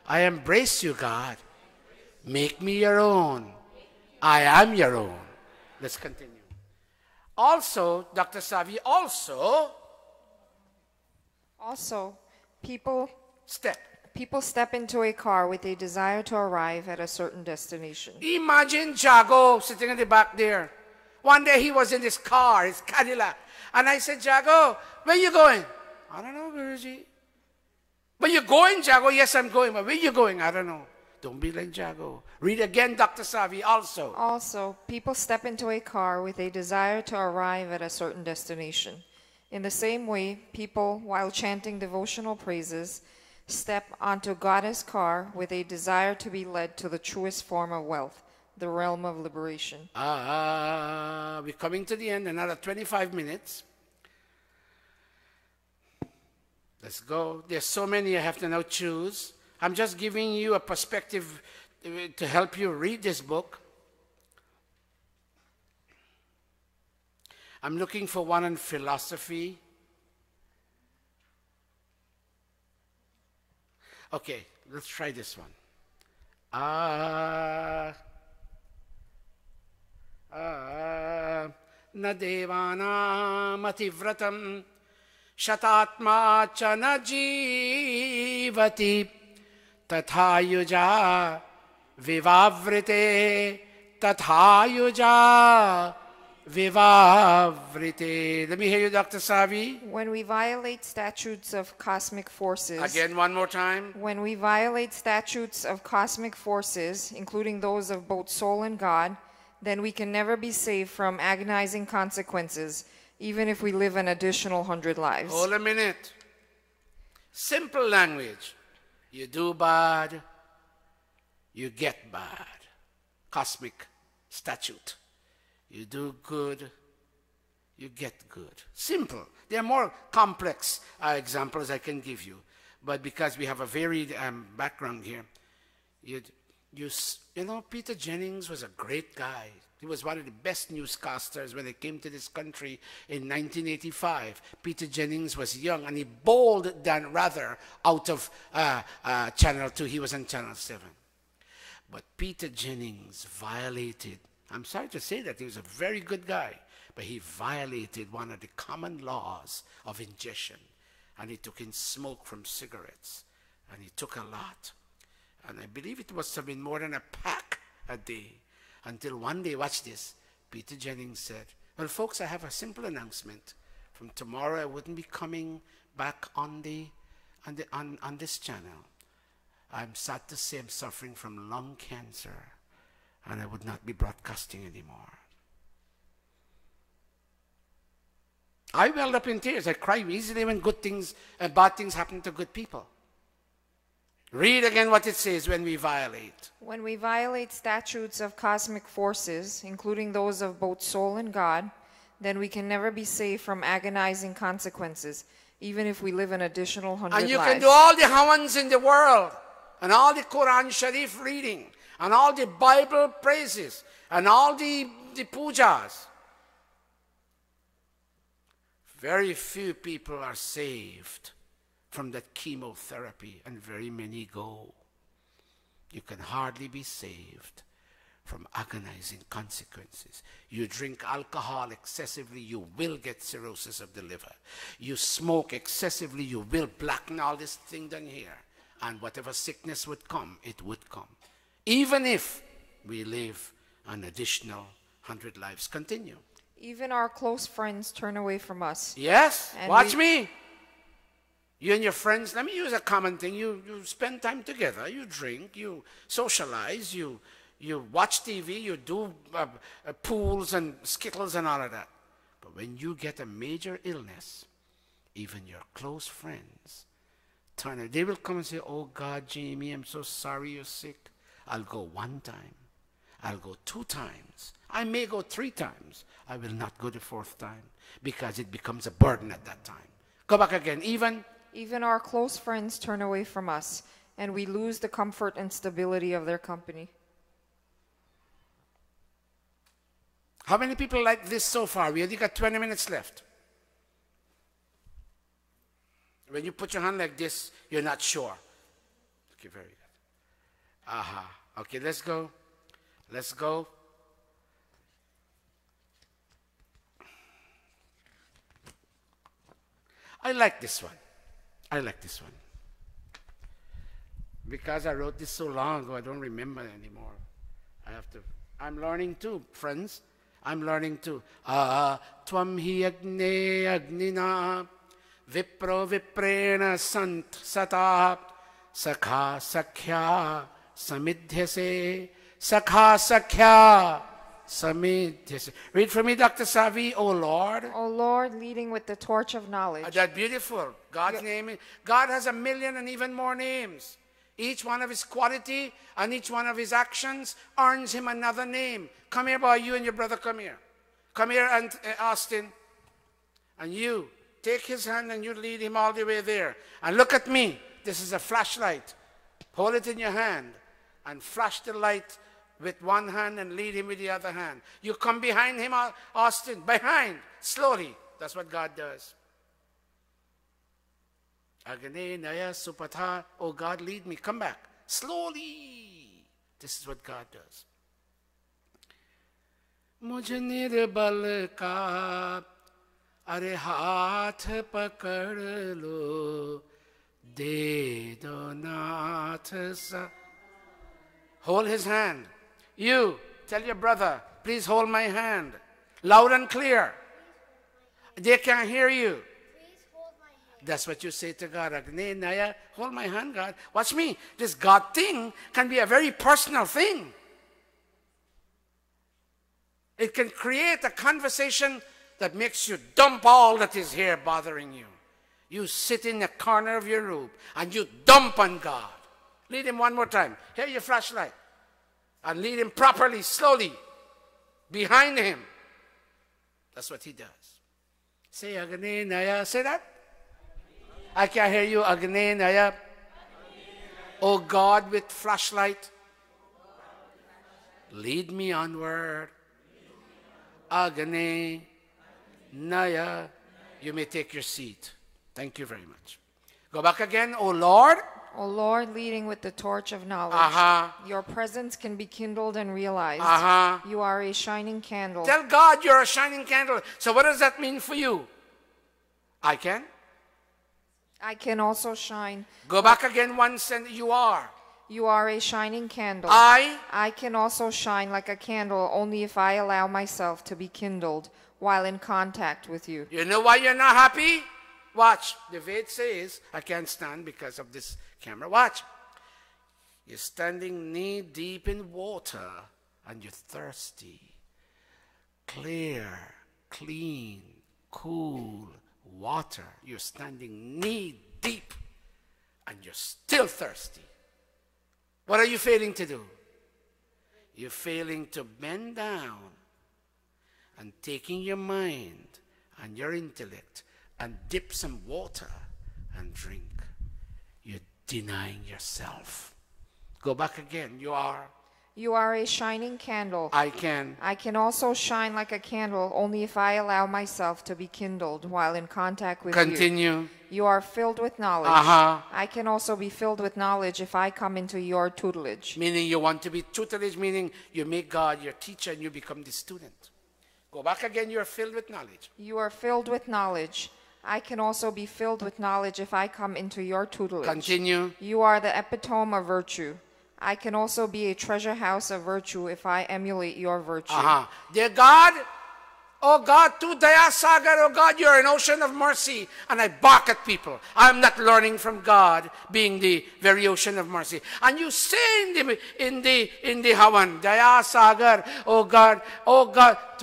Speaker 1: I embrace you, God. Make me your own. I am your own. Let's continue. Also, Dr. Savi, also,
Speaker 2: people step into a car with a desire to arrive at a certain destination.
Speaker 1: Imagine Jago sitting in the back there. One day he was in his car, his Cadillac. And I said, Jago, where you going? I don't know, Guruji. Where you going, Jago? Yes, I'm going. But where you going? I don't know. Don't be like Jago. Read again, Dr. Savi, also.
Speaker 2: People step into a car with a desire to arrive at a certain destination. In the same way, people, while chanting devotional praises, step onto Goddess car with a desire to be led to the truest form of wealth, the realm of liberation.
Speaker 1: We're coming to the end, another 25 minutes. Let's go. There's so many I have to now choose. I'm just giving you a perspective to help you read this book. I'm looking for one on philosophy. Okay, let's try this one. Na devana mativratam shatatma cha na jivati tathayuja vivavrite tathayuja vivavrite. Let me hear you, Dr. Savi.
Speaker 2: When we violate statutes of cosmic forces.
Speaker 1: Again, one more time.
Speaker 2: When we violate statutes of cosmic forces, including those of both soul and God, then we can never be saved from agonizing consequences, even if we live an additional 100 lives.
Speaker 1: Hold a minute. Simple language. You do bad, you get bad. Cosmic statute. You do good, you get good. Simple. There are more complex examples I can give you. But because we have a varied background here, you know, Peter Jennings was a great guy. He was one of the best newscasters when he came to this country in 1985. Peter Jennings was young, and he bowled Dan Rather out of Channel 2. He was on Channel 7. But Peter Jennings violated, I'm sorry to say that he was a very good guy, but he violated one of the common laws of ingestion. And he took in smoke from cigarettes, and he took a lot. And I believe it must have been more than a pack a day. Until one day, watch this, Peter Jennings said, well, folks, I have a simple announcement. From tomorrow, I wouldn't be coming back on this channel. I'm sad to say I'm suffering from lung cancer, and I would not be broadcasting anymore. I welled up in tears. I cry easily when good things and bad things happen to good people. Read again what it says when we violate.
Speaker 2: When we violate statutes of cosmic forces, including those of both soul and God, then we can never be saved from agonizing consequences, even if we live an additional 100 lives.
Speaker 1: And you can do all the hawans in the world, and all the Quran Sharif reading, and all the Bible praises, and all the pujas. Very few people are saved from that chemotherapy, and very many go. You can hardly be saved from agonizing consequences. You drink alcohol excessively, you will get cirrhosis of the liver. You smoke excessively, you will blacken all this thing down here. And whatever sickness would come, it would come. Even if we live an additional 100 lives. Continue.
Speaker 2: Even our close friends turn away from us.
Speaker 1: Yes, watch me. You and your friends, let me use a common thing. You spend time together, you drink, you socialize, you watch TV, you do pools and skittles and all of that. But when you get a major illness, even your close friends turn, they will come and say, oh God, Jamie, I'm so sorry you're sick. I'll go one time. I'll go 2 times. I may go 3 times. I will not go the 4th time because it becomes a burden at that time. Go back again. Even
Speaker 2: our close friends turn away from us, and we lose the comfort and stability of their company.
Speaker 1: How many people like this so far? We only got 20 minutes left. When you put your hand like this, you're not sure. Okay, very good. Aha. Okay, let's go. Let's go. I like this one. I like this one. Because I wrote this so long ago, I don't remember anymore. I'm learning too, friends. I'm learning too. Tvam hi agne agnina vipro viprena sant sata sakha sakhya samidhyase sakha sakhya samidhyase. Read for me, Dr. Savi. O Lord.
Speaker 2: O Lord, leading with the torch of knowledge.
Speaker 1: That's beautiful. God's name. God has 1 million and even more names. Each one of his quality and each one of his actions earns him another name. Come here, boy. You and your brother, come here. Come here, and Austin. And you, take his hand and you lead him all the way there. And look at me. This is a flashlight. Hold it in your hand and flash the light with one hand and lead him with the other hand. You come behind him, Austin, behind, slowly. That's what God does. Agane Naya Supatha, oh God, lead me. Come back. Slowly. This is what God does. Mujhe nirbal ka are haath pakad lo de do nath sa. Hold his hand. You, tell your brother, please hold my hand. Loud and clear. They can't hear you. That's what you say to God. Agne Naya, hold my hand, God. Watch me. This God thing can be a very personal thing. It can create a conversation that makes you dump all that is here bothering you. You sit in the corner of your room and you dump on God. Lead him one more time. Here your flashlight. And lead him properly, slowly. Behind him. That's what he does. Say Agne Naya. Say that. I can't hear you. Agne Naya. Oh God with flashlight. Lead me onward. Agne Naya. You may take your seat. Thank you very much. Go back again. Oh Lord.
Speaker 2: O Lord, leading with the torch of knowledge. Your presence can be kindled and realized. You are a shining candle.
Speaker 1: Tell God you're a shining candle. So what does that mean for you? I can.
Speaker 2: I can also shine.
Speaker 1: Go back again once and you are.
Speaker 2: You are a shining candle.
Speaker 1: I
Speaker 2: can also shine like a candle only if I allow myself to be kindled while in contact with you.
Speaker 1: You know why you're not happy? Watch. The Ved says, I can't stand because of this camera. Watch. You're standing knee deep in water and you're thirsty. Clear, clean, cool water. You're standing knee deep and you're still thirsty. What are you failing to do? You're failing to bend down and taking your mind and your intellect and dip some water and drink. You're denying yourself. Go back again. You are
Speaker 2: a shining candle.
Speaker 1: I can
Speaker 2: also shine like a candle only if I allow myself to be kindled while in contact with
Speaker 1: Continue.
Speaker 2: you. You are filled with knowledge. I can also be filled with knowledge if I come into your tutelage.
Speaker 1: Meaning you want to be tutelage, meaning you make God your teacher and you become the student. Go back again. You're filled with knowledge.
Speaker 2: You are filled with knowledge. I can also be filled with knowledge if I come into your tutelage.
Speaker 1: Continue.
Speaker 2: You are the epitome of virtue. I can also be a treasure house of virtue if I emulate your virtue.
Speaker 1: Dear God, oh God, tu daya sagar, oh God, you're an ocean of mercy. And I bark at people. I'm not learning from God being the very ocean of mercy. And you say in the Havan, daya sagar, oh God,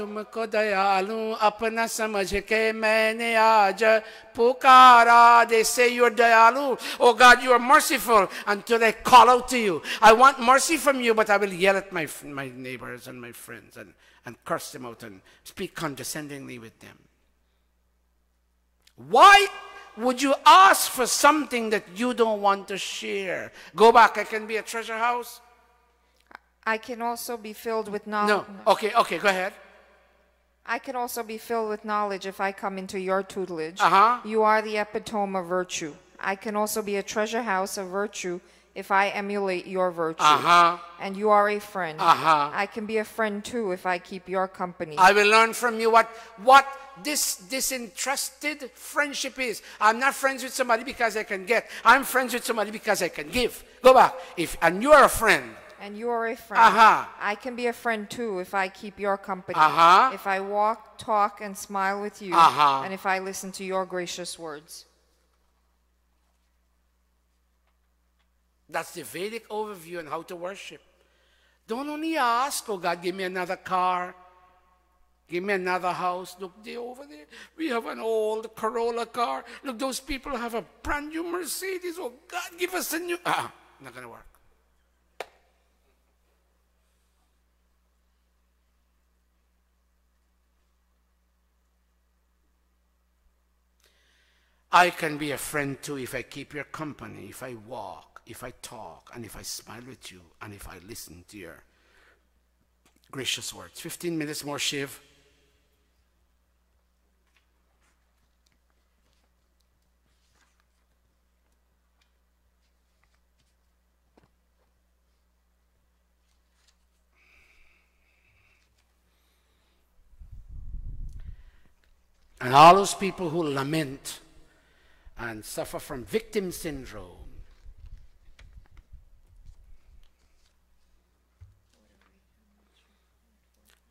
Speaker 1: तुमको दयालु अपना समझ के मैंने आज पुकारा. They say you're dayalu. Oh God, you are merciful until I call out to you. I want mercy from you, but I will yell at my neighbors and my friends and curse them out and speak condescendingly with them. Why would you ask for something that you don't want to share? Go back. I can be a treasure house.
Speaker 2: I can also be filled with knowledge.
Speaker 1: No. Okay, go ahead.
Speaker 2: I can also be filled with knowledge if I come into your tutelage. You are the epitome of virtue. I can also be a treasure house of virtue if I emulate your virtue. And you are a friend. I can be a friend too if I keep your company.
Speaker 1: I will learn from you what this disinterested friendship is. I'm not friends with somebody because I can get. I'm friends with somebody because I can give. Go back. And you are a friend.
Speaker 2: And you are a friend. I can be a friend too if I keep your company. If I walk, talk, and smile with you. And if I listen to your gracious words.
Speaker 1: That's the Vedic overview on how to worship. Don't only ask, oh God, give me another car. Give me another house. Look, over there, we have an old Corolla car. Look, those people have a brand new Mercedes. Oh God, give us a new... not going to work. I can be a friend too if I keep your company, if I walk, if I talk, and if I smile with you, and if I listen to your gracious words. 15 minutes more, Shiv. And all those people who lament and suffer from victim syndrome.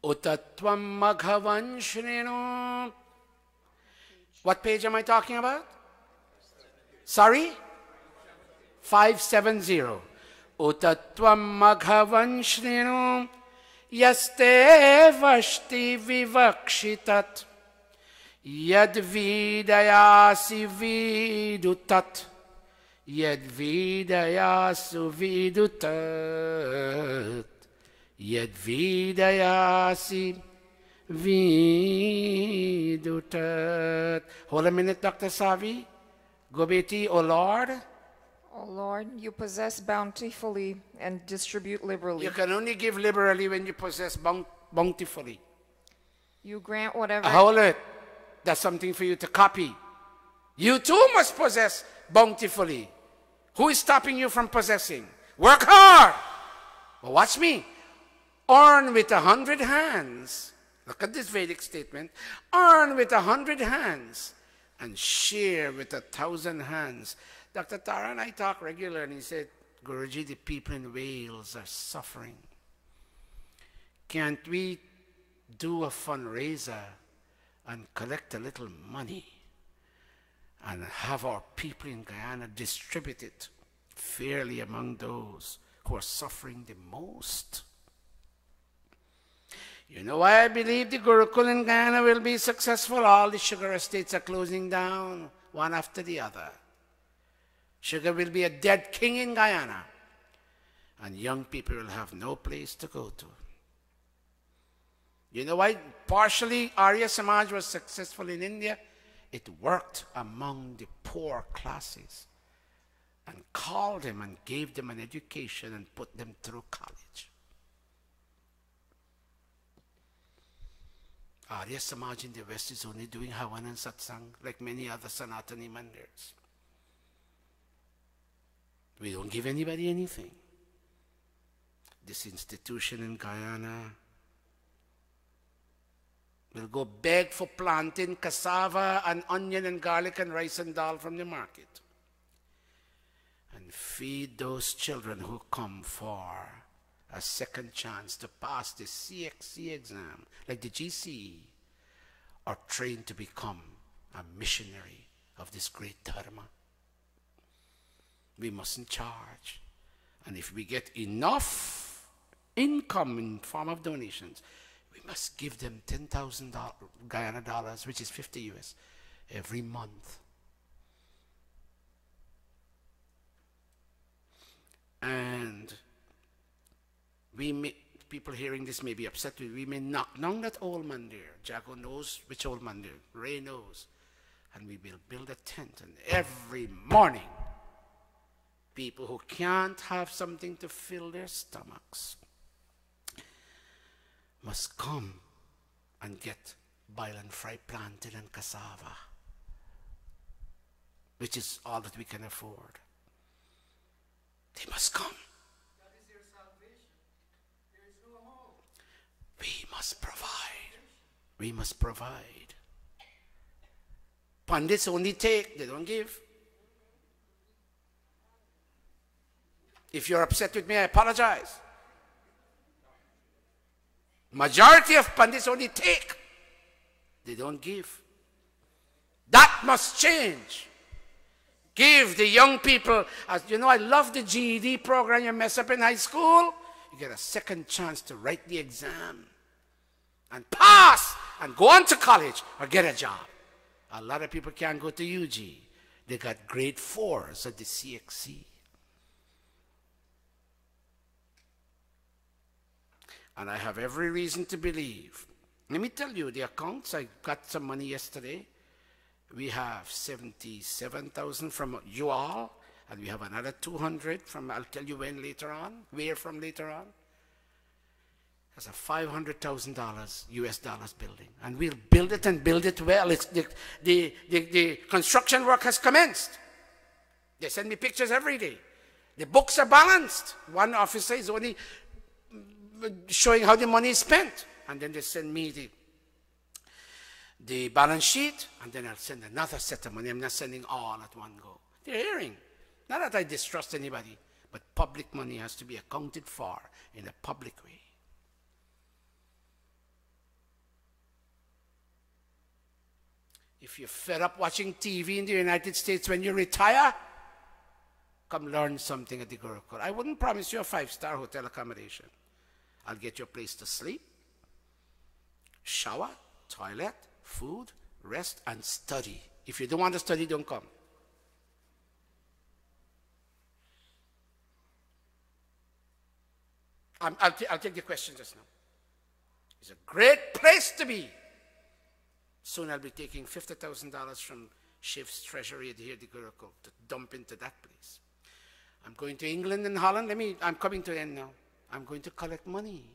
Speaker 1: Utatvam maghavan shrinu. What page am I talking about? Sorry? 570. Utatvam maghavan shrinu yaste vashti vivakshitat yad vidayasi vidutat yad vidayasu vidutat yad vidayasi vidutat. Hold a minute, Dr. Savi. Gobeti, O Lord.
Speaker 2: O Lord, you possess bountifully and distribute liberally.
Speaker 1: You can only give liberally when you possess bountifully.
Speaker 2: You grant whatever.
Speaker 1: Hold it. That's something for you to copy. You too must possess bountifully. Who is stopping you from possessing? Work hard. But watch me. Earn with 100 hands. Look at this Vedic statement. Earn with 100 hands and share with 1,000 hands. Dr. Tara and I talk regularly, and he said, Guruji, the people in Wales are suffering. Can't we do a fundraiser and collect a little money and have our people in Guyana distribute it fairly among those who are suffering the most? You know why I believe the Gurukula in Guyana will be successful? All the sugar estates are closing down, one after the other. Sugar will be a dead king in Guyana, and young people will have no place to go to. You know why partially Arya Samaj was successful in India? It worked among the poor classes and called them and gave them an education and put them through college. Arya Samaj in the West is only doing Havan and Satsang like many other Sanatani mandirs. We don't give anybody anything. This institution in Guyana will go beg for planting cassava and onion and garlic and rice and dal from the market and feed those children who come for a second chance to pass the CXC exam, like the GCE, are trained to become a missionary of this great dharma. We mustn't charge. And if we get enough income in form of donations, we must give them $10,000 Guyana dollars, which is 50 US, every month. And we may, people hearing this may be upset with, we may knock down that old mandir. Jago knows which old mandir. Ray knows. And we will build a tent. And every morning, people who can't have something to fill their stomachs must come and get boiled and fried plantain and cassava, which is all that we can afford. They must come. We must provide. We must provide. Pandits only take, they don't give. If you're upset with me, I apologize. Majority of Pandits only take, they don't give. That must change. Give the young people, as you know, I love the GED program. You mess up in high school, you get a second chance to write the exam and pass and go on to college or get a job. A lot of people can't go to UG. They got grade 4s at the CXC. And I have every reason to believe. Let me tell you, the accounts, I got some money yesterday. We have 77,000 from you all, and we have another 200 from, I'll tell you when later on, where from later on. That's a $500,000 US dollars building. And we'll build it and build it well. The construction work has commenced. They send me pictures every day. The books are balanced. One officer is only showing how the money is spent. And then they send me the balance sheet, and then I'll send another set of money. I'm not sending all at one go. They're hearing. Not that I distrust anybody, but public money has to be accounted for in a public way. If you're fed up watching TV in the United States when you retire, come learn something at the Gurukula. I wouldn't promise you a 5-star hotel accommodation. I'll get you a place to sleep, shower, toilet, food, rest, and study. If you don't want to study, don't come. I'll take the question just now. It's a great place to be. Soon I'll be taking $50,000 from Shif's treasury here at the Gurukula to dump into that place. I'm going to England and Holland. I'm coming to the end now. I'm going to collect money.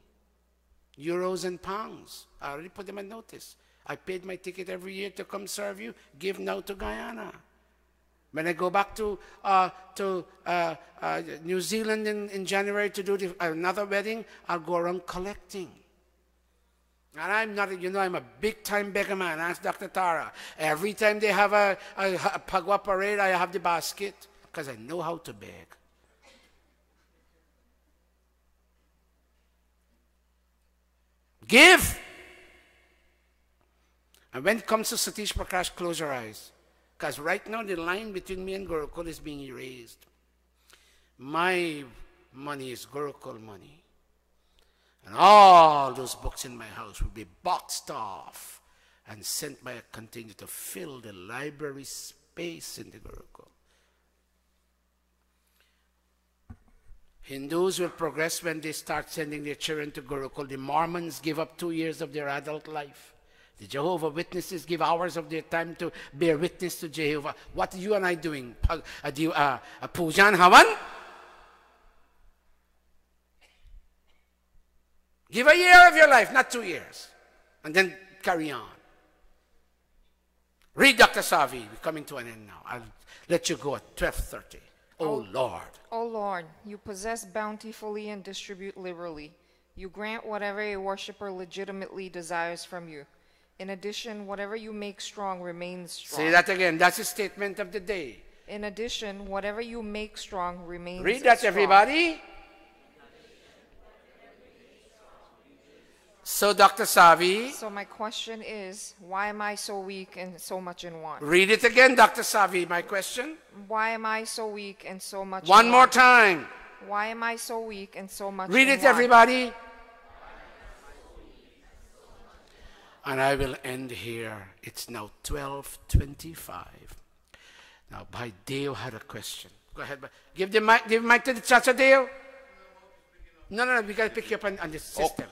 Speaker 1: Euros and pounds. I already put them on notice. I paid my ticket every year to come serve you. Give now to Guyana. When I go back to New Zealand in January to do another wedding, I'll go around collecting. And I'm not, I'm a big-time beggar man. Ask Dr. Tara. Every time they have a Pagwa parade, I have the basket because I know how to beg. Give. And when it comes to Satish Prakash, close your eyes. Because right now the line between me and Gurukul is being erased. My money is Gurukul money. And all those books in my house will be boxed off and sent by a container to fill the library space in the Gurukul. Hindus will progress when they start sending their children to Gurukul. The Mormons give up 2 years of their adult life. The Jehovah Witnesses give hours of their time to bear witness to Jehovah. What are you and I doing? Pujan Havan? Give a year of your life, not 2 years. And then carry on. Read Dr. Savi. We're coming to an end now. I'll let you go at 12:30. Oh Lord.
Speaker 2: O Lord, you possess bountifully and distribute liberally. You grant whatever a worshiper legitimately desires from you. In addition, whatever you make strong remains strong.
Speaker 1: Say that again. That's a statement of the day.
Speaker 2: In addition, whatever you make strong remains strong.
Speaker 1: Read that, everybody. So, Dr. Savi.
Speaker 2: So my question is, why am I so weak and so much in want?
Speaker 1: Read it again, Dr. Savi, my question.
Speaker 2: Why am I so weak and so much
Speaker 1: One
Speaker 2: in
Speaker 1: more
Speaker 2: want?
Speaker 1: time.
Speaker 2: Why am I so weak and so much
Speaker 1: Read
Speaker 2: in
Speaker 1: it,
Speaker 2: want?
Speaker 1: everybody. And I will end here. It's now 12:25. Now, Bhai Deo had a question. Go ahead. Give the mic to the Chacha Deo. No, we got to pick you up on the system.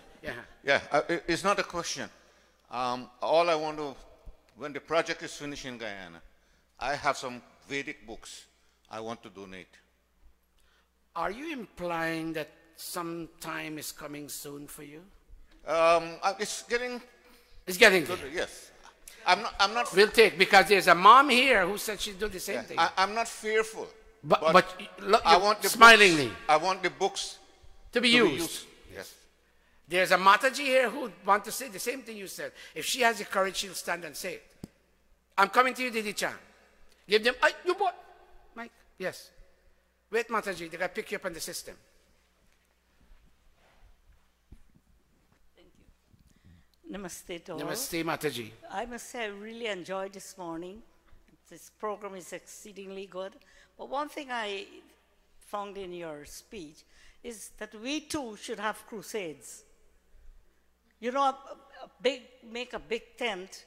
Speaker 4: Yeah, it's not a question. All I want to, when the project is finished in Guyana, I have some Vedic books I want to donate.
Speaker 1: Are you implying that some time is coming soon for you?
Speaker 4: It's getting...
Speaker 1: It's getting
Speaker 4: good.
Speaker 1: There.
Speaker 4: Yes. I'm not...
Speaker 1: We'll take, because there's a mom here who said she'd do the same thing.
Speaker 4: I'm not fearful.
Speaker 1: But look,
Speaker 4: I want the
Speaker 1: smilingly.
Speaker 4: Books, I want the books
Speaker 1: to be used.
Speaker 4: Yes.
Speaker 1: There's a Mataji here who would want to say the same thing you said. If she has the courage, she'll stand and say it. I'm coming to you, Didi Chan. Give them, you boy. Mike, yes. Wait, Mataji, they got to pick you up on the system.
Speaker 11: Namaste to all.
Speaker 1: Namaste, Mataji.
Speaker 11: I must say I really enjoyed this morning. This program is exceedingly good. But one thing I found in your speech is that we too should have crusades. You know, make a big tent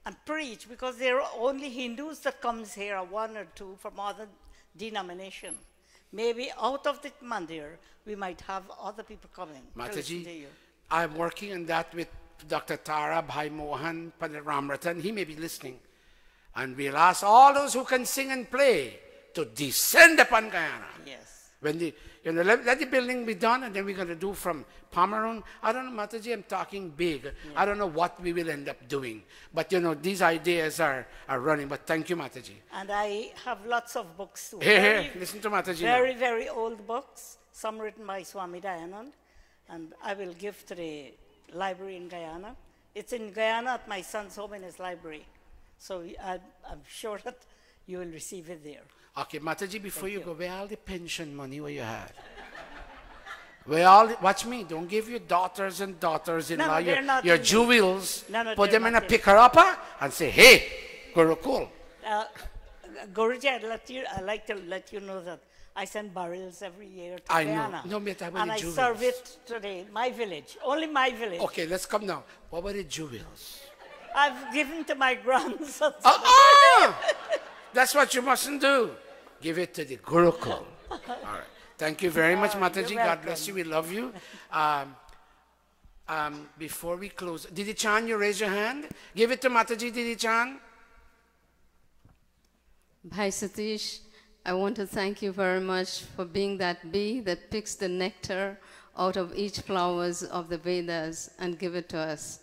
Speaker 11: and preach, because there are only Hindus that comes here, one or two from other denomination. Maybe out of the mandir, we might have other people coming.
Speaker 1: Mataji, I'm working on that with Dr. Tara, Bhai Mohan, Pandit Ramratan. He may be listening. And we'll ask all those who can sing and play to descend upon Guyana.
Speaker 11: Yes.
Speaker 1: When the, let the building be done, and then we're going to do from Pomeroon. I don't know, Mataji, I'm talking big. Yeah. I don't know what we will end up doing. But, these ideas are running. But thank you, Mataji.
Speaker 11: And I have lots of books too.
Speaker 1: Here, listen to Mataji.
Speaker 11: Very, very old books, some written by Swami Dayanand. And I will give to the library in Guyana. It's in Guyana at my son's home in his library. So I'm sure that you will receive it there.
Speaker 1: Okay, Mataji, before you go, where all the pension money where you had? Watch me, don't give your daughters and daughters-in-law your jewels. Put them in a picker-upper and say, hey, Gurukul.
Speaker 11: Guruji, I'd like to let you know that I send barrels every year to Guyana.
Speaker 1: No,
Speaker 11: and I serve it to my village, only my village.
Speaker 1: Okay, let's come now. What were the jewels?
Speaker 11: I've given to my grandsons.
Speaker 1: That's what you mustn't do. Give it to the Gurukul. All right. Thank you very much, Mataji. God bless you. We love you. Before we close, Didi Chan, you raise your hand. Give it to Mataji, Didi Chan.
Speaker 12: Bhai Satish, I want to thank you very much for being that bee that picks the nectar out of each flowers of the Vedas and give it to us.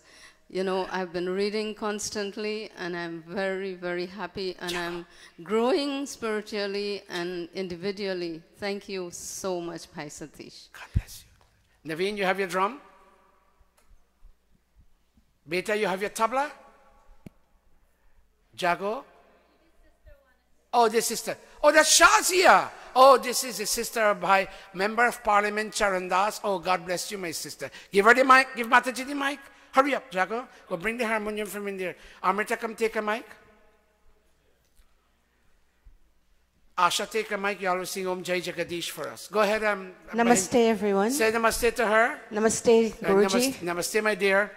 Speaker 12: I've been reading constantly, and I'm very, very happy, and I'm growing spiritually and individually. Thank you so much, Bhai Satish.
Speaker 1: God bless you. Naveen, you have your drum? Beta, you have your tabla? Jago? Oh, this sister. Oh, that's Shazia. Oh, this is a sister by Member of Parliament, Charandas. Oh, God bless you, my sister. Give her the mic. Give Mataji the mic. Hurry up, Jago. Go bring the harmonium from in there. Amrita, come take a mic. Asha, take a mic. You always sing Om Jai Jagadish for us. Go ahead.
Speaker 13: Namaste, everyone.
Speaker 1: Say namaste to her.
Speaker 13: Namaste, Guruji.
Speaker 1: Namaste, my dear.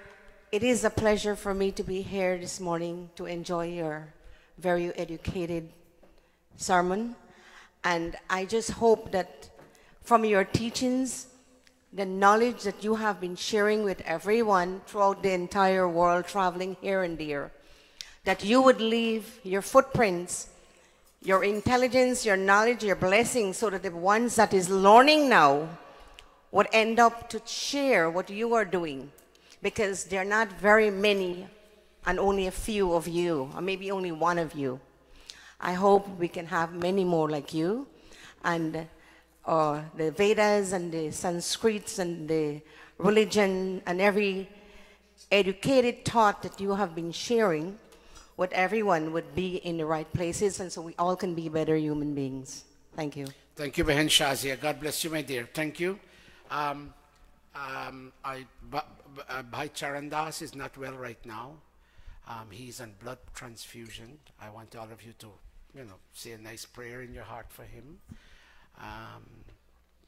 Speaker 13: It is a pleasure for me to be here this morning to enjoy your very educated sermon. And I just hope that from your teachings, the knowledge that you have been sharing with everyone throughout the entire world, traveling here and there, that you would leave your footprints, your intelligence, your knowledge, your blessings, so that the ones that is learning now would end up to share what you are doing, because there are not very many and only a few of you, or maybe only one of you. I hope we can have many more like you, and the Vedas and the Sanskrits and the religion and every educated thought that you have been sharing with everyone would be in the right places, and so we all can be better human beings. Thank you.
Speaker 1: Thank you, Behen Shazia. God bless you, my dear. Thank you. Bhai Charandas is not well right now. He's on blood transfusion. I want all of you to, say a nice prayer in your heart for him.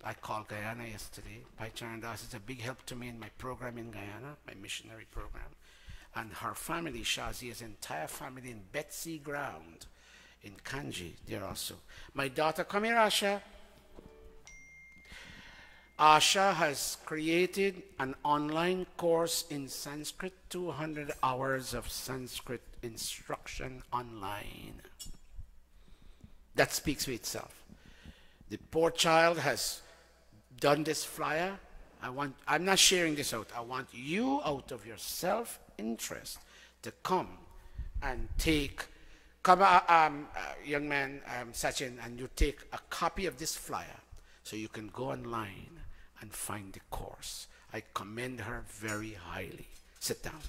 Speaker 1: I called Guyana yesterday. Bhai Charandas is a big help to me in my program in Guyana, my missionary program. And her family, Shazia's entire family in Betsy Ground in Kanji, there also. My daughter, come here, Asha. Asha has created an online course in Sanskrit, 200 hours of Sanskrit instruction online. That speaks for itself. The poor child has done this flyer. I'm not sharing this out. I want you, out of your self-interest, to come and young man, Sachin, and you take a copy of this flyer so you can go online and find the course. I commend her very highly. Sit down.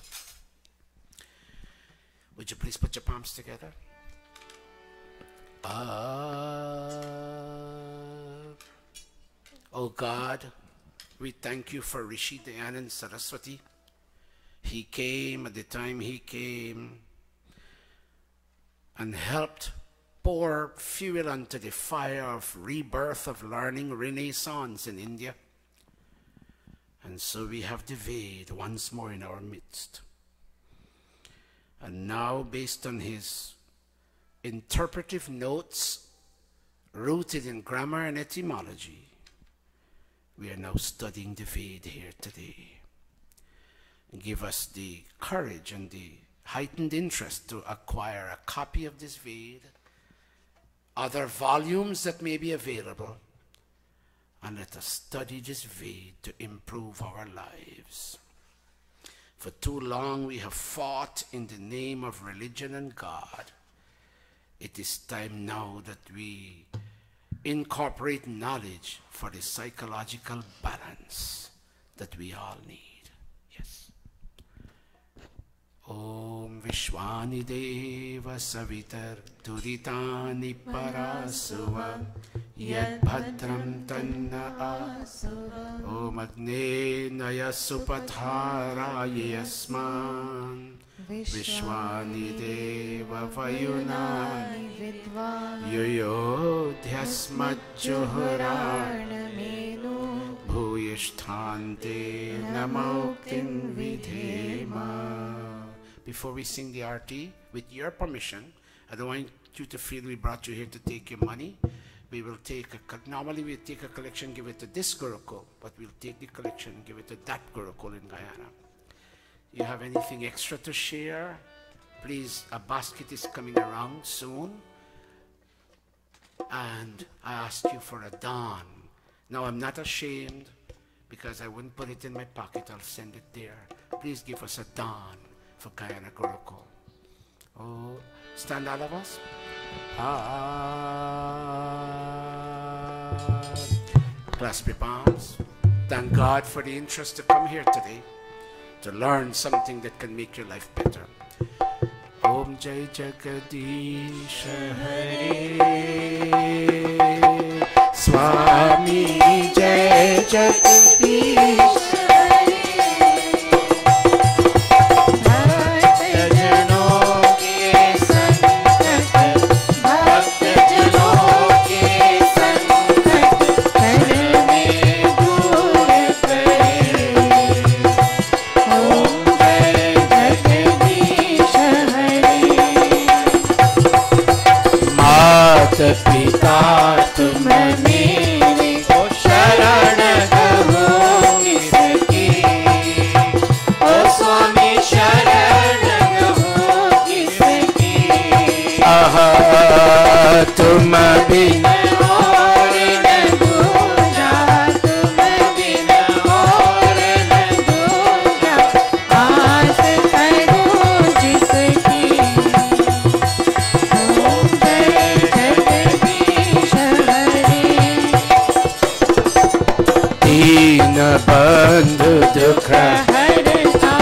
Speaker 1: Would you please put your palms together? Oh God, we thank you for Rishi Dayananda Saraswati. He came at the time he came and helped pour fuel onto the fire of rebirth of learning, renaissance in India. And so we have the Veda once more in our midst. And now, based on his interpretive notes rooted in grammar and etymology, we are now studying the Veda here today. Give us the courage and the heightened interest to acquire a copy of this Veda, other volumes that may be available, and let us study this way to improve our lives. For too long we have fought in the name of religion and God. It is time now that we incorporate knowledge for the psychological balance that we all need. Yes. Om Vishwani Deva Savitar Turitani Parasuva Yad Bhadram Tanna Asura Om Agne Naya Supathara Yasman Vishwani Deva Vayunani Yoyodhyasmat Juhuranamenu Bhuyishtante Namoktin Vidhema. Before we sing the arti, with your permission, I don't want you to feel we brought you here to take your money. We will take normally we take a collection, give it to this Gurukul, but we'll take the collection and give it to that Gurukul in Guyana. You have anything extra to share? Please, a basket is coming around soon. And I ask you for a dan. Now, I'm not ashamed because I wouldn't put it in my pocket. I'll send it there. Please give us a dan for Guyana Gurukul. Oh, stand all of us. Clasp your palms. Thank God for the interest to come here today, to learn something that can make your life better. Om Jai Jagadish Hare Swami Jai Jagadish पिता तुम मेरी शरण कहो किसकी ओ स्वामी शरण कहो किसकी आह तुम बिन और न दूजा तुम बिन और न दूजा आस करूं जिसकी दीन बंधु दुख हरता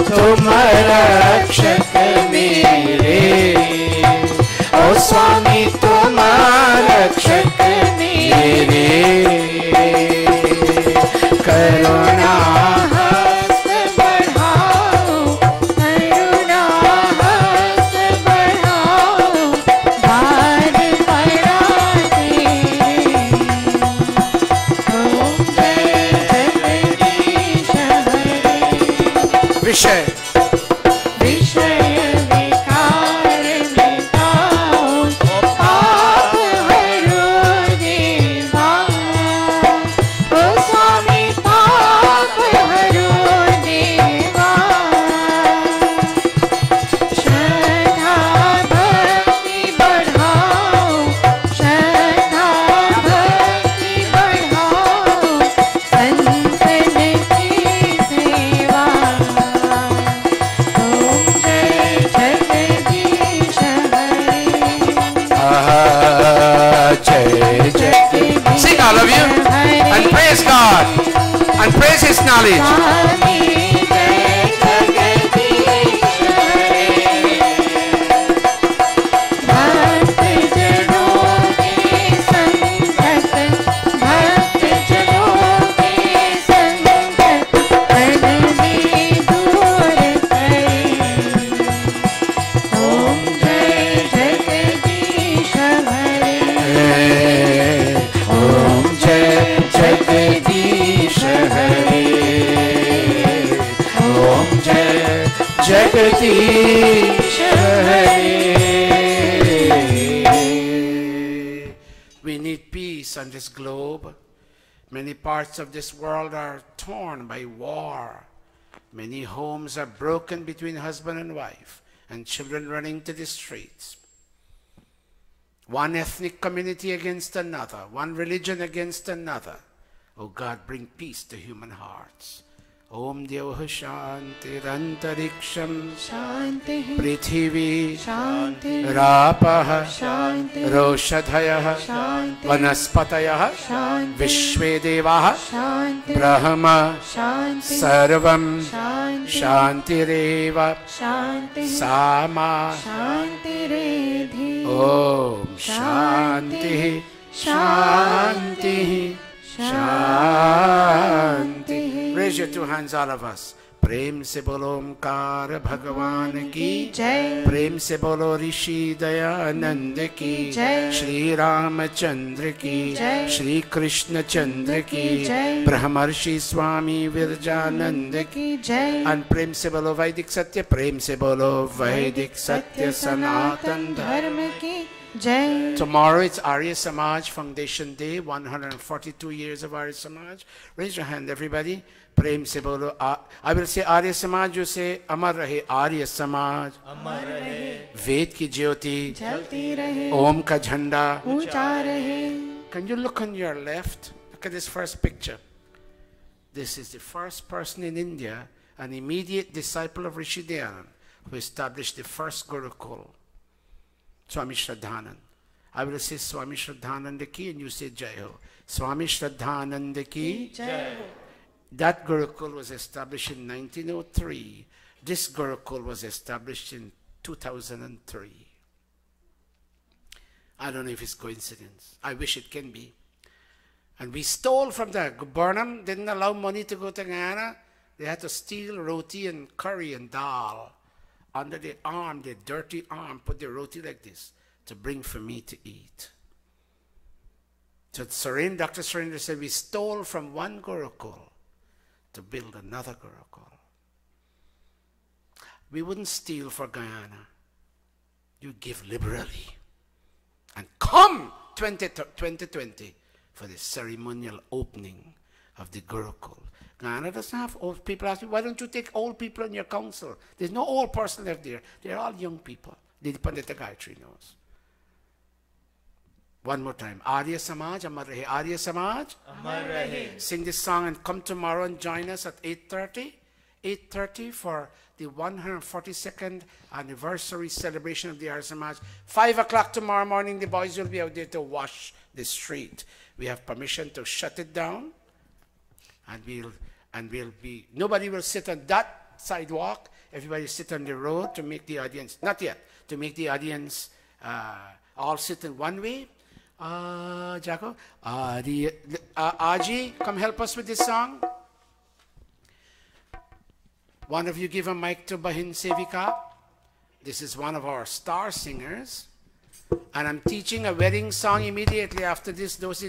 Speaker 1: तुम रक्षक मेरे ओ स्वामी तुम रक्षक मेरे करुणा हस्त बढ़ाओ करुणा हस्त बढ़ाओ भार पड़ा विषय विषय विकार मिटाओ पाप हरो देवा ओ स्वामी पाप हरो देवा श्रद्धा भक्ति बढ़ाओ श्रद्धा भक्ति बढ़ाओ संतन की सेवा Sing, all of you, and praise God, and praise His knowledge. Jagadish Hare. We need peace on this globe. Many parts of this world are torn by war. Many homes are broken between husband and wife, and children running to the streets. One ethnic community against another, one religion against another. Oh God, bring peace to human hearts. Om Devaha Shantirantariksam
Speaker 14: Shanti
Speaker 1: Prithivi
Speaker 14: Shanti
Speaker 1: Rapaha
Speaker 14: Shanti
Speaker 1: Roshadhayaha
Speaker 14: Shanti
Speaker 1: Vanaspatayaha
Speaker 14: Shanti
Speaker 1: Vishve Devaha
Speaker 14: Shanti
Speaker 1: Brahma
Speaker 14: Shanti
Speaker 1: Sarvam
Speaker 14: Shanti
Speaker 1: Shantireva
Speaker 14: Shanti
Speaker 1: Sama
Speaker 14: Shanti Redhi
Speaker 1: Om Shanti Shanti Shanti. Raise your two hands, all of us. Prem se bolo Omkar Bhagavan ki
Speaker 14: Jai.
Speaker 1: Prem se bolo Rishi Dayananda ki
Speaker 14: Jai.
Speaker 1: Shri Ramachandra ki
Speaker 14: Jai.
Speaker 1: Shri Krishna Chandra ki
Speaker 14: Jai.
Speaker 1: Brahmarshi Swami Virjananda
Speaker 14: ki Jai.
Speaker 1: And Prem se bolo Vaidik Satya, Prem se bolo Vaidik Satya Sanatan
Speaker 14: Dharma ki Jai.
Speaker 1: Tomorrow it's Arya Samaj Foundation Day, 142 years of Arya Samaj. Raise your hand, everybody. Prem se bolo. I will say Arya Samaj, you say Amar Rahe Arya Samaj.
Speaker 14: Amar rahe.
Speaker 1: Ved ki jyoti.
Speaker 14: Jalti rahe.
Speaker 1: Om ka jhanda.
Speaker 14: Uncha rahe.
Speaker 1: Can you look on your left? Look at this first picture. This is the first person in India, an immediate disciple of Rishi Dayananda, who established the first Gurukula. Swami Shraddhanand. I will say Swami Shraddhananda ki and you say Jai Ho. Swami Shraddhananda ki
Speaker 14: Jai Ho.
Speaker 1: That Gurukul was established in 1903. This Gurukul was established in 2003. I don't know if it's coincidence. I wish it can be. And we stole from there. Burnham didn't allow money to go to Guyana. They had to steal roti and curry and dal. Under the arm, the dirty arm, put the roti like this to bring for me to eat. So Dr. Surendra said, we stole from one Gurukul to build another Gurukul. We wouldn't steal for Guyana. You give liberally. And come 2020 for the ceremonial opening of the Gurukul. Guyana doesn't have old people. Ask me, why don't you take old people in your council? There's no old person left there. They're all young people. The Pandita Gayatri knows. One more time. Arya Samaj, Amar Rahe. Arya Samaj,
Speaker 14: Amar rahe.
Speaker 1: Sing this song and come tomorrow and join us at 8:30. 8:30 for the 142nd anniversary celebration of the Arya Samaj. 5 o'clock tomorrow morning, the boys will be out there to wash the street. We have permission to shut it down. And we'll be, nobody will sit on that sidewalk. Everybody sit on the road to make the audience, not yet, to make the audience all sit in one way. Jaco, Aji, come help us with this song. One of you give a mic to Bahin Sevika. This is one of our star singers. And I'm teaching a wedding song immediately after this. Those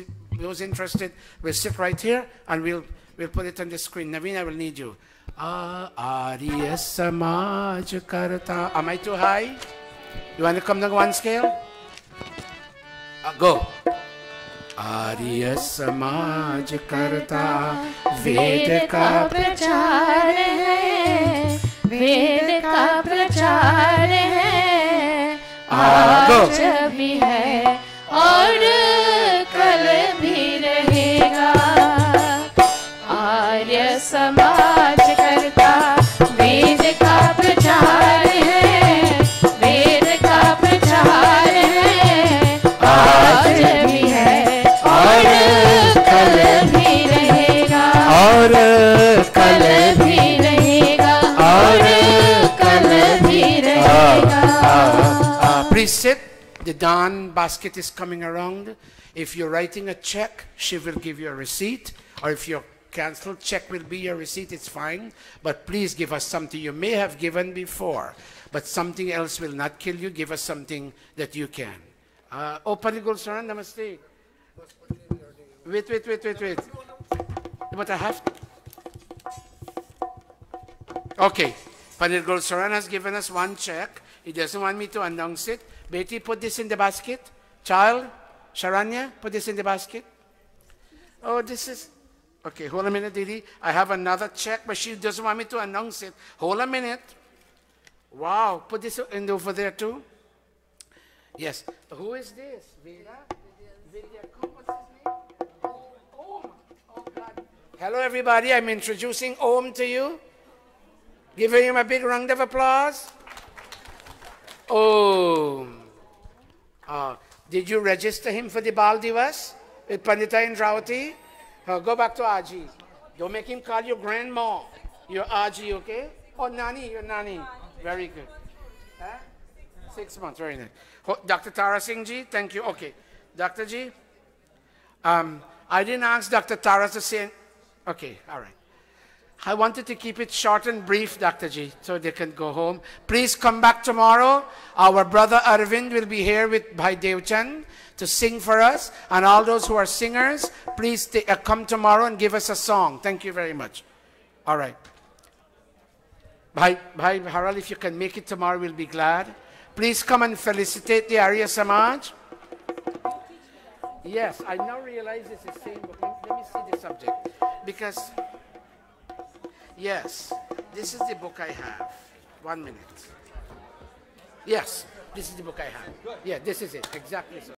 Speaker 1: interested will sit right here and we'll put it on the screen. Naveen, I will need you. Arya Samaj Karta. Am I too high? You want to come down one scale? Go. Arya Samaj Karta Ved ka
Speaker 14: प्रचार है वेद का प्रचार है आज भी है और कल भी रहेगा आर्य समाज करता वेद का प्रचार है वेद का प्रचार है आज भी है और कल भी रहेगा
Speaker 1: और
Speaker 14: कल भी रहेगा और कल भी रहेगा
Speaker 1: Please sit. The dawn basket is coming around. If you're writing a check, she will give you a receipt. Or if you're canceled, check will be your receipt. It's fine. But please give us something you may have given before. But something else will not kill you. Give us something that you can. Panigul Saran, namaste. Wait. But I have... Okay. Panigul Saran has given us one check. He doesn't want me to announce it. Betty, put this in the basket. Child, Sharanya, put this in the basket. Oh, this is... Okay, hold a minute, Didi. I have another check, but she doesn't want me to announce it. Hold a minute. Wow, put this in over there too. Yes. Who is this? Vidya? Vidya, come, what's his name? Oh, God. Hello, everybody. I'm introducing Om to you. Give him a big round of applause. Om. Did you register him for the Bal Divas with Pandita Indravati? Go back to Aji. Don't make him call you grandma. You're Aji, okay? Oh, Nani, you're Nani. Very good. Huh? 6 months, very nice. Dr. Tara Singh Ji, thank you. Okay. Dr. Ji, I didn't ask Dr. Tara to say, okay, all right. I wanted to keep it short and brief, Dr. Ji, so they can go home. Please come back tomorrow. Our brother Arvind will be here with Bhai Devchand to sing for us. And all those who are singers, please come tomorrow and give us a song. Thank you very much. All right. Bhai Haral, if you can make it tomorrow, we'll be glad. Please come and felicitate the Arya Samaj. Yes, I now realize it's the same book. Let me see the subject. Because, yes, this is the book I have. 1 minute. Yes, this is the book I have. Yeah, this is it. Exactly so.